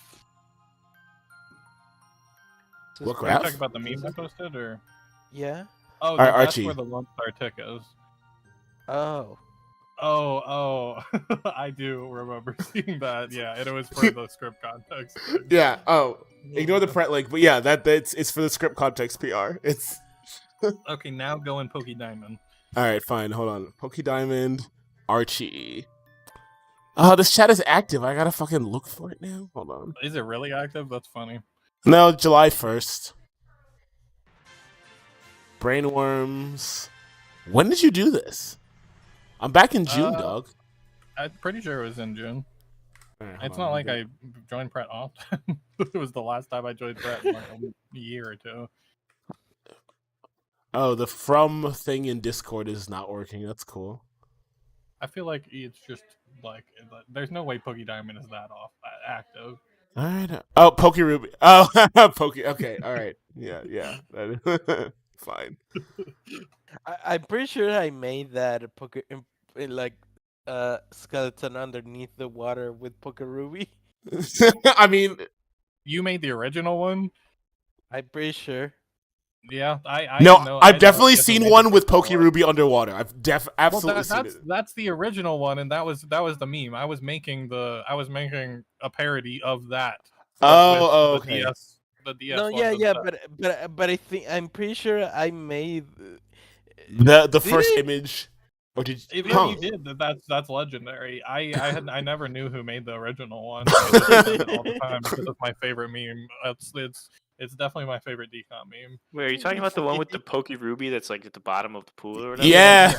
This What Are you graph? talking about the meme I posted, or? Yeah. Oh, Alright, that's Archie. where the Lone Star tick is. Oh. Oh, I do remember seeing that. Yeah, and it was for the script context. Yeah. Oh, ignore the Pret link, but yeah, it's for the script context PR. It's Okay, now go in Poke Diamond. all right. Fine. Hold on. Poke Diamond, Archie. Oh, this chat is active. I gotta fucking look for it now. Hold on. Is it really active? That's funny. No, July 1st. Brainworms. When did you do this? I'm back in June, dog. I'm pretty sure it was in June. Right, It's not like I joined Pret often. It was the last time I joined Pret in like a year or two. Oh, the from thing in Discord is not working. That's cool. I feel like it's just like there's no way Poke Diamond is that active. All right. Oh, Poke Ruby. Oh, Poke. Okay. All right. Yeah. Fine. I'm pretty sure I made that like skeleton underneath the water with Ruby. I mean, You made the original one? I'm pretty sure. Yeah, I no, know. I've definitely I seen made one the with original Poke one. Ruby underwater. I've absolutely seen that's, it. That's the original one, and that was the meme. I was making a parody of that. Oh, with the okay. DS. The DS. No, yeah, but I think I'm pretty sure I made The Did first it? image. Or did If huh. you did, that's legendary. I never knew who made the original one. I just use it all the time because it's my favorite meme. It's definitely my favorite decom meme. Wait, are you talking about the one with the Poke Ruby that's like at the bottom of the pool or whatever? Yeah.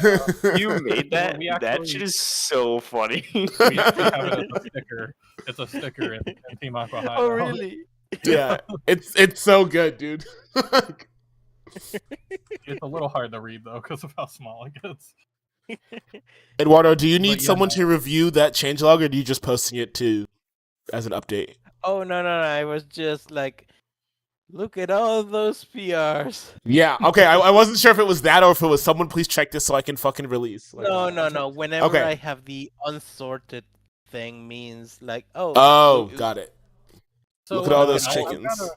You made that? We That actually- shit is so funny. We have it as a sticker. It's a sticker in Team Aqua High. Oh really? Yeah. It's so good, dude. It's a little hard to read though because of how small it gets. Eduardo, do you need But yeah, someone to review that changelog, or are you just posting it as an update? Oh no, I was just like, look at all those PRs. Yeah. Okay. I wasn't sure if it was that or if it was someone. Please check this so I can fucking release. Like, No. Whenever Okay. I have the unsorted thing, means like, oh. Oh, got it. So Look at all those I've chickens.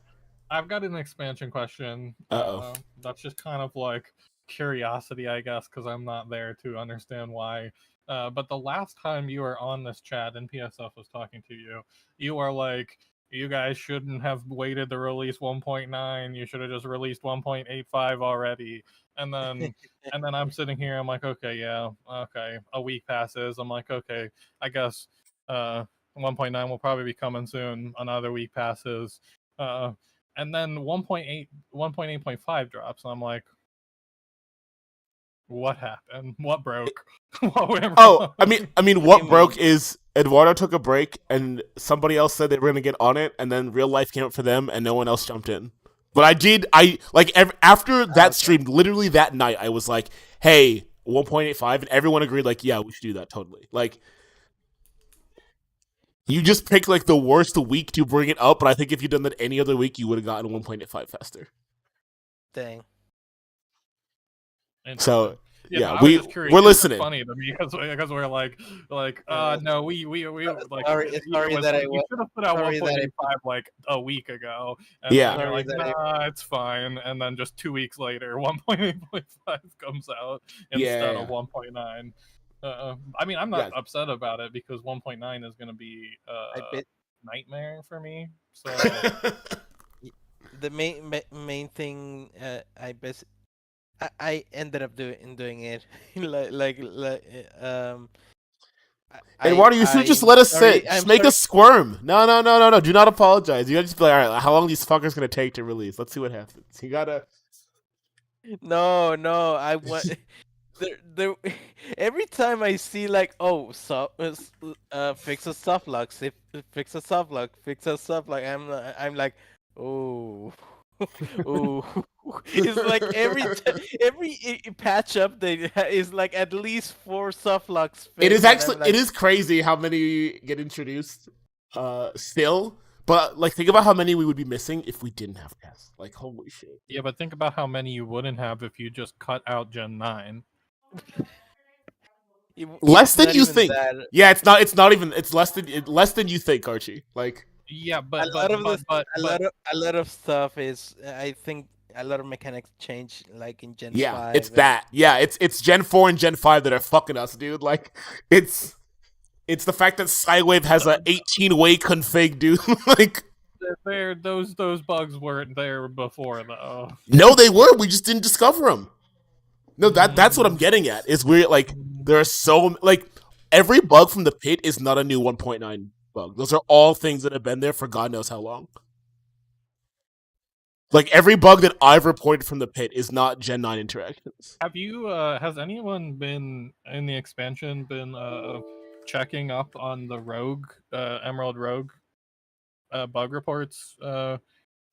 I've got an expansion question. Uh-oh. That's just kind of like curiosity, I guess, because I'm not there to understand why. But the last time you were on this chat and PSF was talking to you, you were like, you guys shouldn't have waited to release 1.9. You should have just released 1.85 already. And then I'm sitting here, I'm like, okay, a week passes. I'm like, okay, I guess 1.9 will probably be coming soon. Another week passes. And then 1.8.5 drops. And I'm like, what happened? What broke? What went Oh, wrong? I mean, what broke is Eduardo took a break, and somebody else said they were gonna get on it, and then real life came up for them, and no one else jumped in. But after that stream, literally that night, I was like, "Hey, 1.85," and everyone agreed, like, "Yeah, we should do that totally." Like, you just picked like the worst week to bring it up, but I think if you'd done that any other week, you would have gotten 1.85 faster. Dang. So. Yeah, I was just curious. we're It's just listening. funny to me because we're like no, we like Sorry that I you should have put out sorry that I 1.85 like a week ago. And Yeah. then you're Sorry like, that nah, it's fine. And then just 2 weeks later, 1.8.5 comes out instead Yeah. of 1.9. I mean, I'm not Yeah. upset about it because 1.9 is going to be I bet nightmare for me. So the main thing I ended up doing it Eduardo, you should just let us sit. Just make us squirm. No. Do not apologize. You gotta just be like, all right, how long are these fuckers gonna take to release? Let's see what happens. You gotta. No, I want. There, every time I see like, oh, fix a soft lock, fix a soft lock, fix a soft lock, I'm like, oh, oh. It's like every patch update is like at least 4 soft locks. It is fixed, and I'm actually like, it is crazy how many get introduced. Still, but like think about how many we would be missing if we didn't have tests. Like holy shit. yeah, but think about how many you wouldn't have if you just cut out Gen 9. Less it's than not you even think. that. Yeah, it's not even. It's less than you think, Archie. Like Yeah, but a lot of stuff is I think a lot of mechanics change like in Gen yeah, 5. it's that. Yeah, it's Gen 4 and Gen 5 that are fucking us, dude. Like it's the fact that Skywave has a 18-way config, dude. Like those bugs weren't there before though. no, they were. We just didn't discover them. No, that's what I'm getting at. Is we're like there are so like every bug from the pit is not a new 1.9 bug. Those are all things that have been there for God knows how long. Like every bug that I've reported from the pit is not Gen 9 interactions. Have you? Has anyone been in the expansion been checking up on the Rogue, Emerald Rogue, bug reports? I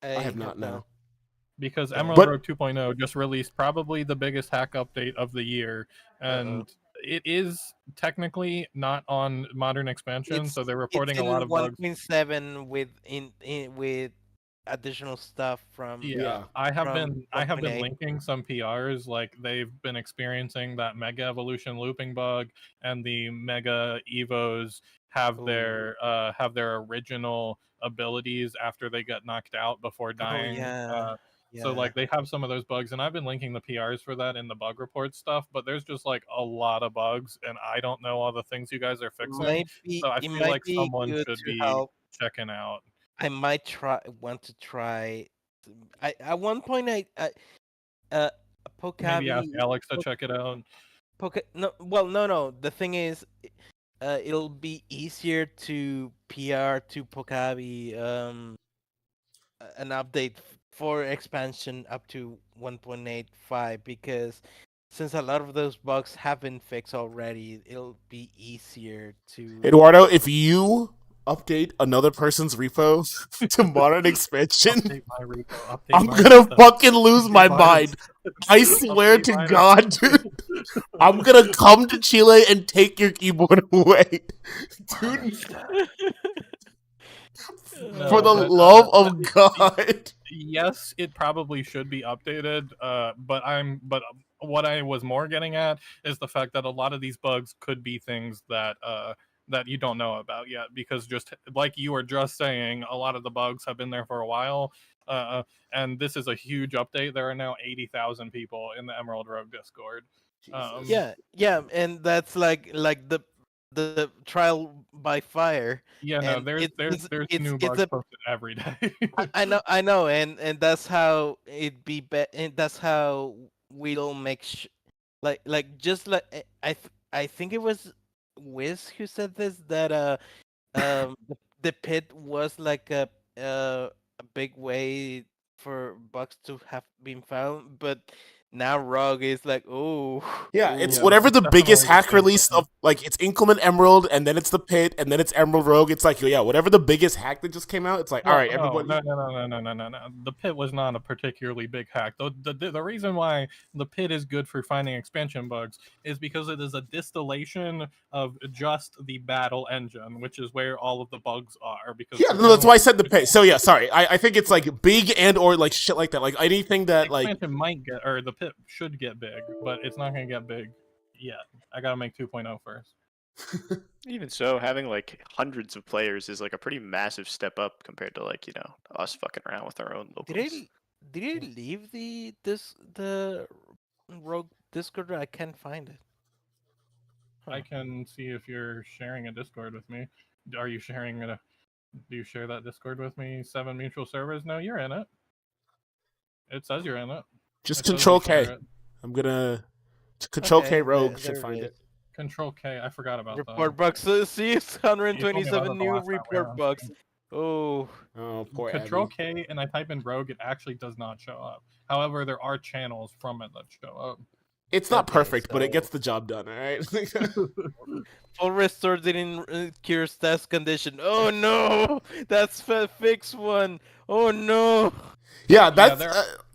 have not now. Because Okay. Emerald But- Rogue 2.0 just released probably the biggest hack update of the year, and it is technically not on modern expansion, so they're reporting it's a lot in of bugs. 1.7 with additional stuff from Yeah, I have from been 1.8. linking some PRs, like they've been experiencing that Mega Evolution looping bug, and the Mega Evos have their original abilities after they get knocked out before dying. So like they have some of those bugs, and I've been linking the PRs for that in the bug report stuff. But there's just like a lot of bugs, and I don't know all the things you guys are fixing. So I It feel might like be someone good should to be help. checking out. I might want to try. I at one point Maybe ask Pokeavi Alex to check it out. no. The thing is, it'll be easier to PR to Pokeavi an update for expansion up to 1.85 because since a lot of those bugs have been fixed already, it'll be easier to. Eduardo, if you update another person's repo to modern expansion, Update my repo. Update I'm my gonna stuff. fucking lose my Update mind. I swear Update to mine. God, dude. I'm gonna come to Chile and take your keyboard away. Dude, No, for the but, love of God. Yes, it probably should be updated. But what I was more getting at is the fact that a lot of these bugs could be things that that you don't know about yet, because just like you were just saying, a lot of the bugs have been there for a while. And this is a huge update. There are now 80,000 people in the Emerald Rogue Discord. Yeah, and that's like the trial by fire. Yeah, no, And there's new it's bugs a posted every day. I know, and that's how and that's how we'll make just like I think it was Wiz who said this that the pit was like a big way for bugs to have been found, but now Rogue is like, oh Yeah, it's Yeah, whatever the definitely biggest the hack same release thing. of, like, it's Inclement Emerald, and then it's the Pit, and then it's Emerald Rogue. It's like, yeah, whatever the biggest hack that just came out, it's like, Well, all right, everybody. no. The pit was not a particularly big hack. The reason why the pit is good for finding expansion bugs is because it is a distillation of just the battle engine, which is where all of the bugs are. Because Yeah, no, that's why I said the Pit. So, yeah, sorry. I think it's, like, big and or, like, shit like that. Like, anything that, like, expansion might get, or the pit should get big, but it's not going to get big yet. I gotta make 2.0 first. Even so, having like hundreds of players is like a pretty massive step up compared to like, you know, us fucking around with our own locals. did I leave the Rogue Discord? I can't find it. I can see if you're sharing a Discord with me. Are you sharing a? Do you share that Discord with me? 7 mutual servers? No, you're in it. It says you're in it. just It says Control you share K. it. I'm gonna. Control K Okay, Rogue there should find it. Control K. I forgot about Report that. bugs. See, it's You told me about 127 that the new last time we were report on bugs. stream. Oh, Oh, poor Control Abby. K, and I type in Rogue, it actually does not show up. However, there are channels from it that show up. It's not okay, perfect, but it so- gets the job done, alright? full restore didn't cure stats condition. Oh no, that's fix one. Oh no. yeah, that's. there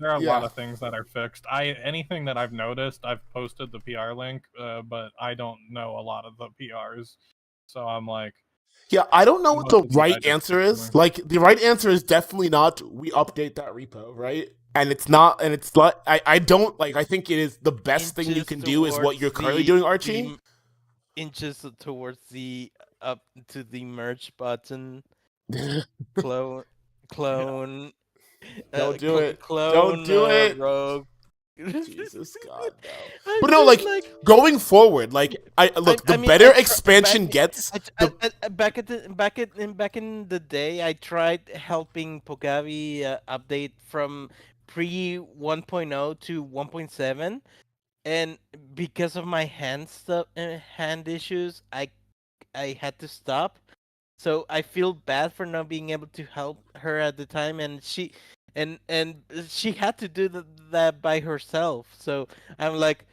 are a yeah. lot of things that are fixed. Anything that I've noticed, I've posted the PR link, but I don't know a lot of the PRs, so I'm like, Yeah, I don't know what the Most of these I right just answer skip is. over. Like, the right answer is definitely not we update that repo, right? And it's not, and it's like, I don't, like, I think it is the best thing you Inches can do is what towards you're currently the- doing, Archie. the Inches towards the up to the merge button. Clone. Don't do it. Clone. Don't do it. Rogue. Jesus God, no. I'm But no, just like, going forward, like, the mean, better I tr- expansion back- gets, back in the day, I tried helping Pogavi update from pre 1.0 to 1.7, and because of my hand issues, I had to stop. So I feel bad for not being able to help her at the time, and she had to do that by herself. So I'm like,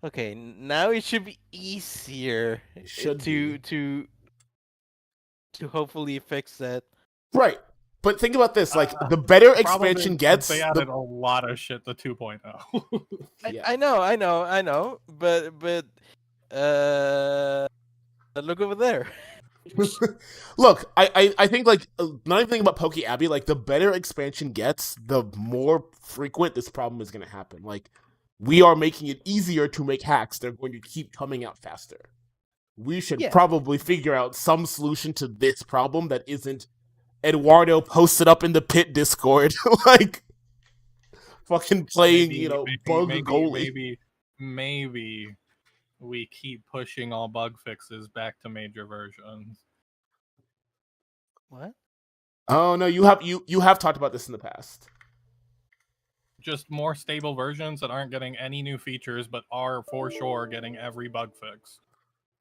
okay, now it should be easier It should to be. hopefully fix that. Right. But think about this, like the better Problem expansion is they gets, added the a lot of shit to 2.0. yeah. I know, but look over there. Look, I think like not even thinking about Poke Abby, like the better expansion gets, the more frequent this problem is gonna happen. Like we are making it easier to make hacks, they're going to keep coming out faster. We should Yeah, probably figure out some solution to this problem that isn't Eduardo posted up in the pit Discord, like fucking playing, maybe, maybe, bug maybe, goalie. maybe, maybe we keep pushing all bug fixes back to major versions. what? Oh no, you have talked about this in the past. Just more stable versions that aren't getting any new features, but are for sure getting every bug fix.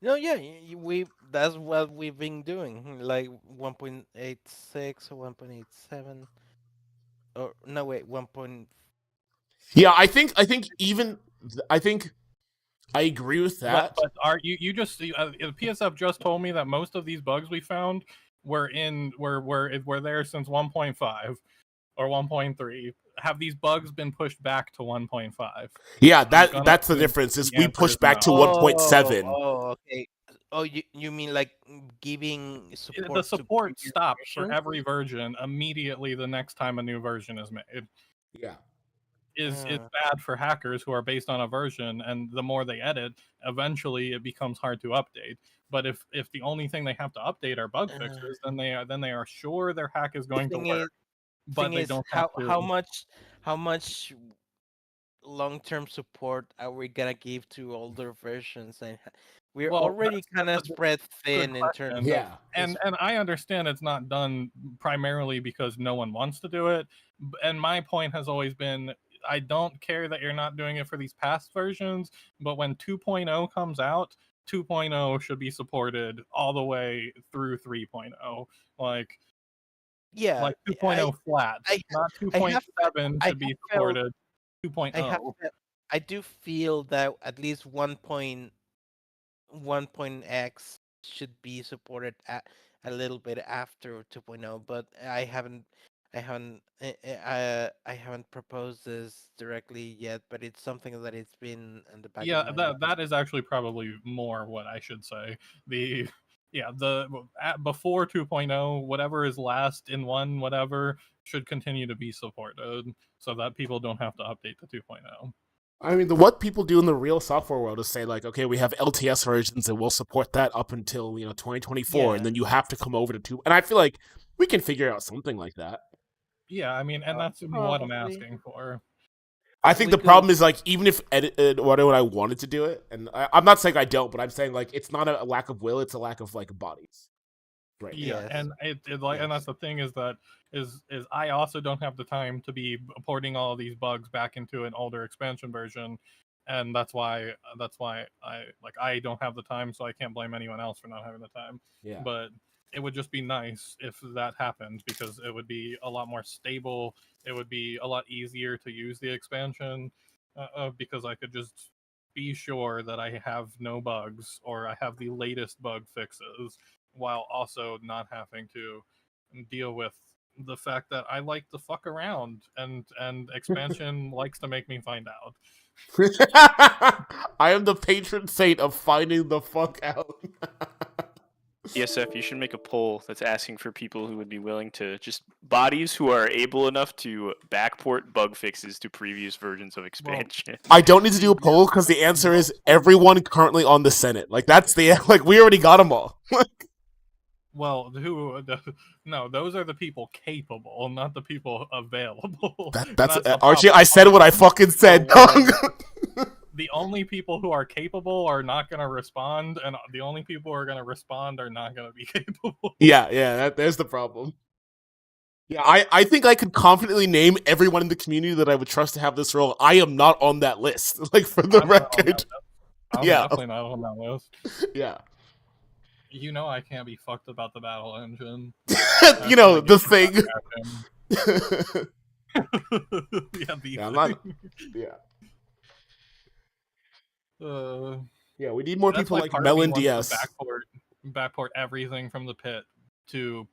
No, yeah, we that's what we've been doing, like 1.86 or 1.87, or no wait, 1. Yeah, I think I agree with that. But are you just PSF just told me that most of these bugs we found were there since 1.5 or 1.3. Have these bugs been pushed back to 1.5? Yeah, I'm that gonna that's the assume difference. Is the we answer push is back to no. 1.7. Okay. Oh, you mean like giving The support to support previous stops for versions? every version immediately the next time a new version is made. Yeah. Is Uh, bad for hackers who are based on a version, and the more they edit, eventually it becomes hard to update. But if the only thing they have to update are bug uh, fixes, then they are sure their hack is the going to thing is, work, but they don't have how to. much long-term support are we gonna give to older versions? And we're Well, already kind of that's a spread good thin in terms question. of Yeah. this. And I understand it's not done primarily because no one wants to do it. And my point has always been I don't care that you're not doing it for these past versions, but when 2.0 comes out, 2.0 should be supported all the way through 3.0. Yeah, Like 2.0 flat, I not I have 2.7 I should have be felt supported. I have 2.0. I do feel that at least 1.x should be supported a little bit after 2.0, but I haven't proposed this directly yet, but it's something that it's been in the back of Yeah, my mind. that is actually probably more what I should say. The yeah, before 2.0, whatever is last in one whatever should continue to be supported so that people don't have to update to 2.0. I mean, what people do in the real software world is say like, okay, we have LTS versions and we'll support that up until 2024, and Yeah, then you have to come over to two. And I feel like we can figure out something like that. Yeah, I mean, and that's what I'm probably asking for. I think we the could. problem is like even if Eduardo and I wanted to do it, and I'm not saying I don't, but I'm saying like it's not a lack of will, it's a lack of like bodies right now. Yeah, Yes. and and that's Yes. the thing is that is I also don't have the time to be porting all these bugs back into an older expansion version, and that's why I don't have the time, so I can't blame anyone else for not having the time. Yeah. But it would just be nice if that happened because it would be a lot more stable. It would be a lot easier to use the expansion because I could just be sure that I have no bugs or I have the latest bug fixes while also not having to deal with the fact that I like to fuck around and expansion likes to make me find out. I am the patron saint of finding the fuck out. ESF, you should make a poll that's asking for people who would be willing to just bodies who are able enough to backport bug fixes to previous versions of expansion. I don't need to do a poll because the answer is everyone currently on the Senate. Like that's the like we already got them all. Well, no, those are the people capable, not the people available. That's That's the Archie. problem. I said what I fucking said. The only people who are capable are not going to respond, and the only people who are going to respond are not going to be capable. Yeah, there's the problem. Yeah, I think I could confidently name everyone in the community that I would trust to have this role. I am not on that list. Like, for the I'm not on that record. list. I'm Yeah. definitely not on that list. Yeah. You know I can't be fucked about the battle engine. You know, the thing. Yeah, the Yeah, I'm thing. not. Yeah. Yeah, we need more That's people why like part of me Melon wants to DS. backport everything from the pit to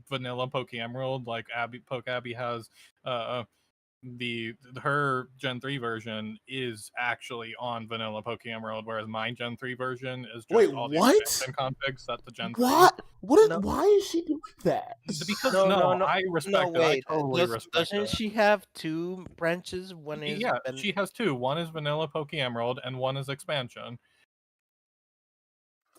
vanilla Poke Emerald. Like Poke Abby has her Gen 3 version is actually on vanilla Poke Emerald, whereas my Gen 3 version is just Wait, all the what? expansion configs set to Gen 3. What? No. Why is she doing that? Because No, I respect it. wait. I totally respect Doesn't it. she have 2 branches? One is Yeah, she has 2. One is vanilla Poke Emerald and one is expansion.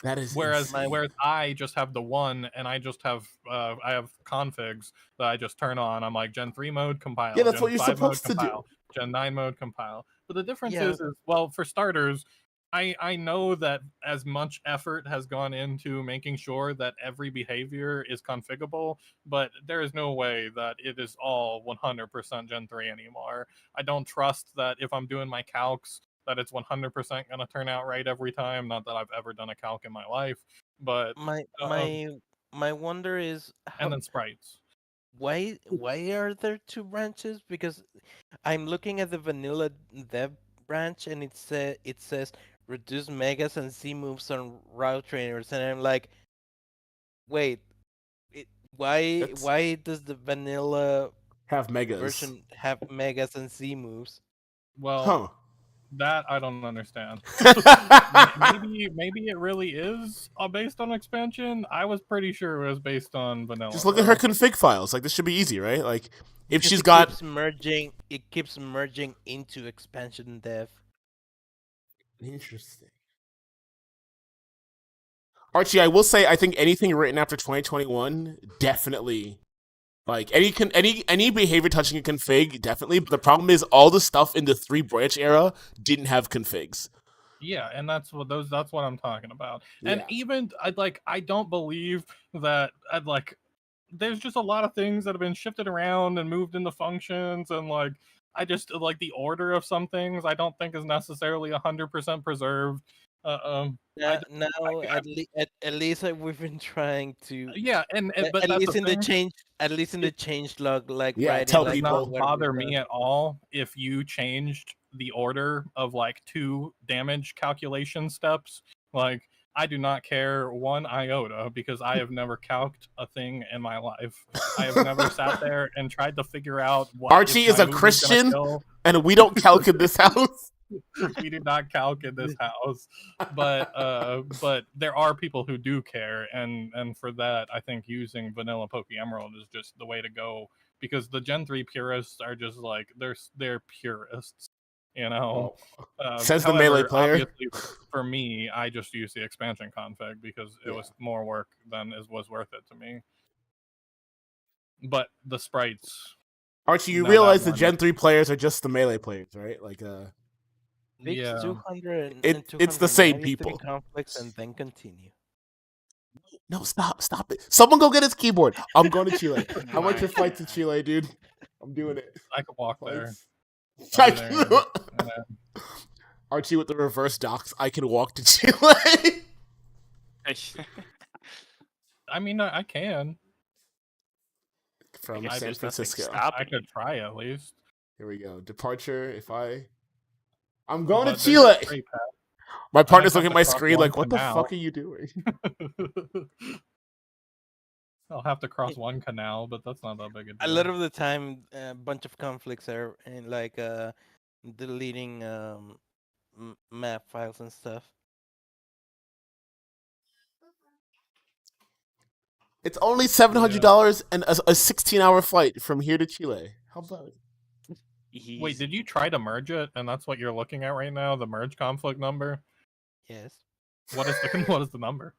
That is Whereas insane. I just have the one, and I just have I have configs that I just turn on. I'm like Gen 3 mode compile. Yeah, that's Gen what you're 5 mode supposed to do. compile. Gen 9 mode compile. But the difference Yeah. is well, for starters, I know that as much effort has gone into making sure that every behavior is configurable, but there is no way that it is all 100% Gen 3 anymore. I don't trust that if I'm doing my calcs that it's 100% going to turn out right every time. Not that I've ever done a calc in my life, but My wonder is and then sprites. why are there 2 branches? Because I'm looking at the vanilla dev branch and it says reduce megas and Z moves on route trainers, and I'm like, wait, why That's- does the vanilla Have megas. version have megas and Z moves? Well, Huh. that I don't understand. maybe it really is based on expansion. I was pretty sure it was based on vanilla. Just look at her config files. Like, this should be easy, right? Like, if Because she's it got... keeps merging into expansion dev. Interesting. Archie, I will say, I think anything written after 2021 definitely, like, any behavior touching a config, definitely. But the problem is all the stuff in the 3 branch era didn't have configs. Yeah, and that's what I'm talking about. And Yeah. even I don't believe that there's just a lot of things that have been shifted around and moved into functions, and I just like the order of some things I don't think is necessarily 100% preserved. At least we've been trying to. Yeah, but At that's least the in thing. the change, at least in the change log, like Yeah, writing tell Does like people. not what bother we've me done. at all if you changed the order of 2 damage calculation steps. Like, I do not care 1 iota because I have never calced a thing in my life. I have never sat there and tried to figure out what Archie is a Christian, and we don't calc in this house. We do not calc in this house, but there are people who do care, and for that, I think using vanilla Poke Emerald is just the way to go, because the Gen 3 purists are just they're purists, you know. Says the However, melee player. obviously, for me, I just use the expansion config because it was more work than it was worth it to me. But the sprites, Archie, you now realize that the one- Gen 3 players are just the melee players, right? Like, Fix yeah, 200 it's the same people. conflicts and then continue. No, stop it. Someone go get his keyboard. I'm going to Chile. How much your flight to Chile, dude? I'm doing it. I could walk there. Flights. I'll be there and Archie with the reverse docs. I can walk to Chile. I mean, I can. From I guess San there's nothing Francisco. stopping I could try at least. Here we go. Departure. I'm going But to Chile. there's a straight path. My partner's have looking at to my cross screen one like, what the canal. fuck are you doing? I'll have to cross one canal, but that's not that big a deal. A lot of the time, a bunch of conflicts are in deleting map files and stuff. It's only $700 and a 16-hour flight from here to Chile. How about it? Wait, did you try to merge it? And that's what you're looking at right now, the merge conflict number? Yes. What is the number?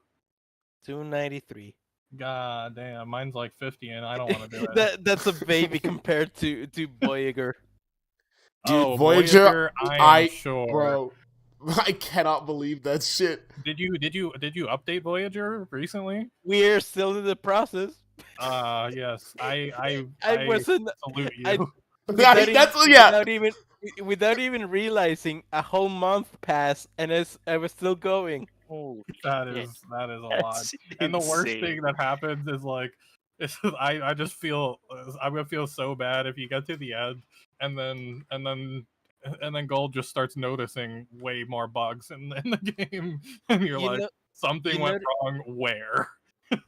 293. God damn, mine's like 50 and I don't want to do it. That's a baby compared to Voyager. Dude, Voyager, I'm sure. Bro, I cannot believe that shit. Did you update Voyager recently? We're still in the process. Yes, I I wasn't. salute I you. Yeah, that's yeah. without even realizing a whole month passed, and I was still going. Oh That shit. is a lot. That's And the worst insane. thing that happens is like, I just feel I'm gonna feel so bad if you get to the end and then Gold just starts noticing way more bugs in the game, and you're You like, know, you something went know, wrong. Where?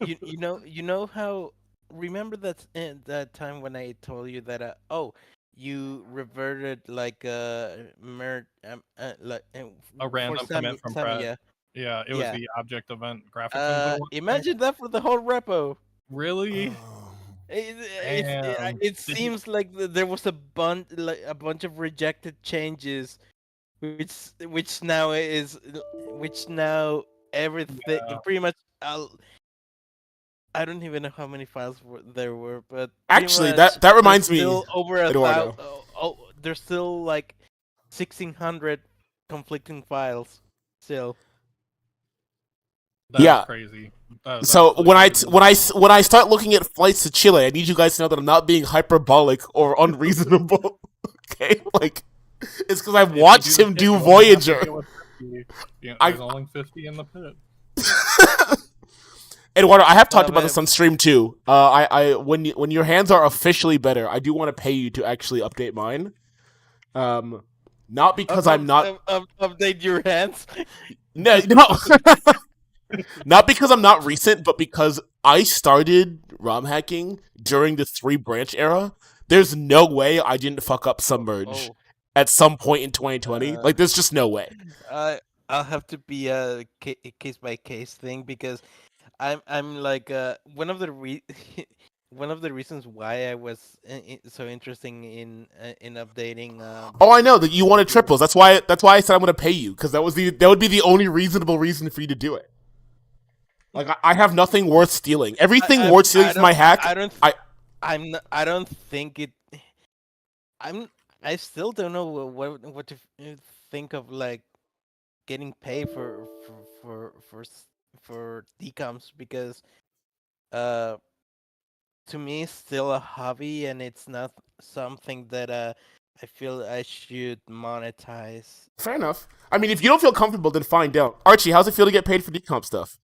you know how. Remember that time when I told you that you reverted like A for random commit from Pratt. Samia. Yeah, it was Yeah. the object event graphics info thing. Imagine that for the whole repo. Really? Oh. Damn. It Did you? seems like there was a bunch of rejected changes, which now everything Yeah. pretty much. I don't even know how many files there were, but pretty Actually, much that there's reminds me, still over a thousand. Eduardo. There's still like 1,600 conflicting files. Still, That is Yeah. crazy. That is So absolutely crazy. when I start looking at flights to Chile, I need you guys to know that I'm not being hyperbolic or unreasonable. Okay, like it's because I've If you do watched the him pit, do you only have to Voyager. deal with 50. Yeah, I there's only 50 in the pit. Eduardo, I have talked oh about man, this on stream too. When your hands are officially better, I do want to pay you to actually update mine. Um, not because I'm not update your hands. no, not because I'm not recent, but because I started ROM hacking during the 3 branch era. There's no way I didn't fuck up Submerge Oh, at some point in 2020. uh, Like, there's just no way. I I'll have to be a case by case thing because I'm like one of the one of the reasons why I was so interesting in updating Oh, I know that you wanted triples. That's why I said I'm gonna pay you because that would be the only reasonable reason for you to do it. Like, I have nothing worth stealing. Everything worth stealing from my hack. I don't I I don't think it. I'm I still don't know what to think of like getting paid for decoms because uh to me it's still a hobby and it's not something that I feel I should monetize. Fair enough. I mean, if you don't feel comfortable, then fine, don't. Archie, how's it feel to get paid for decomp stuff?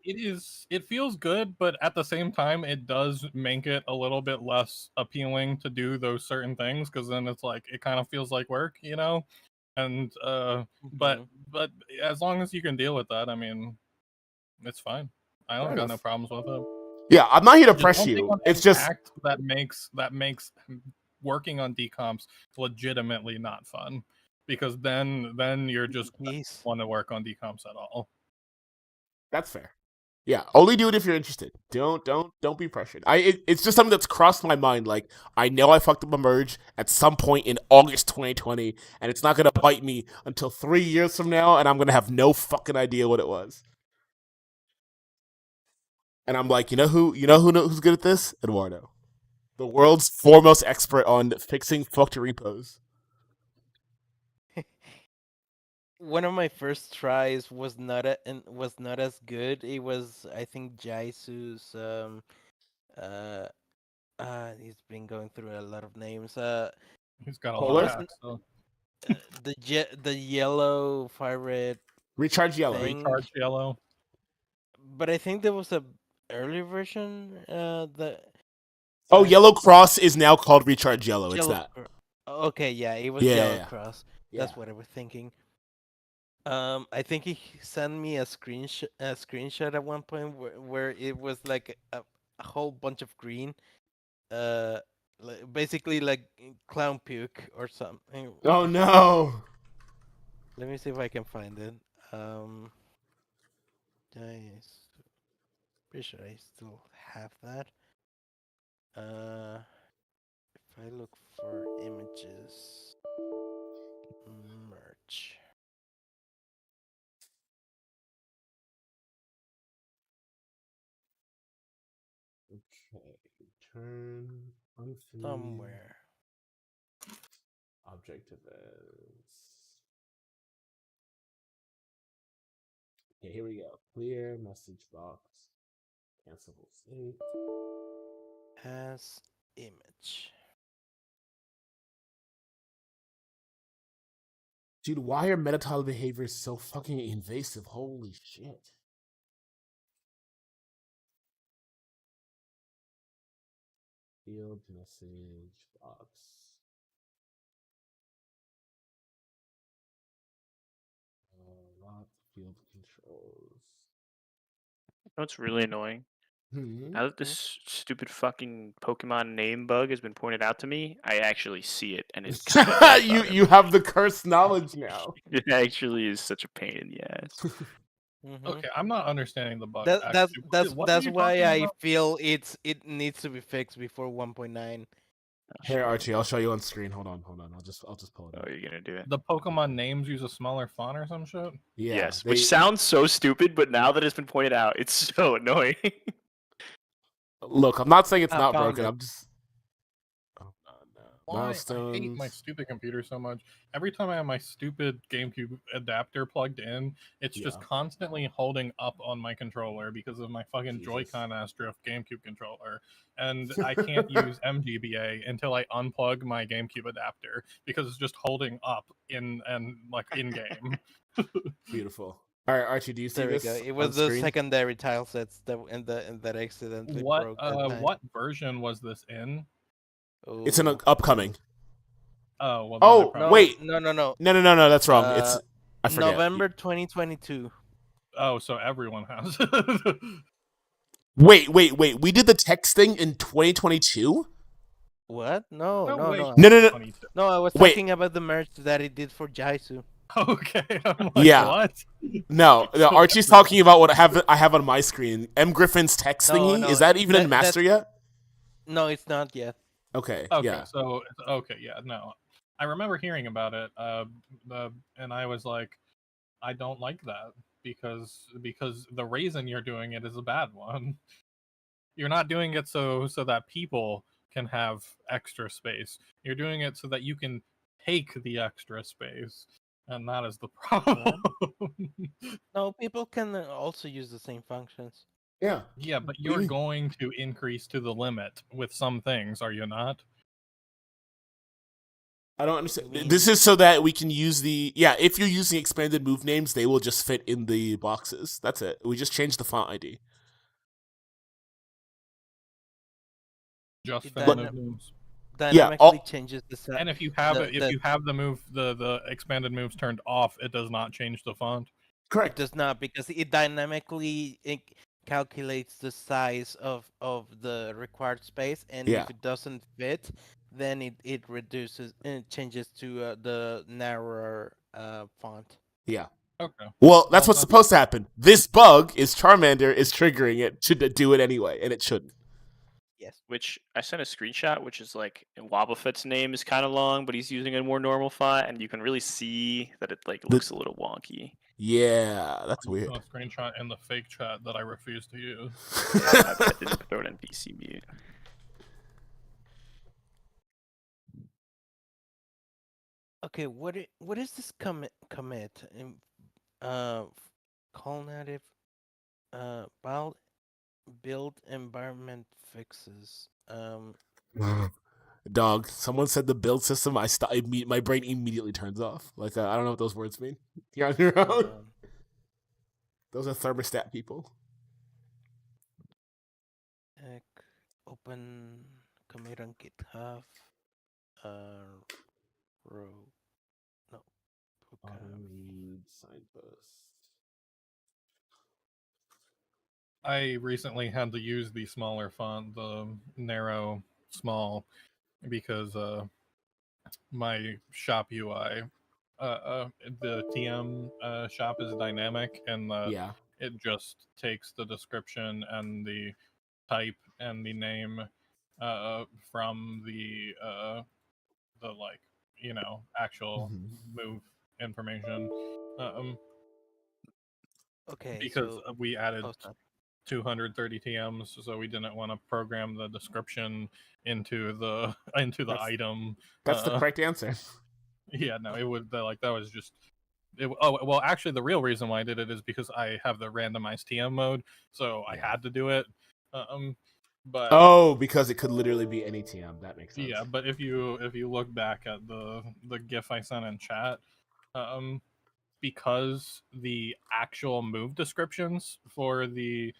It feels good, but at the same time, it does make it a little bit less appealing to do those certain things because then it's like it kind of feels like work, you know. And Mhm. but as long as you can deal with that, I mean, it's fine. I Fair don't got no enough. problems with it. Yeah, I'm not here to Just press don't take you. on It's any just act that makes working on decomps legitimately not fun because then you're just Yes. want to work on decomps at all. that's fair. Yeah, only do it if you're interested. Don't be pressured. It's just something that's crossed my mind. Like, I know I fucked up a merge at some point in August 2020, and it's not gonna bite me until 3 years from now, and I'm gonna have no fucking idea what it was. And I'm like, who's good at this? Eduardo, the world's foremost expert on fixing fucked repos. One of my first tries was was not as good. It was I think Jaisu's uh he's been going through a lot of names. He's got a It lot of Polar wasn't hacks. So the yellow fire red recharge yellow. thing, recharge yellow. but I think there was a earlier version that Oh, I yellow cross is now called recharge yellow. It's yellow that. okay, yeah, it was Yeah, yeah, yellow yeah. cross. Yeah. That's what I was thinking. I think he sent me a screenshot at one point where it was like a whole bunch of green, uh, basically like clown puke or something. Oh no. Let me see if I can find it. Nice. Pretty sure I still have that. If I look for images, merch. Okay. Turn function Somewhere. object events. Okay, here we go. Clear message box. Cancelable state. Has image. Dude, why are metatile behaviors so fucking invasive? Holy shit. Field message box. Not field controls. What's really annoying? Now that this stupid fucking Pokemon name bug has been pointed out to me, I actually see it, and it kind of you have the cursed knowledge now. It actually is such a pain in the ass. Okay, I'm not understanding the bug. That's actually. What are that's you why talking I about? feel it needs to be fixed before 1.9. Here, Archie, I'll show you on screen. Hold on. I'll just pull it Oh, up. you're gonna do it? The Pokemon names use a smaller font or some shit. Yeah, Yes, which sounds so stupid, but now that it's been pointed out, it's so annoying. Look, I'm not saying it's I not found broken. it. I'm just. Oh, no. Why? I hate Milestones. my stupid computer so much. Every time I have my stupid GameCube adapter plugged in, it's just Yeah. constantly holding up on my controller because of my fucking Jesus. Joy-Con ass drift GameCube controller. And I can't use MGBA until I unplug my GameCube adapter because it's just holding up in game. Beautiful. All right, Archie, do you see There we this go. It on was the screen? secondary tile sets that accidentally broke that time. What version was this in? It's an Oh. upcoming. Oh, well, then I Oh, probably- wait. No. No. That's wrong. It's I forget. November 2022. Oh, so everyone has. Wait. We did the text thing in 2022. What? No. way. No. 22. No, I was Wait. talking about the merch that it did for Jaisu. Okay, I'm like, Yeah. what? No, Archie's talking about what I have on my screen. M. Griffin's text No, thingy. no, Is that even in that- Master yet? No, it's not yet. Okay. Okay, Yeah. so yeah, no, I remember hearing about it, and I was like, I don't like that because the reason you're doing it is a bad one. You're not doing it so that people can have extra space. You're doing it so that you can take the extra space, and that is the problem. No, people can also use the same functions. Yeah. Yeah, but What do you you're mean? going to increase to the limit with some things, are you not? I don't understand. mean- This is so that we can use if you're using expanded move names, they will just fit in the boxes. That's it. We just changed the font ID. Just It for doesn't- moves. Dynamically changes the size. And if you have the- you have the expanded moves turned off, it does not change the font. It Correct. does not, because it dynamically calculates the size of the required space, and Yeah. if it doesn't fit, then it reduces and changes to the narrower font. Yeah. Okay. Well, that's Well, what's supposed to happen. This bug is Charmander is triggering it to do it anyway, and it shouldn't. Yes. Which I sent a screenshot, which is like Wobbuffet's name is kind of long, but he's using a more normal font, and you can really see that it like looks a little wonky. Yeah, that's weird. A screenshot in the fake chat that I refuse to use. I didn't throw it in PC mute. Okay, what is this commit? Call native build environment fixes. Dog, someone said the build system. My brain immediately turns off. Like I don't know what those words mean. You're on your own. Those are thermostat people. Open commit on GitHub. Row. No. Auto read signpost. I recently had to use the smaller font, the narrow small, because my shop UI, the TM shop is dynamic, and Yeah. it just takes the description and the type and the name from the like actual move information. Okay. Because so, we added oh, sorry. 230 TMs, so we didn't want to program the description into the item. That's the correct answer. Yeah, no, it would that was just. Well, actually, the real reason why I did it is because I have the randomized TM mode, so I had to do it. But Oh, because it could literally be any TM. That makes sense. yeah, but if you look back at the GIF I sent in chat, because the actual move descriptions for the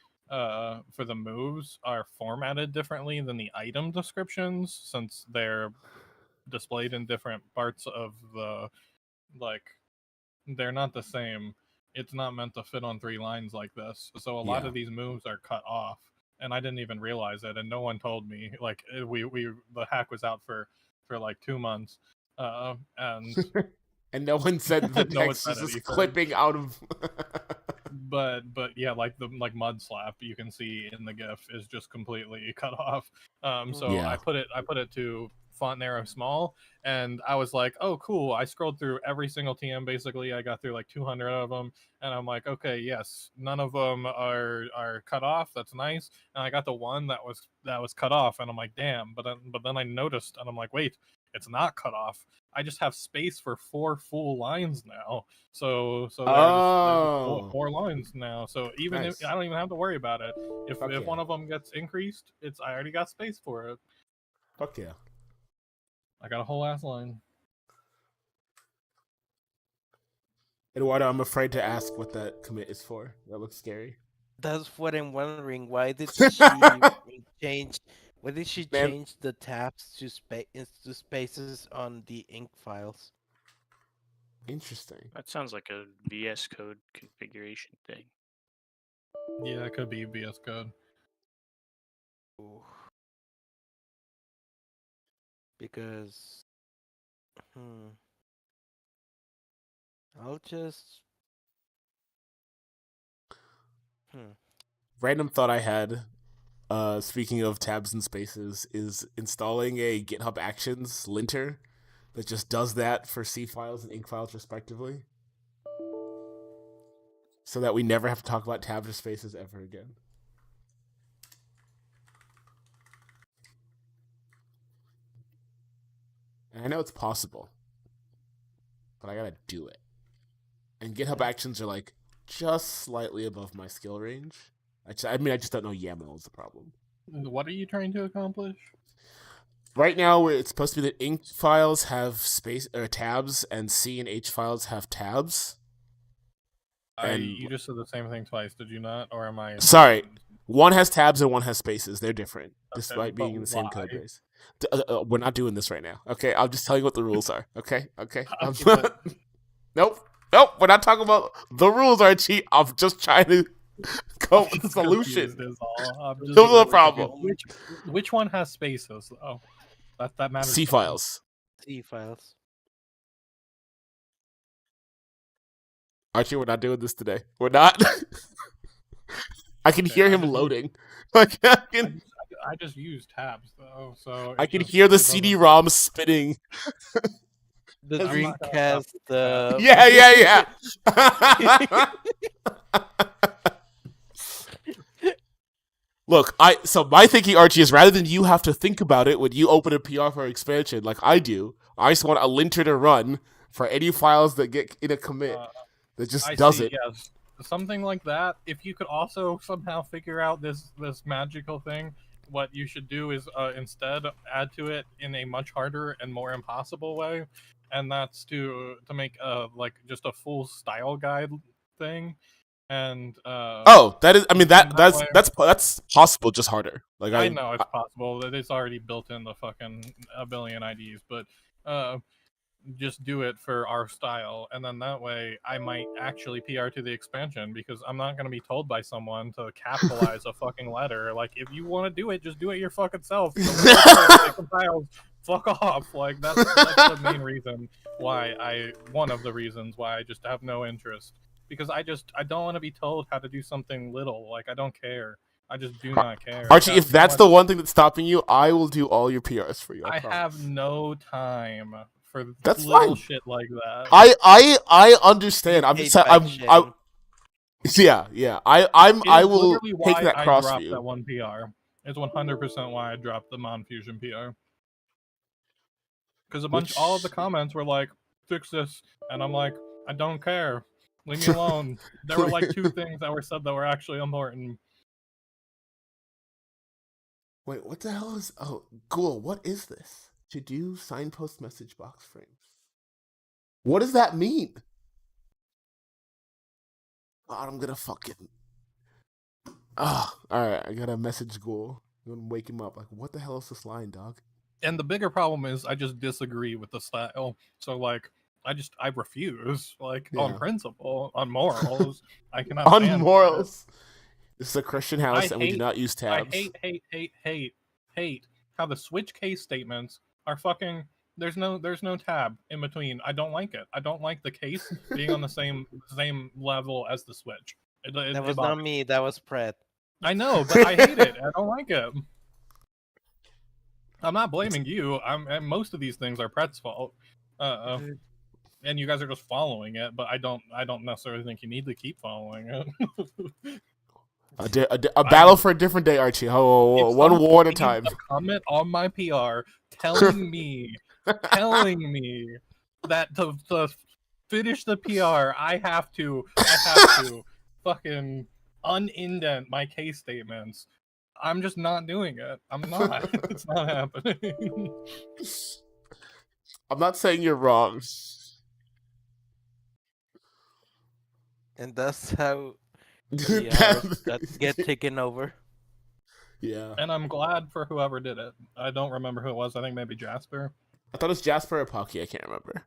moves are formatted differently than the item descriptions, since they're displayed in different parts of the, like, they're not the same. It's not meant to fit on 3 lines like this. So a lot Yeah. of these moves are cut off, and I didn't even realize it, and no one told me. Like, we the hack was out for like 2 months, and And no one said the no one text said is just anything. clipping out of. but yeah, like the mud slap you can see in the GIF is just completely cut off. So Yeah. I put it to font narrow small, and I was like, oh cool. I scrolled through every single TM basically. I got through like 200 of them, and I'm like, okay, yes, none of them are cut off. That's nice. And I got the one that was cut off, and I'm like, damn. But then I noticed, and I'm like, wait, it's not cut off. I just have space for 4 full lines now. So there's 4 lines now. So even Nice. if I don't even have to worry about it. If Fuck yeah. one of them gets increased, I already got space for it. Fuck yeah. I got a whole ass line. Eduardo, I'm afraid to ask what that commit is for. That looks scary. That's what I'm wondering. Why did she change? Why did she Man. change the tabs to spaces on the ink files? Interesting. That sounds like a VS Code configuration thing. Yeah, it could be VS Code. Ooh. Because, I'll just. Random thought I had, speaking of tabs and spaces, is installing a GitHub Actions linter that just does that for C files and ink files respectively, so that we never have to talk about tabs or spaces ever again. And I know it's possible, but I gotta do it. And GitHub Actions are like just slightly above my skill range. I just don't know YAML is the problem. What are you trying to accomplish? Right now, it's supposed to be that ink files have space or tabs, and C and H files have tabs. You just said the same thing twice, did you not? Or am I? Sorry, one has tabs and one has spaces. They're different, Okay, despite being in the same code why? base. We're not doing this right now. Okay, I'll just tell you what the rules are. Okay. Nope. We're not talking about the rules, Archie. I'm just trying to come up with a solution. Those are the problem. Which one has spaces though? That matters. C files. C files. Archie, we're not doing this today. We're not. I can hear him loading. Like I just use tabs though, so I can hear the CD-ROM spinning. The Dreamcast. Yeah. Look, so my thinking, Archie, is rather than you have to think about it when you open a PR for expansion like I do, I just want a linter to run for any files that get in a commit that just does it. Yes. Something like that. If you could also somehow figure out this magical thing, what you should do is instead add to it in a much harder and more impossible way, and that's to make like just a full style guide thing. And that is, I mean that's possible, just harder. Like I know it's possible that it's already built in the fucking a billion IDs, but just do it for our style, and then that way I might actually PR to the expansion, because I'm not going to be told by someone to capitalize a fucking letter. Like, if you want to do it, just do it your fucking self. Fuck off. Like, that's the main reason why one of the reasons why I just have no interest, because I don't want to be told how to do something little. Like, I don't care. I just do not care. Archie, if that's the one thing that's stopping you, I will do all your PRs for you. I have no time for that's little fine. Shit like that. I understand. I'm just yeah. I will take that cross I view. That one PR. It's 100% why I dropped the Monfusion PR. Because all of the comments were like, "Fix this," and I'm like, "I don't care. Leave me alone." There were like 2 things that were said that were actually important. Wait, what the hell is? Oh, Ghoul, what is this? To do signpost message box frames. What does that mean? God, I'm gonna fucking. Ah, all right. I gotta message Ghoul. I'm gonna wake him up. Like, what the hell is this line, dog? And the bigger problem is I just disagree with the style. So like I refuse. Like on Yeah. principle, on morals, I cannot On stand for it. morals. This is a Christian house, I and we do hate- not use I tabs. hate how the switch case statements are fucking. There's no tab in between. I don't like it. I don't like the case being on the same level as the switch. That was not me. That was Pred. I know, but I hate it. I don't like it. I'm not blaming you. And most of these things are Pret's fault. And you guys are just following it, but I don't necessarily think you need to keep following it. A battle for a different day, Archie. Oh, one war at a time. A comment on my PR telling me that to finish the PR, I have to fucking unindent my case statements. I'm just not doing it. I'm not. It's not happening. I'm not saying you're wrong. And that's how that get taken over. Yeah. And I'm glad for whoever did it. I don't remember who it was. I think maybe Jasper. I thought it was Jasper or Pocky. I can't remember.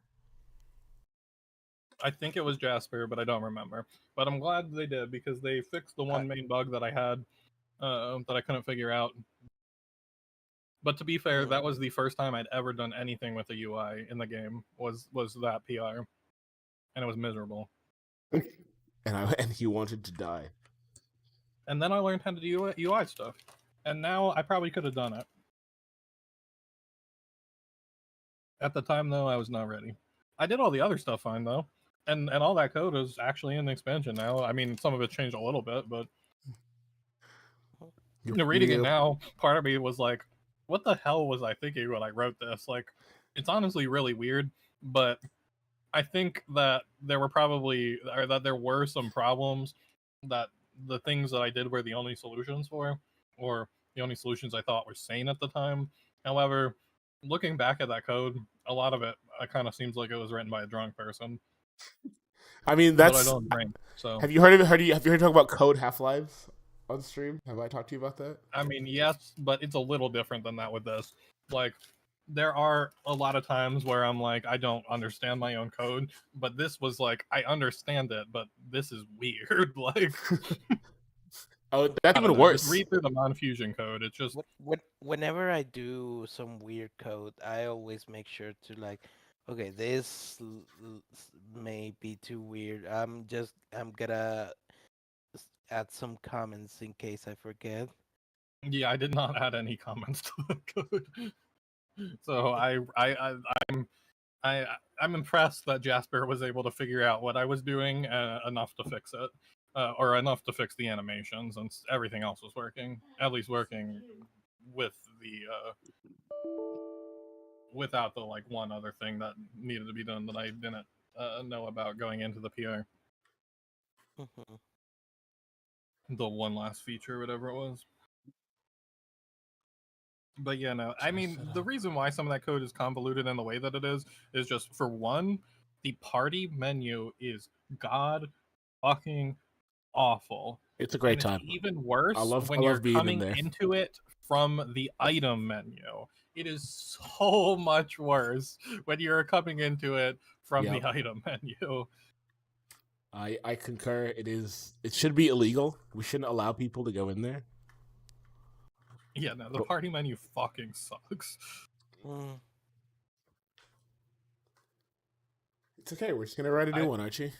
I think it was Jasper, but I don't remember. But I'm glad they did because they fixed the one main bug that I had that I couldn't figure out. But to be fair, that was the first time I'd ever done anything with a UI in the game. Was that PR, and it was miserable. And he wanted to die. And then I learned how to do UI stuff, and now I probably could have done it. At the time, though, I was not ready. I did all the other stuff fine, though. And all that code is actually in the expansion now. I mean, some of it changed a little bit, but reading it now, part of me was like, what the hell was I thinking when I wrote this? Like, it's honestly really weird, but I think that there were some problems that the things that I did were the only solutions for, or the only solutions I thought were sane at the time. However, looking back at that code, a lot of it kind of seems like it was written by a drunk person. I mean, but I don't drink. So have you heard of it? Have you heard talk about code Half-Lives on stream? Have I talked to you about that? I mean, yes, but it's a little different than that with this. Like, there are a lot of times where I'm like, I don't understand my own code, but this was like, I understand it, but this is weird. Like, oh, that's even know, worse. Just read through the non-fusion code. It's just whenever I do some weird code, I always make sure to like, okay, this may be too weird. I'm gonna add some comments in case I forget. Yeah, I did not add any comments to the code. So I'm impressed that Jasper was able to figure out what I was doing enough to fix it, or enough to fix the animations, and everything else was working. At least working with the without the like one other thing that needed to be done that I didn't know about going into the PR. The one last feature, whatever it was. But yeah, no, I mean, the reason why some of that code is convoluted in the way that it is just, for one, the party menu is god fucking awful. It's a great and time. It's even worse when I you're love being coming in there. into it from the item menu. It is so much worse when you're coming into it from the item menu. I concur. It should be illegal. We shouldn't allow people to go in there. Yeah, no, the party menu fucking sucks. It's okay. We're just gonna write a new one, Archie.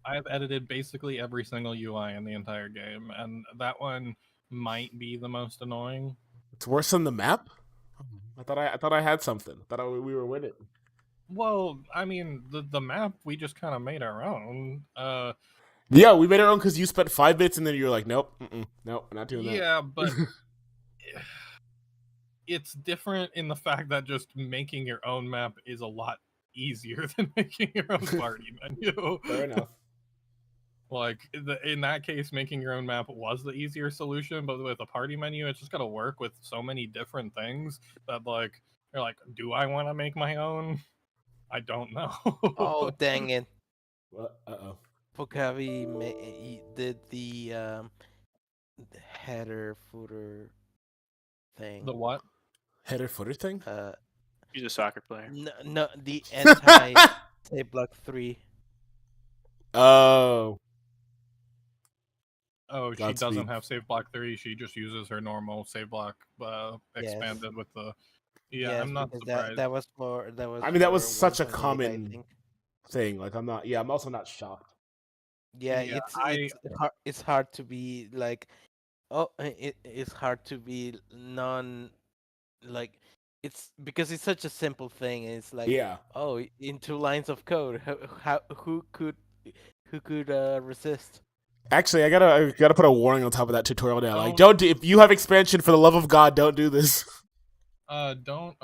I've edited basically every single UI in the entire game, and that one might be the most annoying. It's worse than the map? I thought I had something. I thought we were winning. Well, I mean, the map, we just kind of made our own. Yeah, we made our own because you spent 5 bits and then you were like, nope, nope, we're not doing that. Yeah, but it's different in the fact that just making your own map is a lot easier than making your own party menu. Fair enough. Like in that case, making your own map was the easier solution, but with a party menu, it's just got to work with so many different things that like you're like, do I want to make my own? I don't know. Oh dang it! What? Uh-oh. Pokavi did the header footer thing. The what? Header footer thing? Uh, He's a soccer player. no, the anti say block 3. Oh, Oh, she Godspeed. doesn't have save block 3. She just uses her normal save block Yes. expanded with the. Yeah, Yes, I'm not because surprised. that was for that was. I mean, that was for such a 1.8, I common think. thing. Like, I'm not. Yeah, I'm also not shocked. Yeah, Yeah, it's hard to be like, oh, it's hard to be non like, it's because it's such a simple thing. And it's like, Yeah. oh, in 2 lines of code, how who could resist? Actually, I gotta put a warning on top of that tutorial now. Like, Don't- don't do, if you have expansion, for the love of God, don't do this. Don't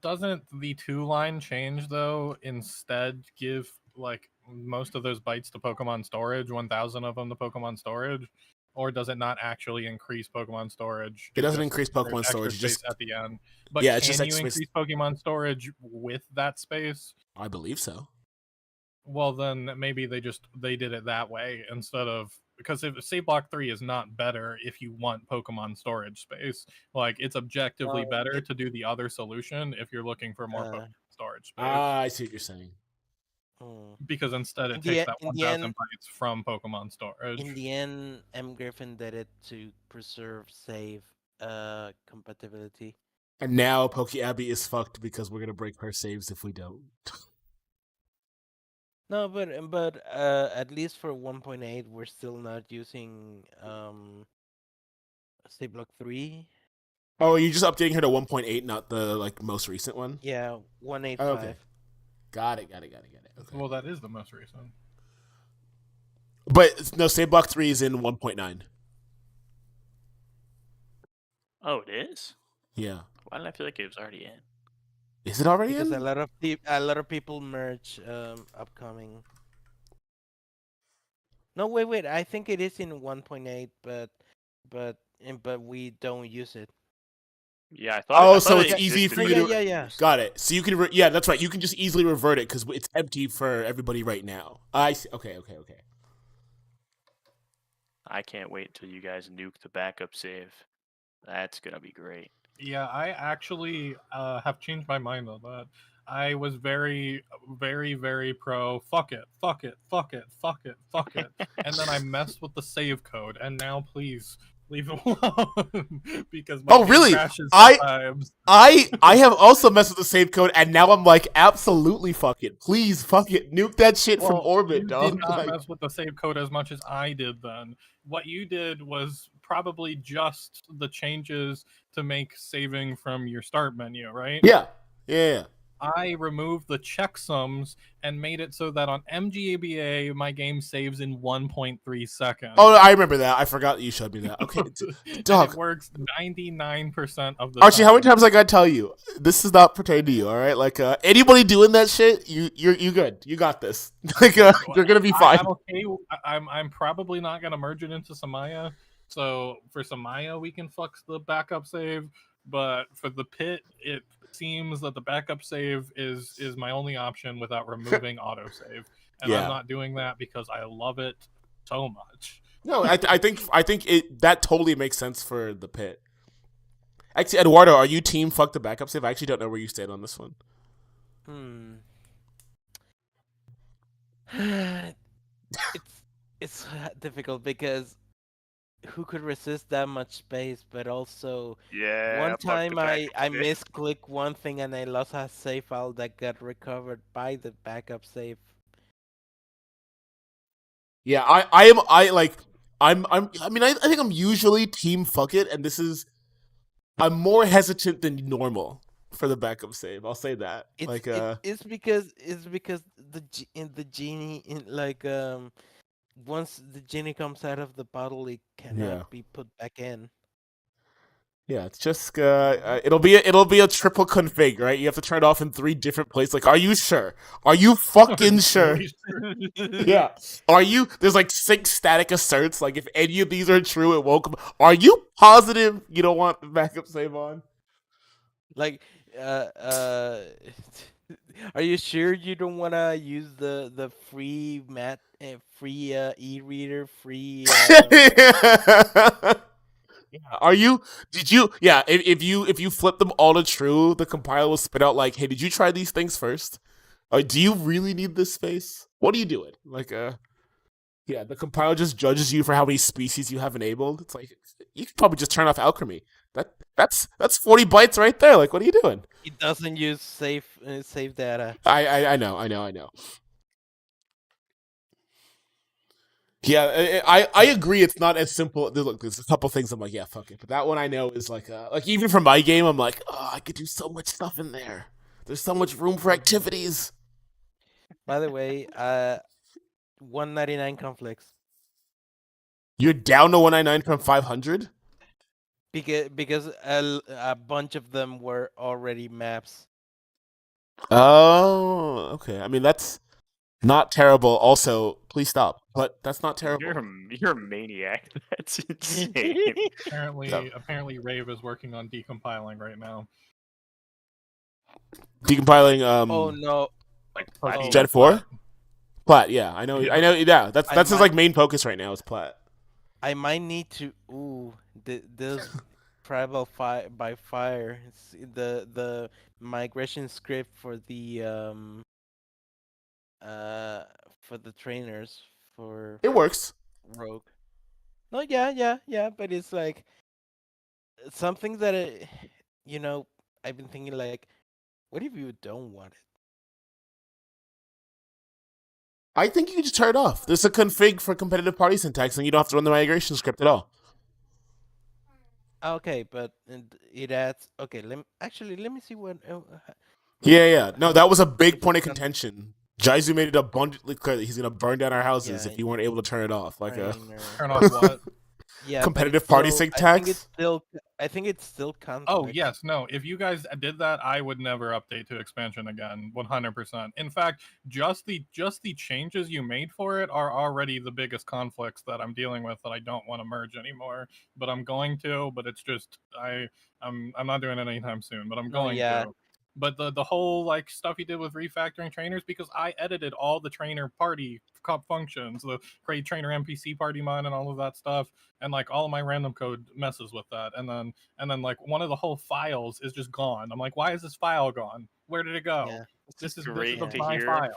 doesn't the 2-line change though instead give like most of those bytes to Pokemon storage, 1,000 of them to Pokemon storage, or does it not actually increase Pokemon storage? It doesn't just increase there's Pokemon extra storage. It space just, at the end. But yeah, it's just can you extra space. increase Pokemon storage with that space? I believe so. Well, then maybe they did it that way instead of, because if Save Block 3 is not better if you want Pokemon storage space. Like, it's objectively No, better to do the other solution if you're looking for more Uh, Pokemon storage space. Ah, I see what you're saying. hmm. Because instead In it the takes e- that in the 1,000 end, bytes from Pokemon storage. in the end, M Griffin did it to preserve save compatibility. And now Poke Abby is fucked because we're gonna break her saves if we don't. No, but at least for 1.8, we're still not using say block 3. Oh, you're just updating her to 1.8, not the like most recent one. Yeah, 185. Oh, okay. Got it. Okay. Well, that is the most recent. But no, Save Block 3 is in 1.9. Oh, it is? Yeah. Why did I feel like it was already in? Is it already Because in? a lot of people merge upcoming. No, wait. I think it is in 1.8, but we don't use it. Yeah, I thought. Oh, I so thought it's it easy existed, for but you it to. wasn't Yeah. used. Got it. So you can. Yeah, that's right. You can just easily revert it because it's empty for everybody right now. I see. Okay. I can't wait until you guys nuke the backup save. That's gonna be great. Yeah, I actually have changed my mind on that. I was very, very, very pro. Fuck it. And then I messed with the save code, and now please leave it alone because my game really? crashes I- sometimes. I have also messed with the save code, and now I'm like, absolutely fuck it. Please fuck it. Nuke that shit from orbit, you dog. did not Like, mess with the save code as much as I did then. What you did was probably just the changes to make saving from your start menu, right? yeah. I removed the checksums and made it so that on MGABA my game saves in 1.3 seconds. Oh, I remember that. I forgot you showed me that. Okay, And dog. it works 99% of the Archie, time. how many times I gotta tell you? This does not pertain to you, all right? Like, anybody doing that shit, you good. You got this. Like, you're gonna be fine. I'm okay. I'm probably not gonna merge it into Samaya. So for Samaya, we can flex the backup save. But for the pit, it seems that the backup save is my only option without removing autosave. And Yeah. I'm not doing that because I love it so much. No, I think it that totally makes sense for the pit. Actually, Eduardo, are you team fuck the backup save? I actually don't know where you stand on this one. It's difficult because who could resist that much space? But also, Yeah. one fuck the time I backup save. misclicked one thing and I lost a save file that got recovered by the backup save. Yeah, I think I'm usually team fuck it, and I'm more hesitant than normal for the backup save. I'll say that. It's because the genie in once the genie comes out of the bottle, it cannot Yeah. be put back in. Yeah, it's just it'll be a triple config, right? You have to turn it off in 3 different places. Like, are you sure? Are you fucking sure? Yeah. Are you? There's like 6 static asserts. Like, if any of these are true, it won't come. Are you positive you don't want the backup save on? Like, uh, uh, are you sure you don't want to use the free free e-reader, free Yeah. Are you? Did you? Yeah. If you flip them all to true, the compiler will spit out like, "Hey, did you try these things first? Do you really need this space? What are you doing?" Like, yeah, the compiler just judges you for how many species you have enabled. It's like you could probably just turn off alchemy. That's 40 bytes right there. Like, what are you doing? It doesn't use save data. I know. Yeah, I agree. It's not as simple. Look, there's a couple things I'm like, yeah, fuck it. But that one I know is like even for my game, I'm like, oh, I could do so much stuff in there. There's so much room for activities. By the way, 199 conflicts You're down to 199 from 500. because a bunch of them were already maps. Oh, okay. I mean, that's not terrible. Also, please stop. But that's not terrible. You're a maniac. That's insane. Apparently, Rave is working on decompiling right now. Decompiling. Oh no! Like Gen 4? Plat, yeah. I know. Yeah, that's his like main focus right now is Plat. I might need to. This tribal by fire. It's the migration script for the trainers for It works. Rogue. No, yeah, but it's like something that I've been thinking like, what if you don't want it? I think you can just turn it off. There's a config for competitive party syntax, and you don't have to run the migration script at all. Okay, but it adds. Okay, let me see what. Yeah. No, that was a big point of contention. Jaizu made it abundantly clear that he's going to burn down our houses if you weren't able to turn it off. Like turn off what? Yeah, competitive party syntax. I think it's still conflict. Oh yes, no. If you guys did that, I would never update to expansion again. 100%. In fact, just the changes you made for it are already the biggest conflicts that I'm dealing with that I don't want to merge anymore. But I'm going to. But it's just I'm not doing it anytime soon. But I'm going to. But the whole like stuff he did with refactoring trainers, because I edited all the trainer party functions, the create trainer NPC party mod and all of that stuff, and like all of my random code messes with that, and then like one of the whole files is just gone. I'm like, why is this file gone? Where did it go? Yeah. This is great to my hear. file.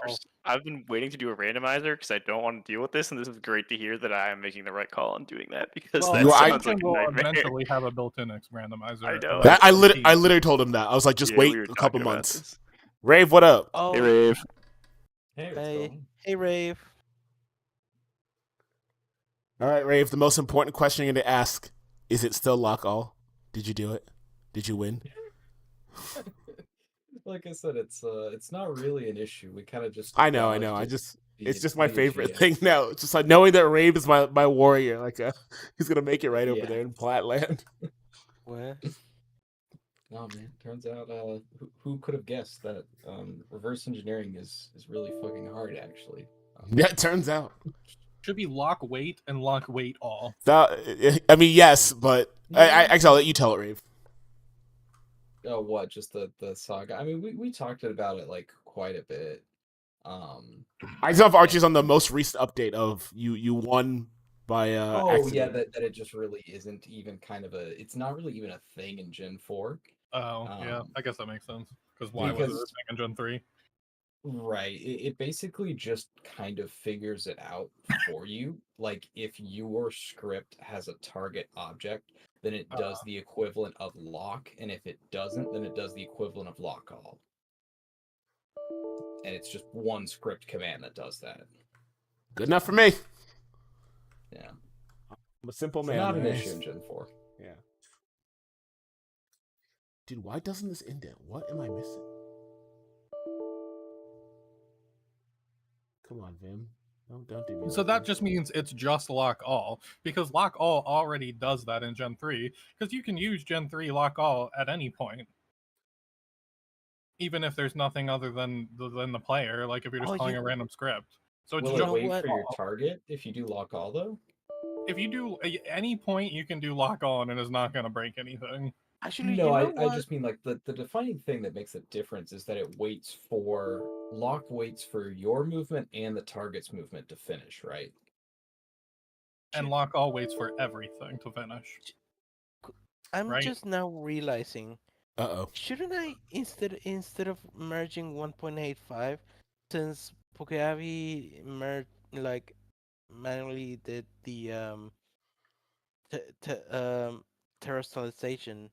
I've been waiting to do a randomizer because I don't want to deal with this, and this is great to hear that I am making the right call on doing that, because that sounds like a will nightmare. eventually have a built-in randomizer. I know. I literally told him that. I was like, just wait a couple months. Rave, what up? Oh, Hey, Rave. Hey, Rave. All right, Rave. The most important question you're going to ask: is it still lock all? Did you do it? Did you win? Like I said, it's not really an issue. We kind of just. I know. It's just my favorite thing now. It's just like knowing that Rave is my warrior. Like he's gonna make it right over there in Platland. What? Oh man, turns out who could have guessed that reverse engineering is really fucking hard actually. Yeah, it turns out. Should be lock wait and lock wait all. I mean, yes, but actually, I'll let you tell it, Rave. Oh, what? Just the saga? I mean, we talked about it like quite a bit. I still have Archie's on the most recent update of you won by accident. Yeah, that it just really isn't even kind of it's not really even a thing in Gen 4. Oh, yeah, I guess that makes sense. Because why was it a thing in Gen 3? Right. It basically just kind of figures it out for you. Like, if your script has a target object, then it does the equivalent of lock, and if it doesn't, then it does the equivalent of lock all. And it's just one script command that does that. Good enough for me. Yeah. I'm a simple man. Not an issue in Gen 4. Yeah. Dude, why doesn't this indent? What am I missing? Come on, Vim. Don't do me So like that just means it's just lock all, because lock all already does that in Gen 3, because you can use Gen 3 lock all at any point. Even if there's nothing other than the player, like if you're just Oh, calling you a random script. So it's Will you it know just wait what? for your target if you do lock all though? if you do any point, you can do lock all and it is not going to break anything. Actually, No, you know I what? just mean like the defining thing that makes a difference is that it waits for lock waits for your movement and the target's movement to finish, right? And lock all waits for everything to finish, I'm right? just now realizing, Uh-oh. shouldn't I instead of merging 1.85, since Pokeavi merged like manually did the t t terrestrialization,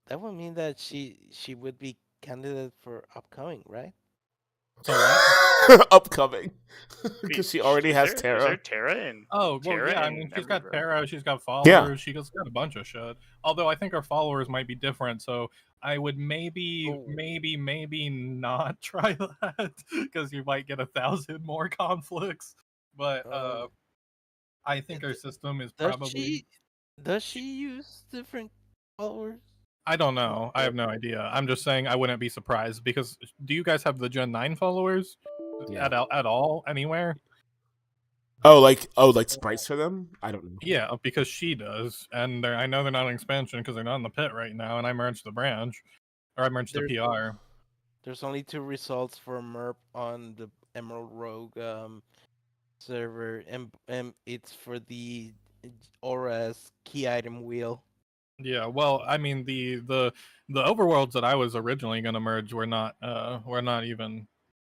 that would mean that she would be candidate for upcoming, right? So what? Upcoming. Wait, Because she already is has there Terra. Terra and Oh, well, Terra yeah, I mean, and she's Emerald got Road? Terra, she's got Yeah. followers, she's got a bunch of shit. Although I think her followers might be different, so I would maybe Oh, not try that, because you might get 1,000 more conflicts. But oh, I think her d- system is does probably. she use different followers? I don't know. I have no idea. I'm just saying I wouldn't be surprised, because do you guys have the Gen 9 followers Yeah. at all anywhere? Oh, like sprites for them? I don't know. Yeah, because she does, and I know they're not an expansion because they're not in the pit right now, and I merged the branch, or I merged the There's PR. there's only two results for MERP on the Emerald Rogue server, and it's for the Aura's key item wheel. Yeah, well, I mean the overworlds that I was originally going to merge were not even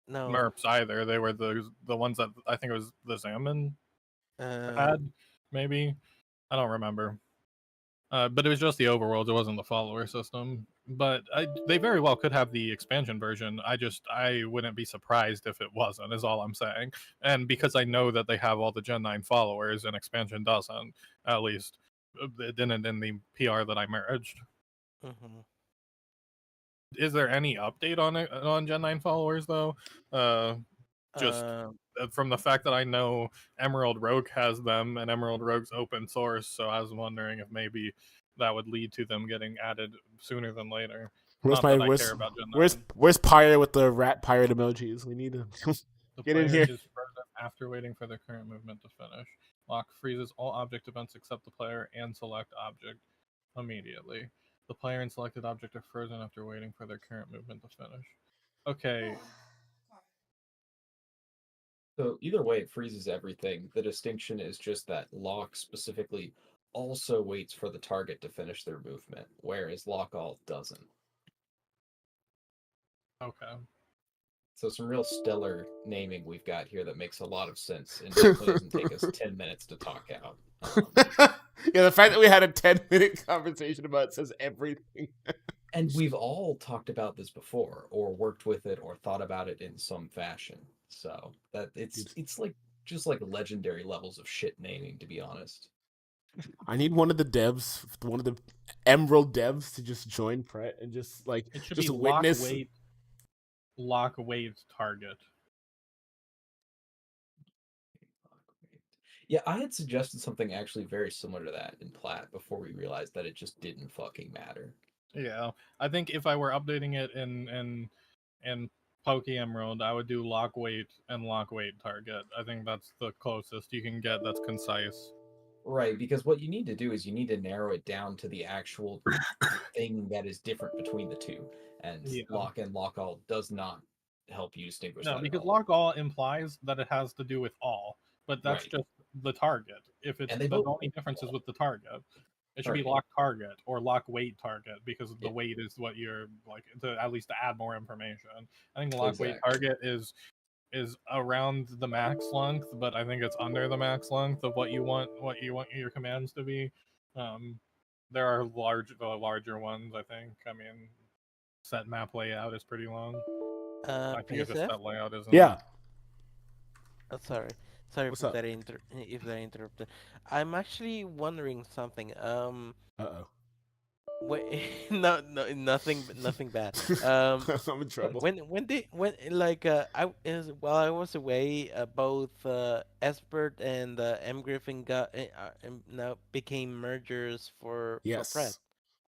No, merps either. They were the ones that I think it was the Salmon uh, had, maybe. I don't remember. But it was just the overworlds. It wasn't the follower system. But they very well could have the expansion version. I wouldn't be surprised if it wasn't. Is all I'm saying. And because I know that they have all the Gen 9 followers and expansion doesn't, at least it didn't in the PR that I merged. mhm. Is there any update on it on Gen 9 followers though? Just Uh, from the fact that I know Emerald Rogue has them and Emerald Rogue's open source, so I was wondering if maybe that would lead to them getting added sooner than later. Where's Not my that I care about Gen 9. where's Pyre with the rat pirate emojis? We need to The get in player here. is frozen after waiting for their current movement to finish. Lock freezes all object events except the player and select object immediately. The player and selected object are frozen after waiting for their current movement to finish. Okay, So either way, it freezes everything. The distinction is just that lock specifically also waits for the target to finish their movement, whereas lock all doesn't. okay. So some real stellar naming we've got here that makes a lot of sense and definitely doesn't take us 10 minutes to talk out. Yeah, the fact that we had a 10-minute conversation about it says everything. And we've all talked about this before, or worked with it, or thought about it in some fashion. So that it's like just like legendary levels of shit naming, to be honest. I need one of the devs, one of the Emerald devs, to just join Pret and just like It should just be witness. lock weight target. Yeah, I had suggested something actually very similar to that in Plat before we realized that it just didn't fucking matter. Yeah, I think if I were updating it in Poke Emerald, I would do lock weight and lock weight target. I think that's the closest you can get. That's concise. Right, because what you need to do is you need to narrow it down to the actual thing that is different between the two. And Yeah. lock and lock all does not help you distinguish No, that at because all. lock all implies that it has to do with all, but that's Right. just the target. If it's And they the both only difference is with the target. It should be Right. lock target or lock weight target because the Yeah. weight is what you're like to at least to add more information. I think lock weight Exactly. target is around the max length, but I think it's under the max length of what you want your commands to be. Um, there are larger ones. I think. I mean, set map layout is pretty long. I think it's just PSF? set layout, isn't Yeah. it? Oh, sorry What's for up? that if that interrupted. I'm actually wondering something. Uh-oh. No, no, nothing bad. I'm in trouble. When like I is while I was away, both Esbert and M Griffin now became mergers for Pret. Yes.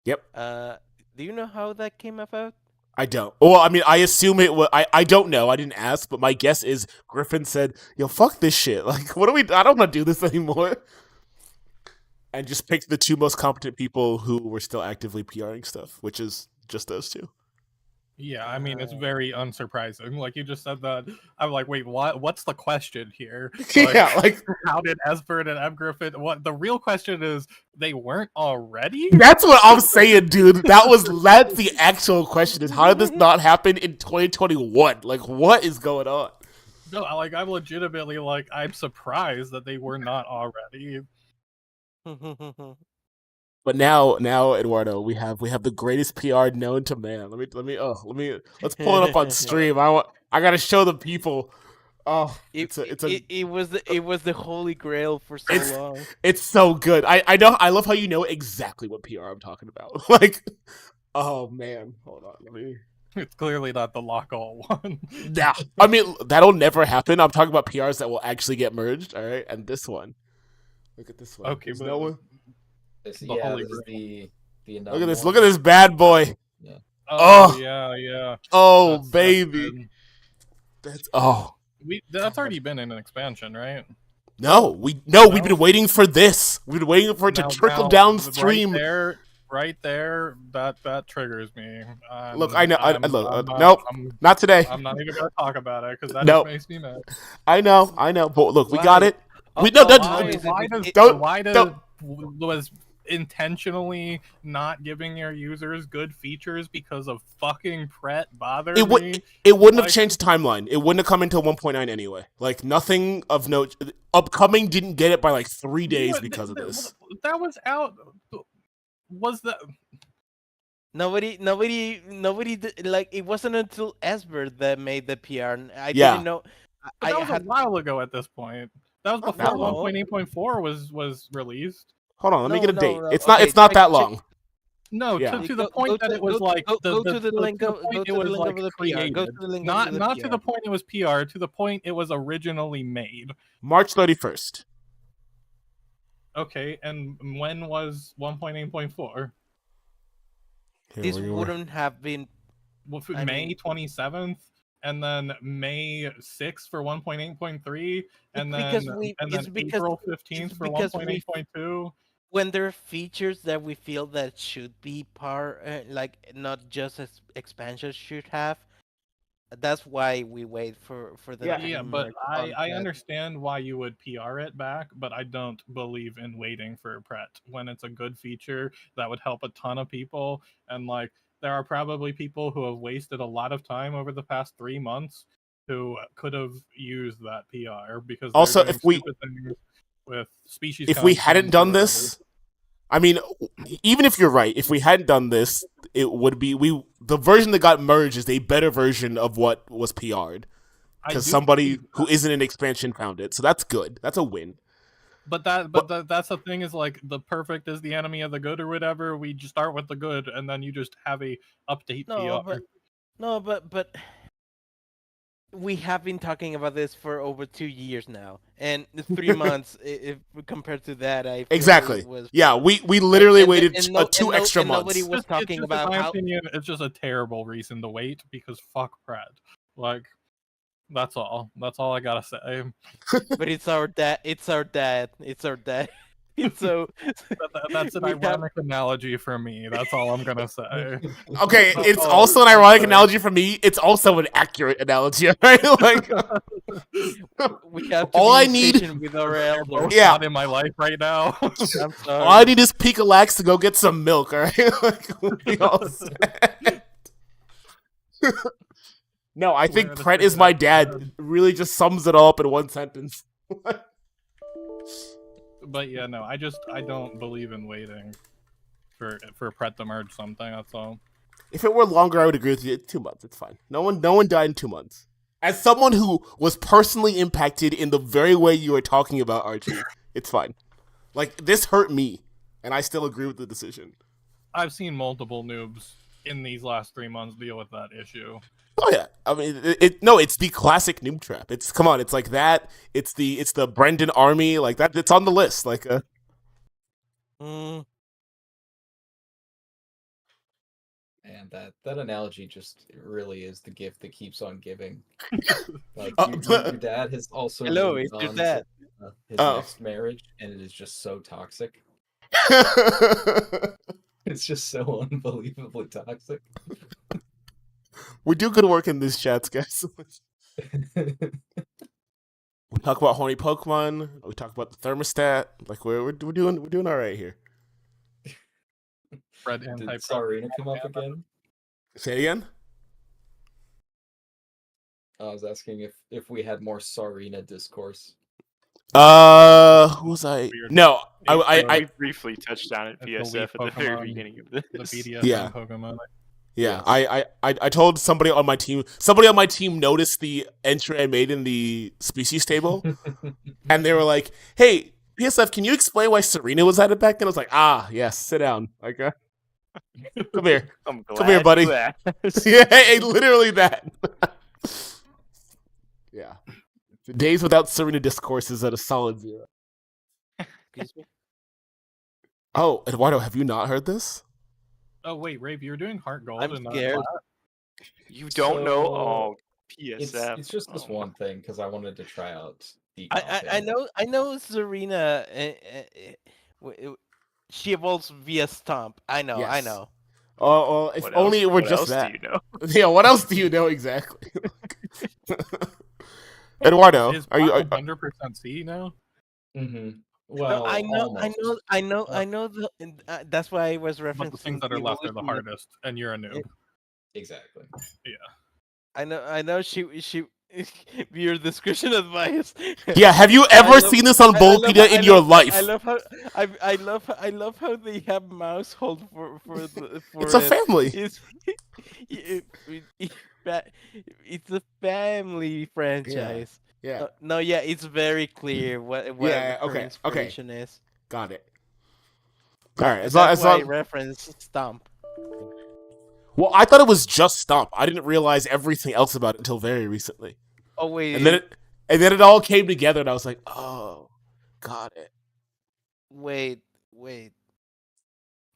Yep. Uh, do you know how that came about? I don't. Well, I mean, I assume it was. I don't know. I didn't ask, but my guess is Griffin said, "Yo, fuck this shit. Like, what do we? I don't want to do this anymore." And just picked the two most competent people who were still actively PRing stuff, which is just those two. Yeah, I mean it's Uh, very unsurprising. Like you just said that, I'm like, wait, what? What's the question here? Yeah, like how did Esbert and M Griffin? What the real question is? They weren't already. that's what I'm saying, dude. That's the actual question: is how did this not happen in 2021? Like, what is going on? No, like I'm legitimately like I'm surprised that they were not already. But now, Eduardo, we have the greatest PR known to man. Let's pull it up on stream. I gotta show the people. Oh, it was the holy grail for so It's- long. it's so good. I know. I love how you know exactly what PR I'm talking about. Like, oh man, hold on. Let me. It's clearly not the lock all one. Yeah, I mean that'll never happen. I'm talking about PRs that will actually get merged. All right, and this one. Look at this one. Okay, There's but no one. This, The yeah, Holy this is Grail. the Look at this. one. Look at this bad boy. Oh Oh. yeah. Oh That's baby. good. That's That's already been in an expansion, right? No, we've been waiting for this. We've been waiting for it to trickle downstream. Right there, that triggers me. Look, I know. I'm not, Nope, not today. I'm not even gonna talk about it because that Nope. just makes me mad. I know. But look, we Why? got it. Oh, We no, oh, don't. Why don't- was intentionally not giving your users good features because of fucking Pret bothered It would. me? It wouldn't have Like- changed the timeline. It wouldn't have come until 1.9 anyway. Like nothing of note. Upcoming didn't get it by like 3 days because of this. That was out. Was that? Nobody like it wasn't until Esbert that made the PR. And I Yeah. didn't know. But that was had a while ago at this point. That was Not before that long. 1.8.4 was released. Hold on, let me No, get a no, date. no. It's not. Okay, It's not check- that check- long. No, Yeah. to the Go- point go that to- it was go- like go to the link to the of- point go it to the was link like of the PR. created. Go to the link not of the not to PR. the point it was PR. To the point it was originally made. March 31st. Okay, and when was 1.8.4? This wouldn't have been. Well, I May mean- 27th, and then May 6th for 1.8.3, and then It's because April 15th for because 1.8.2. when there are features that we feel that should be like not just as expansions should have, that's why we wait for them Yeah. to be Yeah, but merged I on Pret. understand why you would PR it back, but I don't believe in waiting for Pret when it's a good feature that would help a ton of people. And like, there are probably people who have wasted a lot of time over the past 3 months who could have used that PR because they're Also, doing if we- stupid things with species. If we hadn't content done or this, I mean, even if you're right, if we hadn't done this, it would be the version that got merged is a better version of what was PR'd I because do somebody believe who isn't an expansion found it. So that's good. That's a win. But that's the thing is like the perfect is the enemy of the good or whatever. We just start with the good and then you just have a update PR. But we have been talking about this for over 2 years now, and 3 months, if compared to that, I feel Exactly. it was. Yeah, we literally And- waited and no- 2 and no- extra and months. nobody was It's talking just, about in my how. opinion, it's just a terrible reason to wait because fuck Pret. Like, that's all. That's all I gotta say. But it's our dad. It's our dad. It's our dad. It's so. That's an we have- ironic analogy for me. That's all I'm gonna say. Okay, it's Oh, also an ironic sorry. analogy for me. It's also an accurate analogy, right? Like, We have to All be I need- patient with our elders. Both Yeah. not in my life right now. I'm sorry. all I need is Picalax to go get some milk, all right? Like, we'll be all set. No, I think Where the Pret is my Picalax dad. dad? It really just sums it all up in one sentence. But yeah, no, I don't believe in waiting for Pret to merge something. That's all. If it were longer, I would agree with you. 2 months, it's fine. No one died in 2 months. As someone who was personally impacted in the very way you were talking about, Archie, it's fine. Like, this hurt me, and I still agree with the decision. I've seen multiple noobs in these last 3 months deal with that issue. Oh yeah, I mean, it's the classic noob trap. It's come on, it's like that. It's the Brendan Army like that. It's on the list. Like, Mm, And that analogy just really is the gift that keeps on giving. Like your dad has also hello, moved it's your on dad. to his Oh. next marriage, and it is just so toxic. It's just so unbelievably toxic. We do good work in these chats, guys. We talk about horny Pokemon. We talk about the thermostat. Like we're doing all right here. Fred Did anti Sarina come up again? Say it again. I was asking if we had more Sarina discourse. Who was I? Weird. No, We briefly touched on it It's the PSF Wii at the very Pokemon, beginning of the this. BDSM Yeah. Pokemon. Yeah, Yes. I told somebody on my team. Somebody on my team noticed the entry I made in the species table, and they were like, "Hey, PSF, can you explain why Serena was at it back then?" I was like, "Ah, yes, sit down. Like, come here, I'm glad come here, buddy." you asked. Yeah, hey, literally that. Yeah, the days without Serena discourse is at a solid 0. Excuse me. Oh, Eduardo, have you not heard this? Oh wait, Rape, you're doing Heart Gold I'm and not scared. Plat? You don't know? So, Oh, PSF. It's just this Oh, one thing because I wanted to try out I decomping. I know Serena. She evolves via Stomp. I know. I Yes. know. Oh, well, if What only else? it were What just else that. do you know? Yeah, what else do you know exactly? Eduardo, Is are you? Plat 100% C now? Mm-hmm. No, Well, I know. almost. I know. That's why I was But the referencing things that are the left are the evolution. hardest, and you're a noob. Exactly. I know. She your description advice. Yeah, have you I ever love- seen this on Bulbapedia in your life? I love how I love how they have mouse hold for It's a it. family. It's it's a family franchise. Yeah. No, yeah, it's very clear what Yeah, her okay, inspiration is. Got it. All right, as That's why I long. reference Stomp. Well, I thought it was just Stomp. I didn't realize everything else about it until very recently, Oh wait, and then it all came together, and I was like, oh, got it. wait.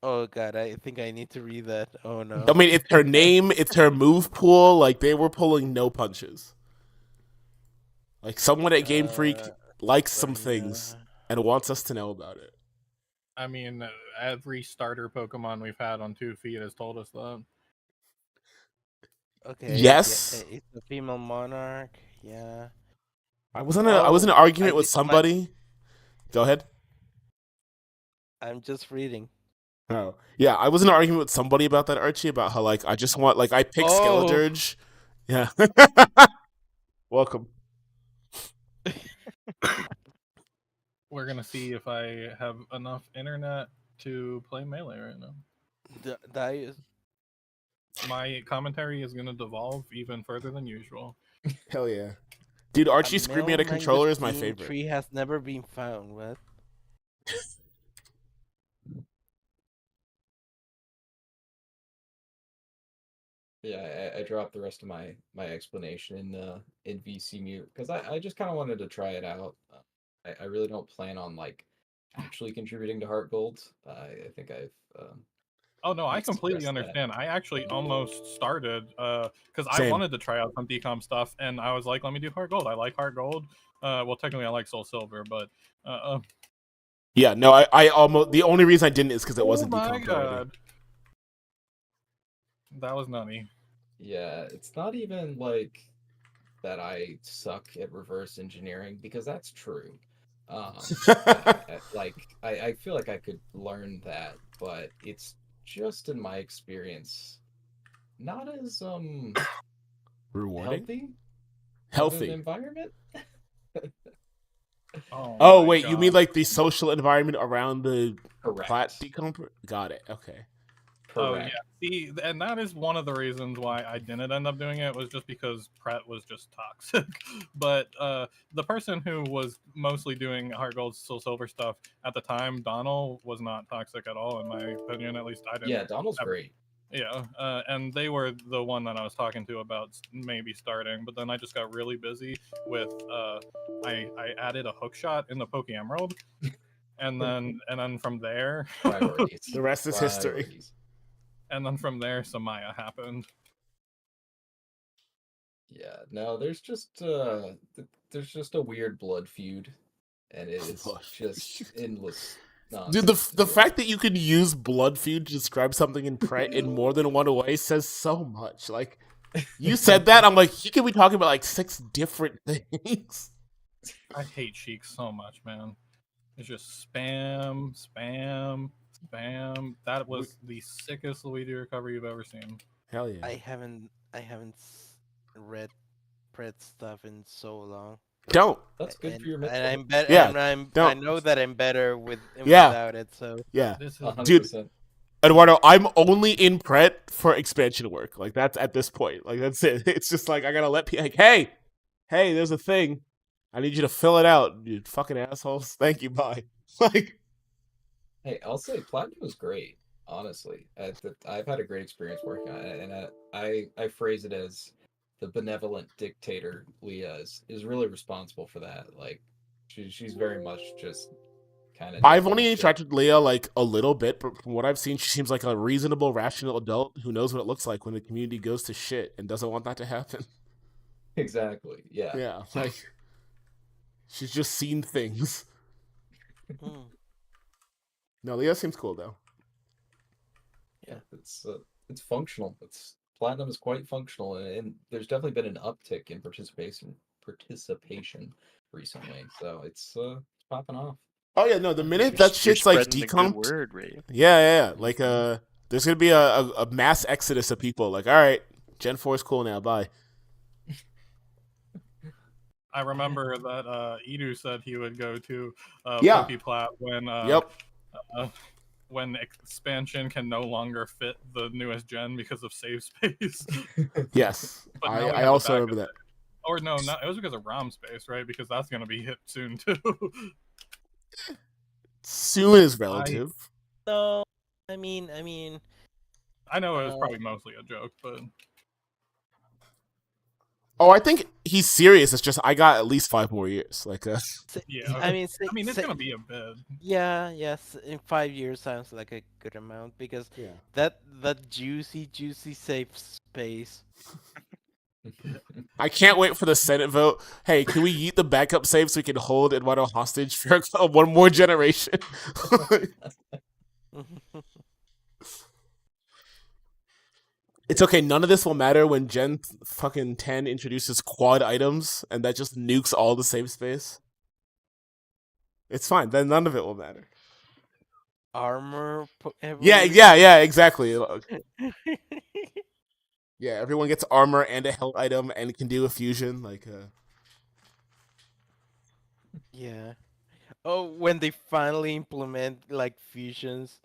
Oh god, I think I need to read that. Oh no. I mean, it's her name, it's her move pool. Like they were pulling no punches. Like someone at Game Freak likes some things and wants us to know about it. I mean, every starter Pokemon we've had on 2 feet has told us that. Okay. Yes. Yeah, it's a female monarch. Yeah. I was in an argument with did- somebody. Go ahead. I'm just reading. Oh yeah, I was in an argument with somebody about that, Archie, about how like I just want I picked Oh. Skeledirge. Yeah. Welcome. We're gonna see if I have enough internet to play Melee right now. That is My commentary is gonna devolve even further than usual. Hell yeah. Dude, Archie a screaming at a male controller is my mangosteen favorite. Tree has never been found. What? Yeah, I dropped the rest of my explanation in VC mute because I just kind of wanted to try it out. I really don't plan on like actually contributing to Heart Gold. I think I've Oh no, I Let's completely stress that. understand. I actually almost started because I Same. wanted to try out some decom stuff, and I was like, let me do Heart Gold. I like Heart Gold. Well, technically, I like Soul Silver, but Yeah, no, I almost the only reason I didn't is because it wasn't oh my decomped already. god, that was nutty. Yeah, it's not even like that I suck at reverse engineering because that's true. I feel like I could learn that, but it's just in my experience not as Rewarding? healthy of an Healthy. environment. Oh my wait, you mean God. like the social environment around the Correct. plat decomp? Got it. Okay. Oh yeah, Correct. see, and that is one of the reasons why I didn't end up doing it was just because Pret was just toxic. But the person who was mostly doing Heart Gold, Soul Silver stuff at the time, Donald, was not toxic at all, in my opinion. At least I didn't. Yeah, Donald's great. Yeah, and they were the one that I was talking to about maybe starting, but then I just got really busy with I added a hook shot in the Poke Emerald, and then from there, Priorities. The rest is history. Priorities. and then from there, Samaya happened. Yeah, no, there's just a weird blood feud, and it's Blood just feud. endless Dude, nonsense. the fact that you can use blood feud to describe something in more than one way says so much. Like, you said that, I'm like, he could be talking about like 6 different things. I hate Sheik so much, man. It's just spam, spam, spam. That was the sickest Luigi recovery you've ever seen. Hell yeah. I haven't read Pret stuff in so long. Don't. That's good and, for your and mental. I'm better. Yeah, I don't. know that I'm better Yeah. without it. So Yeah. This is 100%. Eduardo, I'm only in Pret for expansion work. Like, that's at this point. Like, that's it. It's just like, I gotta let people, like, hey, there's a thing. I need you to fill it out, you fucking assholes. Thank you, bye. Like, Hey, I'll say Platinum was great. Honestly, I've had a great experience working on it, and I phrase it as the benevolent dictator Leah is really responsible for that. Like, she's very much just kind of. I've only interacted with Leah like a little bit, but from what I've seen, she seems like a reasonable, rational adult who knows what it looks like when the community goes to shit and doesn't want that to happen. Exactly. Yeah. Yeah, like, she's just seen things. hmm, No, Leah seems cool though. Yeah. It's functional. Platinum is quite functional, and there's definitely been an uptick in participation recently. So it's popping off. Oh yeah, no, the minute You're- that you're shit's like spreading the good decomped, word, Ray. yeah. Like, there's gonna be a mass exodus of people. Like, all right, Gen 4 is cool now. Bye. I remember that Edu said he would go to Yeah. Pokeplat when Yep. when expansion can no longer fit the newest gen because of save space. Yes. But now we I have also the remember that. Or no, not it was because of ROM space, right? Because that's gonna be hit soon too. Soon is relative. no, I mean, I know it was probably mostly a joke, but Oh, I think he's serious. It's just I got at least 5 more years. Like, yeah. I mean, it's gonna be a bit. yeah, yes. In 5 years sounds like a good amount because yeah. that juicy save space. I can't wait for the Senate vote. Hey, can we yeet the backup save so we can hold Eduardo hostage for one more generation? It's okay. None of this will matter when Gen fucking 10 introduces quad items and that just nukes all the save space. It's fine. Then none of it will matter. Armor. Yeah, exactly. Yeah, everyone gets armor and a health item and can do a fusion. Like, Yeah. Oh, when they finally implement like fusions,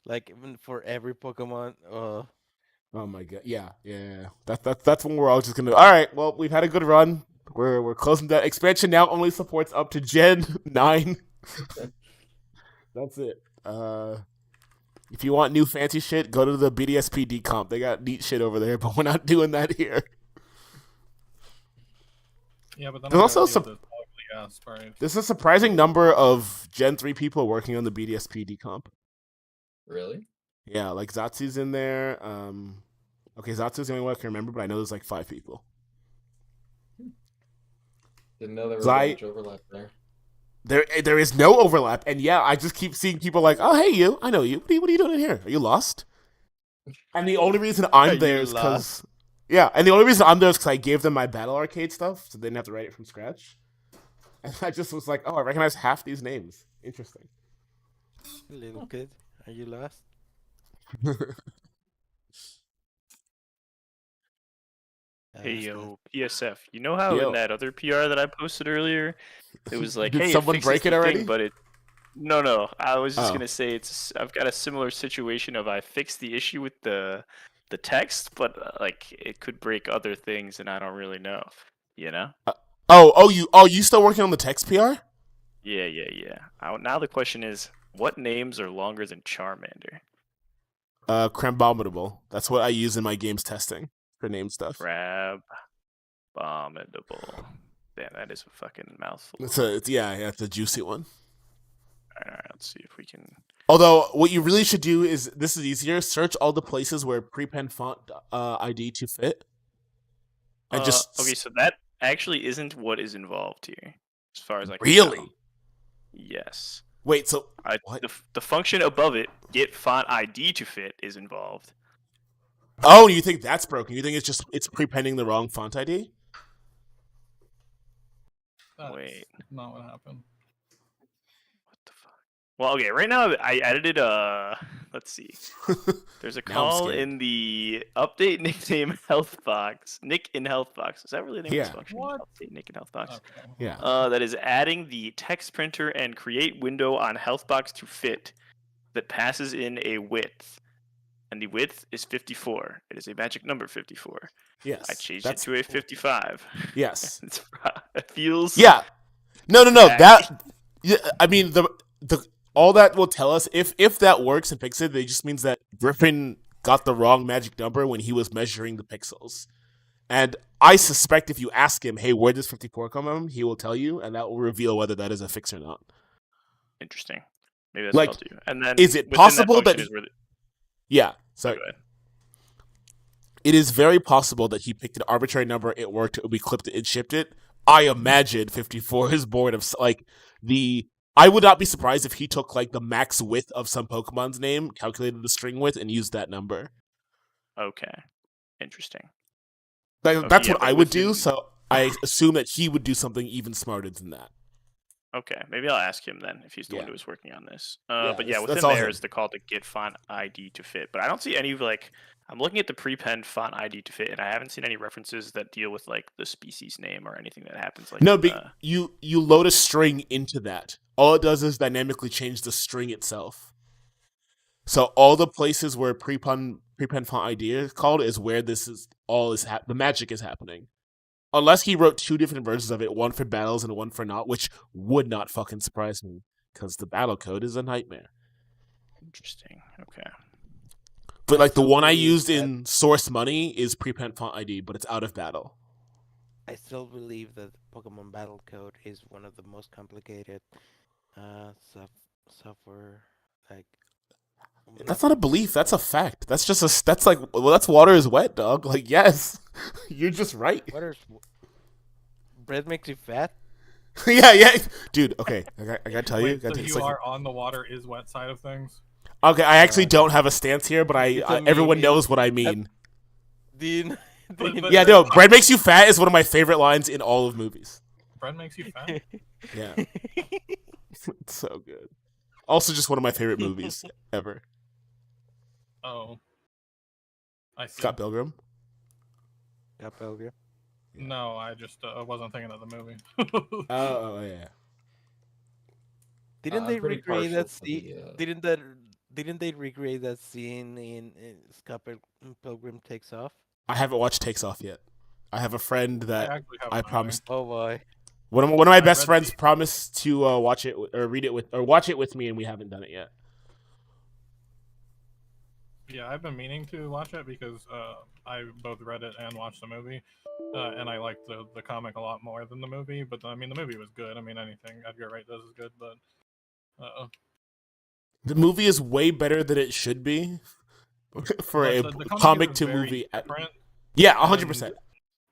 like even for every Pokemon. oh my god, yeah. That's when we're all just gonna. All right, well, we've had a good run. We're closing that expansion now. Only supports up to Gen 9. That's it. If you want new fancy shit, go to the BDSPD comp. They got neat shit over there, but we're not doing that here. Yeah, but then There's also some. some. Right. There's a surprising number of Gen 3 people working on the BDSPD comp. Really? Yeah, like Zatsu's in there. Okay, Zatsu's the only one I can remember, but I know there's like 5 people. Didn't know there was that much overlap there. There is no overlap, and yeah, I just keep seeing people like, oh, hey, you, I know you. What are you doing in here? Are you lost? And the only reason I'm there is because, yeah, and the only reason I'm there is because I gave them my Battle Arcade stuff, so they didn't have to write it from scratch. And I just was like, oh, I recognize half these names. Interesting. Little kid, are you lost? Hey yo, PSF. You know how Yo. in that other PR that I posted earlier, it was like, Did hey, someone it fixes break it the already? Thing, but No. I was just Oh. gonna say I've got a similar situation of I fixed the issue with the text, but like it could break other things, and I don't really know. You know? You still working on the text PR? Yeah. Now the question is, what names are longer than Charmander? Crambominable. That's what I use in my games testing for name stuff. Crab, abominable. Damn, that is a fucking mouthful. It's a juicy one. All right, let's see if we can. Although what you really should do is this is easier. Search all the places where prepend font ID to fit, and just Okay. So that actually isn't what is involved here, as far as I can really. tell. Yes. Wait, so what? The function above it, get font ID to fit, is involved. Oh, you think that's broken? You think it's prepending the wrong font ID? That's Wait. not what happened. What the fuck? Well, okay. Right now, I edited let's see. There's a Now I'm call scared. in the update nickname health box. Nick in health box. Is that really the name of this Yeah. function? What? Update Nick in health box. Okay. Yeah. That is adding the text printer and create window on healthbox to fit that passes in a width. And the width is 54. It is a magic number 54. Yes. I changed it to a 55. Yes. It feels. Yeah. No. Back. That. Yeah. I mean the all that will tell us if that works and fix it. It just means that Griffin got the wrong magic number when he was measuring the pixels. And I suspect if you ask him, hey, where does 54 come from? He will tell you, and that will reveal whether that is a fix or not. Interesting. Maybe that's Like, what I'll do. And then is it within possible function that is where Yeah. Go So ahead. it is very possible that he picked an arbitrary number, it worked, we clipped it and shipped it. I imagine 54 is born of like I would not be surprised if he took like the max width of some Pokemon's name, calculated the string width, and used that number. Okay. Interesting. That's yeah, what but I would do. within- So I assume that he would do something even smarter than that. Okay, maybe I'll ask him then if he's the one Yeah. who was working on this. Yeah, But yeah, that's within all there him. is the call to get font ID to fit. But I don't see any like I'm looking at the prepend font ID to fit, and I haven't seen any references that deal with like the species name or anything that happens like. No, but you load a string into that. All it does is dynamically change the string itself. So all the places where prepend font ID is called is where this is all is the magic is happening. Unless he wrote two different versions of it, one for battles and one for not, which would not fucking surprise me, because the battle code is a nightmare. Interesting. Okay. But like the one I believe used that- in Source Money is prepend font ID, but it's out of battle. I still believe that Pokemon Battle Code is one of the most complicated software. Like, That's not a belief. That's a fact. That's just that's like, well, that's water is wet, dog. Like, yes, you're just right. bread makes you fat. yeah, dude. Okay, I gotta tell you. Wait, so Gotta, you are on the water is wet side of things? okay, I actually don't have a stance here, but It's a everyone meme. knows what I mean. Dean. But- Yeah, no, bread makes you fat is one of my favorite lines in all of movies. Bread makes you fat? Yeah, it's so good. Also, just one of my favorite movies ever. Oh. I see. Scott Pilgrim. No, I just wasn't thinking of the movie. Oh yeah. Didn't I'm they pretty recreate partial that to scene? the, Didn't they recreate that scene in Scott Pilgrim Takes Off? I haven't watched Takes Off yet. I have a friend that actually have I a movie. promised. Oh boy. One of my I best read friends the- promised to watch it or read it with or watch it with me, and we haven't done it yet. Yeah, I've been meaning to watch it because I both read it and watched the movie, and I liked the comic a lot more than the movie. But I mean, the movie was good. I mean, anything Edgar Wright does is good. But The movie is way better than it should be for but a the comic is to very movie. different, Yeah, 100%.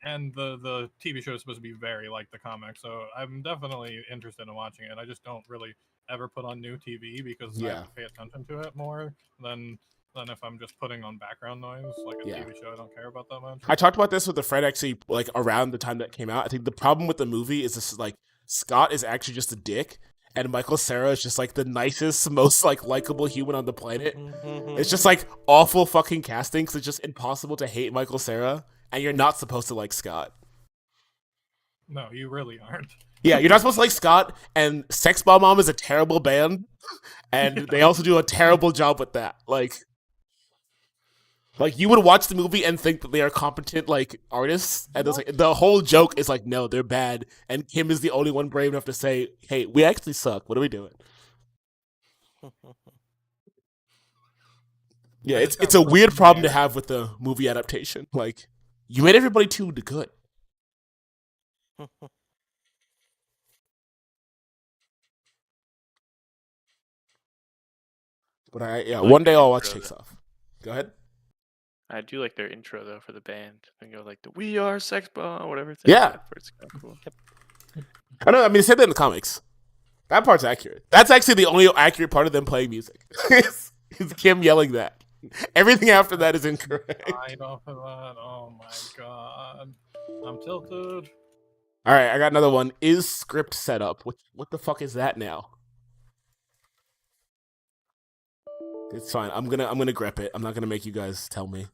and the TV show is supposed to be very like the comic. So I'm definitely interested in watching it. I just don't really ever put on new TV because I Yeah. have to pay attention to it more than if I'm just putting on background noise like a Yeah. TV show I don't care about that much. I talked about this with a friend actually, like around the time that came out. I think the problem with the movie is this: like Scott is actually just a dick, and Michael Cera is just like the nicest, most like likable human on the planet. It's just like awful fucking casting. Cause it's just impossible to hate Michael Cera, and you're not supposed to like Scott. No, you really aren't. Yeah, you're not supposed to like Scott, and Sex Bomb Mom is a terrible band, and they also do a terrible job with that. Like you would watch the movie and think that they are competent like artists, and it's like the whole joke is like, no, they're bad, and Kim is the only one brave enough to say, "Hey, we actually suck. What are we doing?" Yeah, it's a weird problem to have with the movie adaptation. Like, you made everybody too good. But one day I'll watch Takes Off. Go ahead. I do like their intro though for the band. I go like the "We Are Sex Bomb" whatever thing. Yeah. That part's kind of cool. I know. I mean, they said that in the comics. That part's accurate. That's actually the only accurate part of them playing music. It's Kim yelling that. Everything after that is incorrect. Right off of that. Oh my god. I'm tilted. All right, I got another one. Is script set up? What the fuck is that now? It's fine. I'm gonna grep it. I'm not gonna make you guys tell me.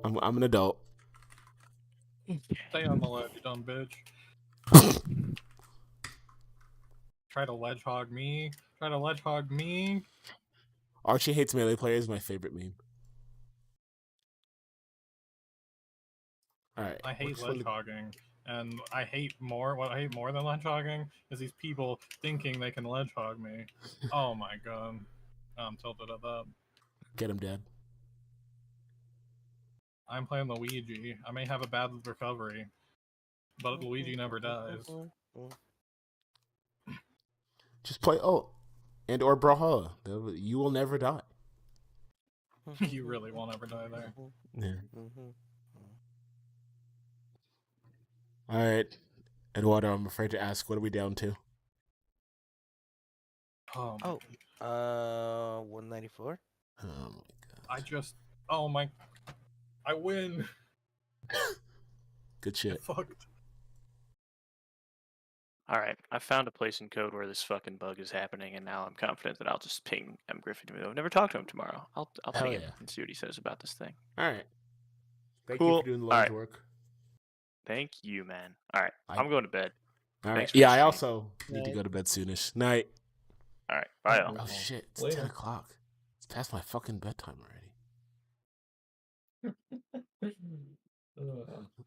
I'm an adult. Stay on the ledge, you dumb bitch. Try to ledge hog me. Try to ledge hog me. Archie hates melee players is my favorite meme. All right. I hate ledge hogging, and I hate more. What I hate more than ledge hogging is these people thinking they can ledge hog me. Oh my god, I'm tilted at that. Get him, Dad. I'm playing Luigi. I may have a bad recovery, but Luigi never dies. Just play and or Brawlhalla. You will never die. You really won't ever die there. Yeah. All right, Eduardo, I'm afraid to ask. What are we down to? Oh, 194. Oh my god. I win. Good shit. Fucked. All right, I found a place in code where this fucking bug is happening, and now I'm confident that I'll just ping M. Griffin. I've never talked to him tomorrow. I'll ping him and see what he says about this thing. All right. Thank Cool. you for doing the Lord's work. Thank you, man. All right, I'm going to bed. All right. Yeah, I also need to go to bed soonish. Night. All right, bye. Oh shit! It's 10 o'clock. It's past my fucking bedtime already.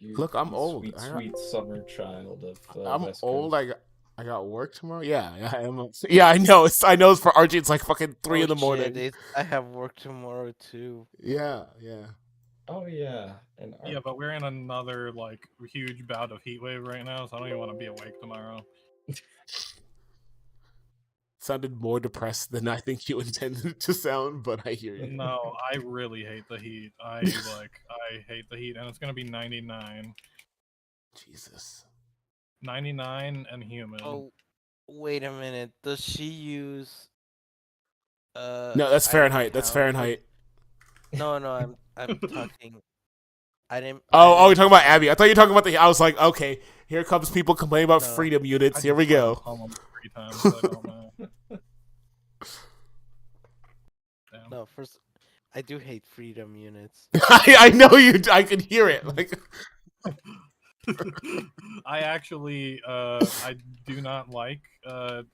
Look, I'm old. Sweet summer child of. I'm West old. Coast. I got work tomorrow. Yeah, I am. Yeah, I know. I know. It's for Archie. It's like fucking 3 in the morning. Shit, I have work tomorrow too. Yeah. Oh yeah, Yeah, but we're in another like huge bout of heat wave right now, so I don't even want to be awake tomorrow. Sounded more depressed than I think you intended to sound, but I hear you. No, I really hate the heat. I hate the heat, and it's gonna be 99. Jesus. 99 and humid. Oh, wait a minute. Does she use? No, that's Fahrenheit. That's Fahrenheit. No, I'm talking. I didn't. Oh, you're talking about Abby. I thought you were talking about I was like, okay, here comes people complaining about freedom units. Here we go. No, first, I do hate freedom units. I know you. I can hear it. Like, I actually, I do not like